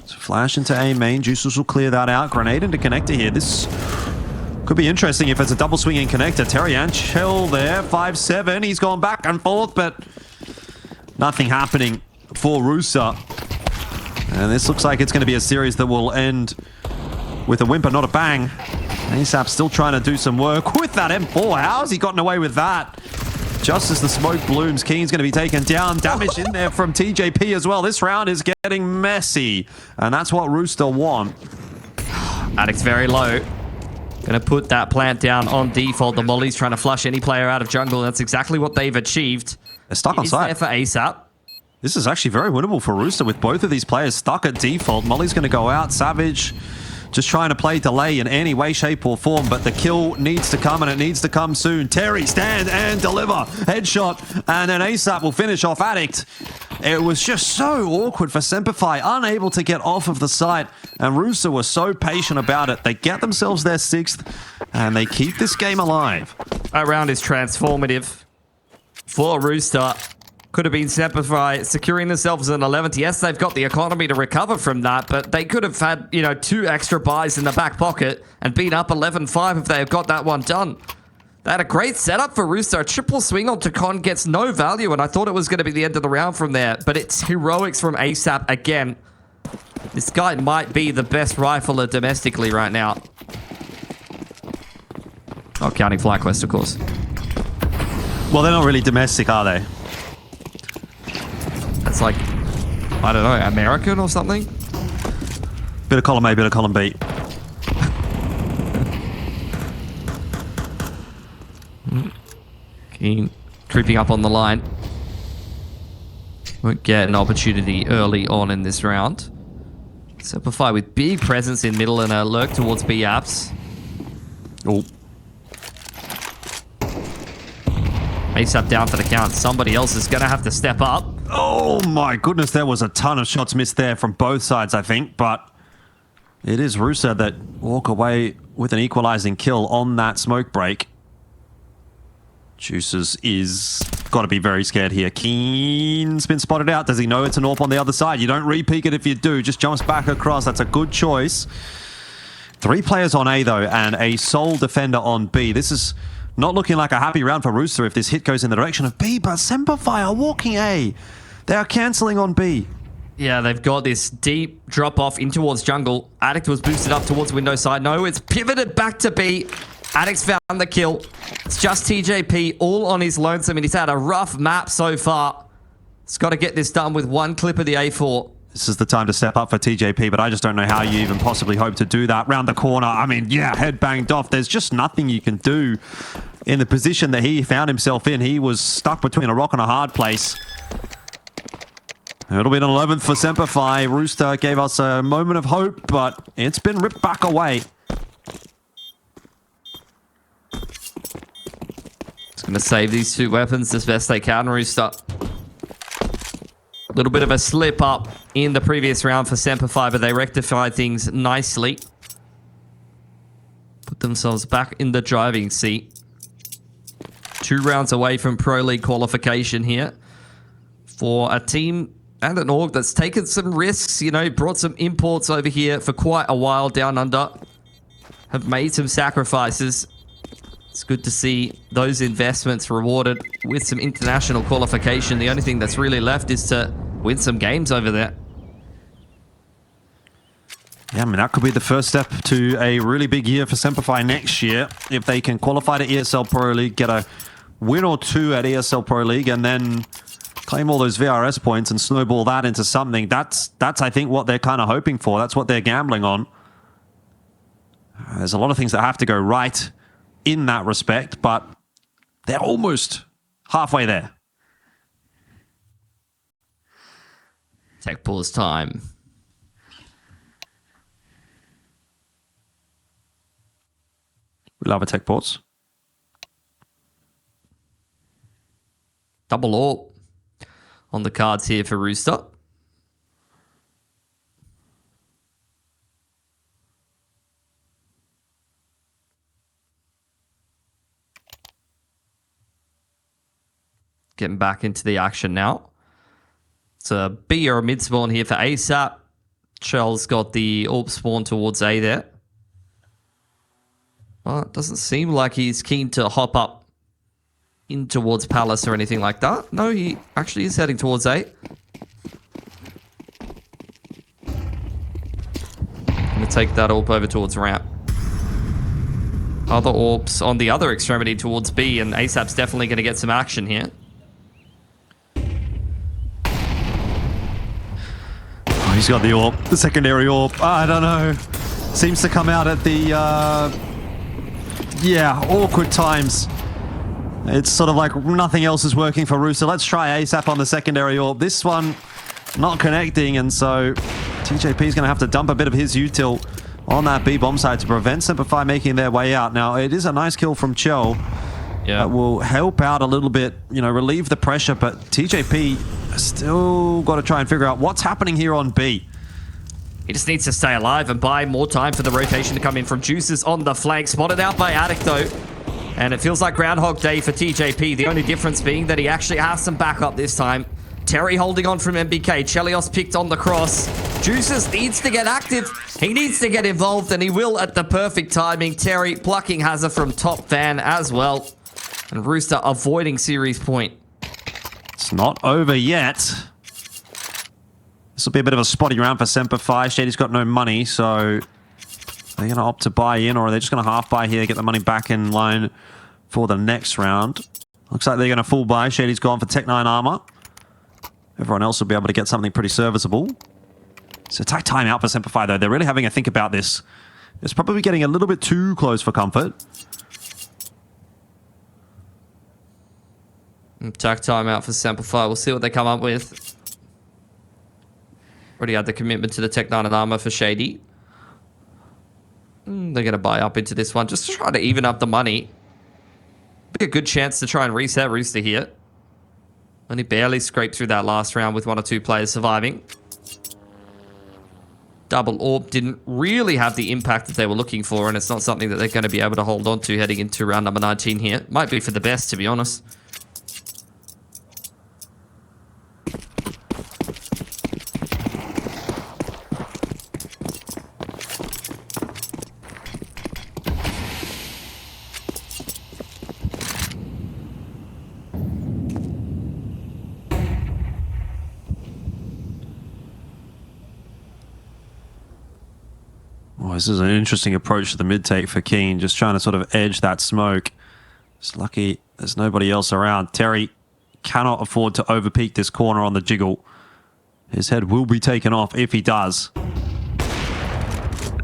Flash into A main. Juices will clear that out. Grenade into connector here. This could be interesting if it's a double swinging connector. Terry and Chell there. 5-7. He's gone back and forth, but nothing happening for Rooster. And this looks like it's going to be a series that will end with a whimper, not a bang. ASAP still trying to do some work with that M4. How's he gotten away with that? Just as the smoke blooms, Keen's going to be taken down. Damage in there from TJP as well. This round is getting messy, and that's what Rooster want. Addict's very low. Going to put that plant down on default. The Molly's trying to flush any player out of jungle. That's exactly what they've achieved. They're stuck on site. There for ASAP. This is actually very winnable for Rooster with both of these players stuck at default. Molly's going to go out. Savage just trying to play delay in any way, shape, or form, but the kill needs to come, and it needs to come soon. Terry, stand and deliver. Headshot, and then ASAP will finish off Addict. It was just so awkward for SemperFi, unable to get off of the site, and Rooster was so patient about it. They get themselves their 6th, and they keep this game alive. That round is transformative for Rooster. Could have been SemperFi securing themselves an 11th. Yes, they've got the economy to recover from that, but they could have had, 2 extra buys in the back pocket and been up 11-5 if they had got that one done. They had a great setup for Rooster. A triple swing onto Con gets no value, and I thought it was going to be the end of the round from there, but it's heroics from ASAP again. This guy might be the best rifler domestically right now. Not counting FlyQuest, of course. Well, they're not really domestic, are they? That's like, I don't know, American or something? Bit of column A, bit of column B. Keen creeping up on the line. Won't get an opportunity early on in this round. SemperFi with big presence in middle and a lurk towards B apps. Oh. ASAP down for the count. Somebody else is going to have to step up. Oh my goodness, there was a ton of shots missed there from both sides, I think, but it is Rooster that walk away with an equalizing kill on that smoke break. Juices is got to be very scared here. Keen's been spotted out. Does he know it's an AWP on the other side? You don't re-peek it if you do. Just jumps back across. That's a good choice. 3 players on A, though, and a sole defender on B. This is not looking like a happy round for Rooster if this hit goes in the direction of B, but SemperFi are walking A. They are cancelling on B. Yeah, they've got this deep drop off in towards jungle. Addict was boosted up towards window side. No, it's pivoted back to B. Addict's found the kill. It's just TJP all on his lonesome, and he's had a rough map so far. He's got to get this done with one clip of the A4. This is the time to step up for TJP, but I just don't know how you even possibly hope to do that. Round the corner, I mean, yeah, head banged off. There's just nothing you can do in the position that he found himself in. He was stuck between a rock and a hard place. It'll be an 11th for SemperFi. Rooster gave us a moment of hope, but it's been ripped back away. It's going to save these two weapons as best they can, Rooster. A little bit of a slip up in the previous round for SemperFi, but they rectified things nicely. Put themselves back in the driving seat. 2 rounds away from Pro League qualification here for a team and an org that's taken some risks, you know, brought some imports over here for quite a while down under. Have made some sacrifices. It's good to see those investments rewarded with some international qualification. The only thing that's really left is to win some games over there. Yeah, I mean, that could be the first step to a really big year for SemperFi next year. If they can qualify to ESL Pro League, get a win or 2 at ESL Pro League, and then claim all those VRS points and snowball that into something. That's I think, what they're kind of hoping for. That's what they're gambling on. There's a lot of things that have to go right in that respect, but they're almost halfway there. Tech pause time. We love a tech pause. Double AWP on the cards here for Rooster. Getting back into the action now. It's a B or a mid spawn here for ASAP. Shell's got the AWP spawn towards A there. Well, it doesn't seem like he's keen to hop up in towards Palace or anything like that. No, he actually is heading towards A. Gonna take that AWP over towards ramp. Other AWPs on the other extremity towards B, and ASAP's definitely going to get some action here. Oh, he's got the AWP, the secondary AWP. I don't know. Seems to come out at the, awkward times. It's sort of like nothing else is working for Rooster. Let's try ASAP on the secondary AWP. This one not connecting, and so TJP is going to have to dump a bit of his util on that B bomb side to prevent SemperFi making their way out. Now, it is a nice kill from Chell. Yeah. That will help out a little bit, you know, relieve the pressure, but TJP still got to try and figure out what's happening here on B. He just needs to stay alive and buy more time for the rotation to come in from Juices on the flank. Spotted out by Addict, though. And it feels like Groundhog Day for TJP. The only difference being that he actually has some backup this time. Terry holding on from MBK. Chelios picked on the cross. Juices needs to get active. He needs to get involved, and he will at the perfect timing. Terry plucking Hazard from top van as well. And Rooster avoiding series point. It's not over yet. This will be a bit of a spotty round for SemperFi. Shady's got no money, so they're going to opt to buy in, or are they just going to half buy here, get the money back in line for the next round? Looks like they're going to full buy. Shady's gone for Tech 9 armor. Everyone else will be able to get something pretty serviceable. So tight time out for SemperFi, though. They're really having a think about this. It's probably getting a little bit too close for comfort. Attack time out for SemperFi. We'll see what they come up with. Already had the commitment to the Tech 9 and armor for Shady. They're going to buy up into this one just to try to even up the money. Be a good chance to try and reset Rooster here. Only barely scraped through that last round with 1 or 2 players surviving. Double AWP didn't really have the impact that they were looking for, and it's not something that they're going to be able to hold on to heading into round number 19 here. Might be for the best, to be honest. This is an interesting approach to the mid take for Keen, just trying to sort of edge that smoke. It's lucky there's nobody else around. Terry cannot afford to overpeak this corner on the jiggle. His head will be taken off if he does.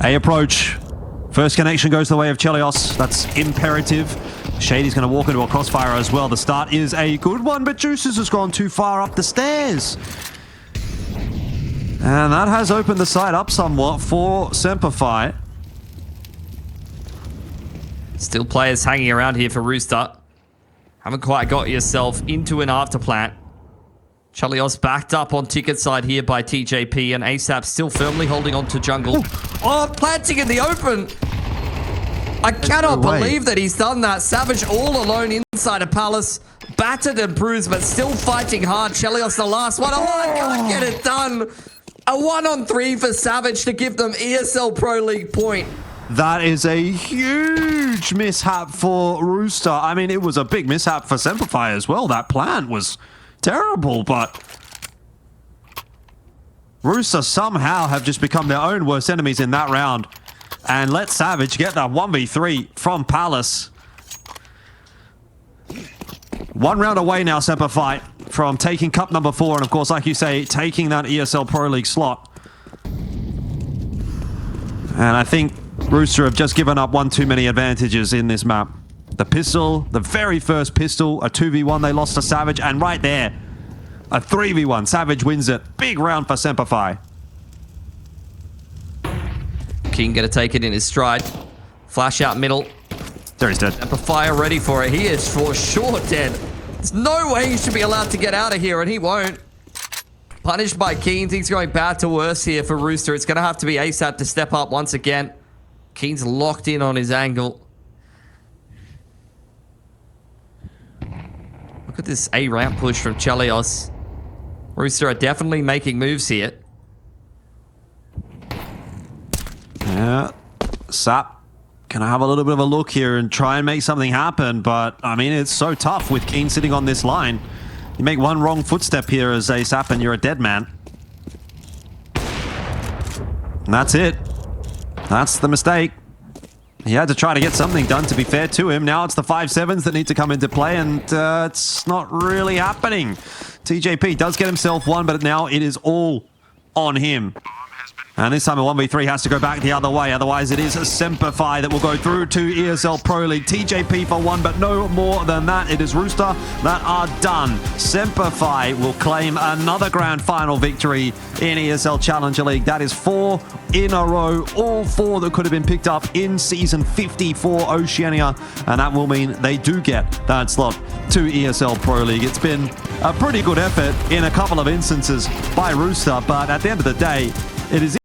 A approach. First connection goes the way of Chelios. That's imperative. Shady's going to walk into a crossfire as well. The start is a good one, but Juices has gone too far up the stairs. And that has opened the side up somewhat for SemperFi. Still players hanging around here for Rooster. Haven't quite got yourself into an afterplant. Chelios backed up on ticket side here by TJP, and ASAP still firmly holding on to jungle. Ooh. Oh, planting in the open. I cannot believe that he's done that. Savage all alone inside a palace. Battered and bruised, but still fighting hard. Chelios the last one. Oh, I can't get it done. A 1-on-3 for Savage to give them ESL Pro League point. That is a huge mishap for Rooster. I mean, it was a big mishap for SemperFi as well. That plant was terrible, but Rooster somehow have just become their own worst enemies in that round. And let Savage get that 1v3 from Palace. One round away now, SemperFi, from taking cup number 4. And of course, like you say, taking that ESL Pro League slot. And I think Rooster have just given up one too many advantages in this map. The pistol, the very first pistol, a 2v1 they lost to Savage. And right there, a 3v1. Savage wins it. Big round for SemperFi. King gonna take it in his stride. Flash out middle. There he's dead. SemperFi ready for it. He is for sure dead. There's no way he should be allowed to get out of here, and he won't. Punished by Keen. Things going bad to worse here for Rooster. It's gonna have to be ASAP to step up once again. Keen's locked in on his angle. Look at this A ramp push from Chelios. Rooster are definitely making moves here. Yeah, Sap can I have a little bit of a look here and try and make something happen, but I mean, it's so tough with Keen sitting on this line. You make one wrong footstep here as a Sap and you're a dead man. And that's it. That's the mistake. He had to try to get something done, to be fair to him. Now it's the 5-7s that need to come into play, and it's not really happening. TJP does get himself one, but now it is all on him. And this time a 1v3 has to go back the other way. Otherwise, it is SemperFi that will go through to ESL Pro League. TJP for one, but no more than that. It is Rooster that are done. SemperFi will claim another grand final victory in ESL Challenger League. That is 4 in a row. All 4 that could have been picked up in Season 50 for Oceania. And that will mean they do get that slot to ESL Pro League. It's been a pretty good effort in a couple of instances by Rooster, but at the end of the day, it is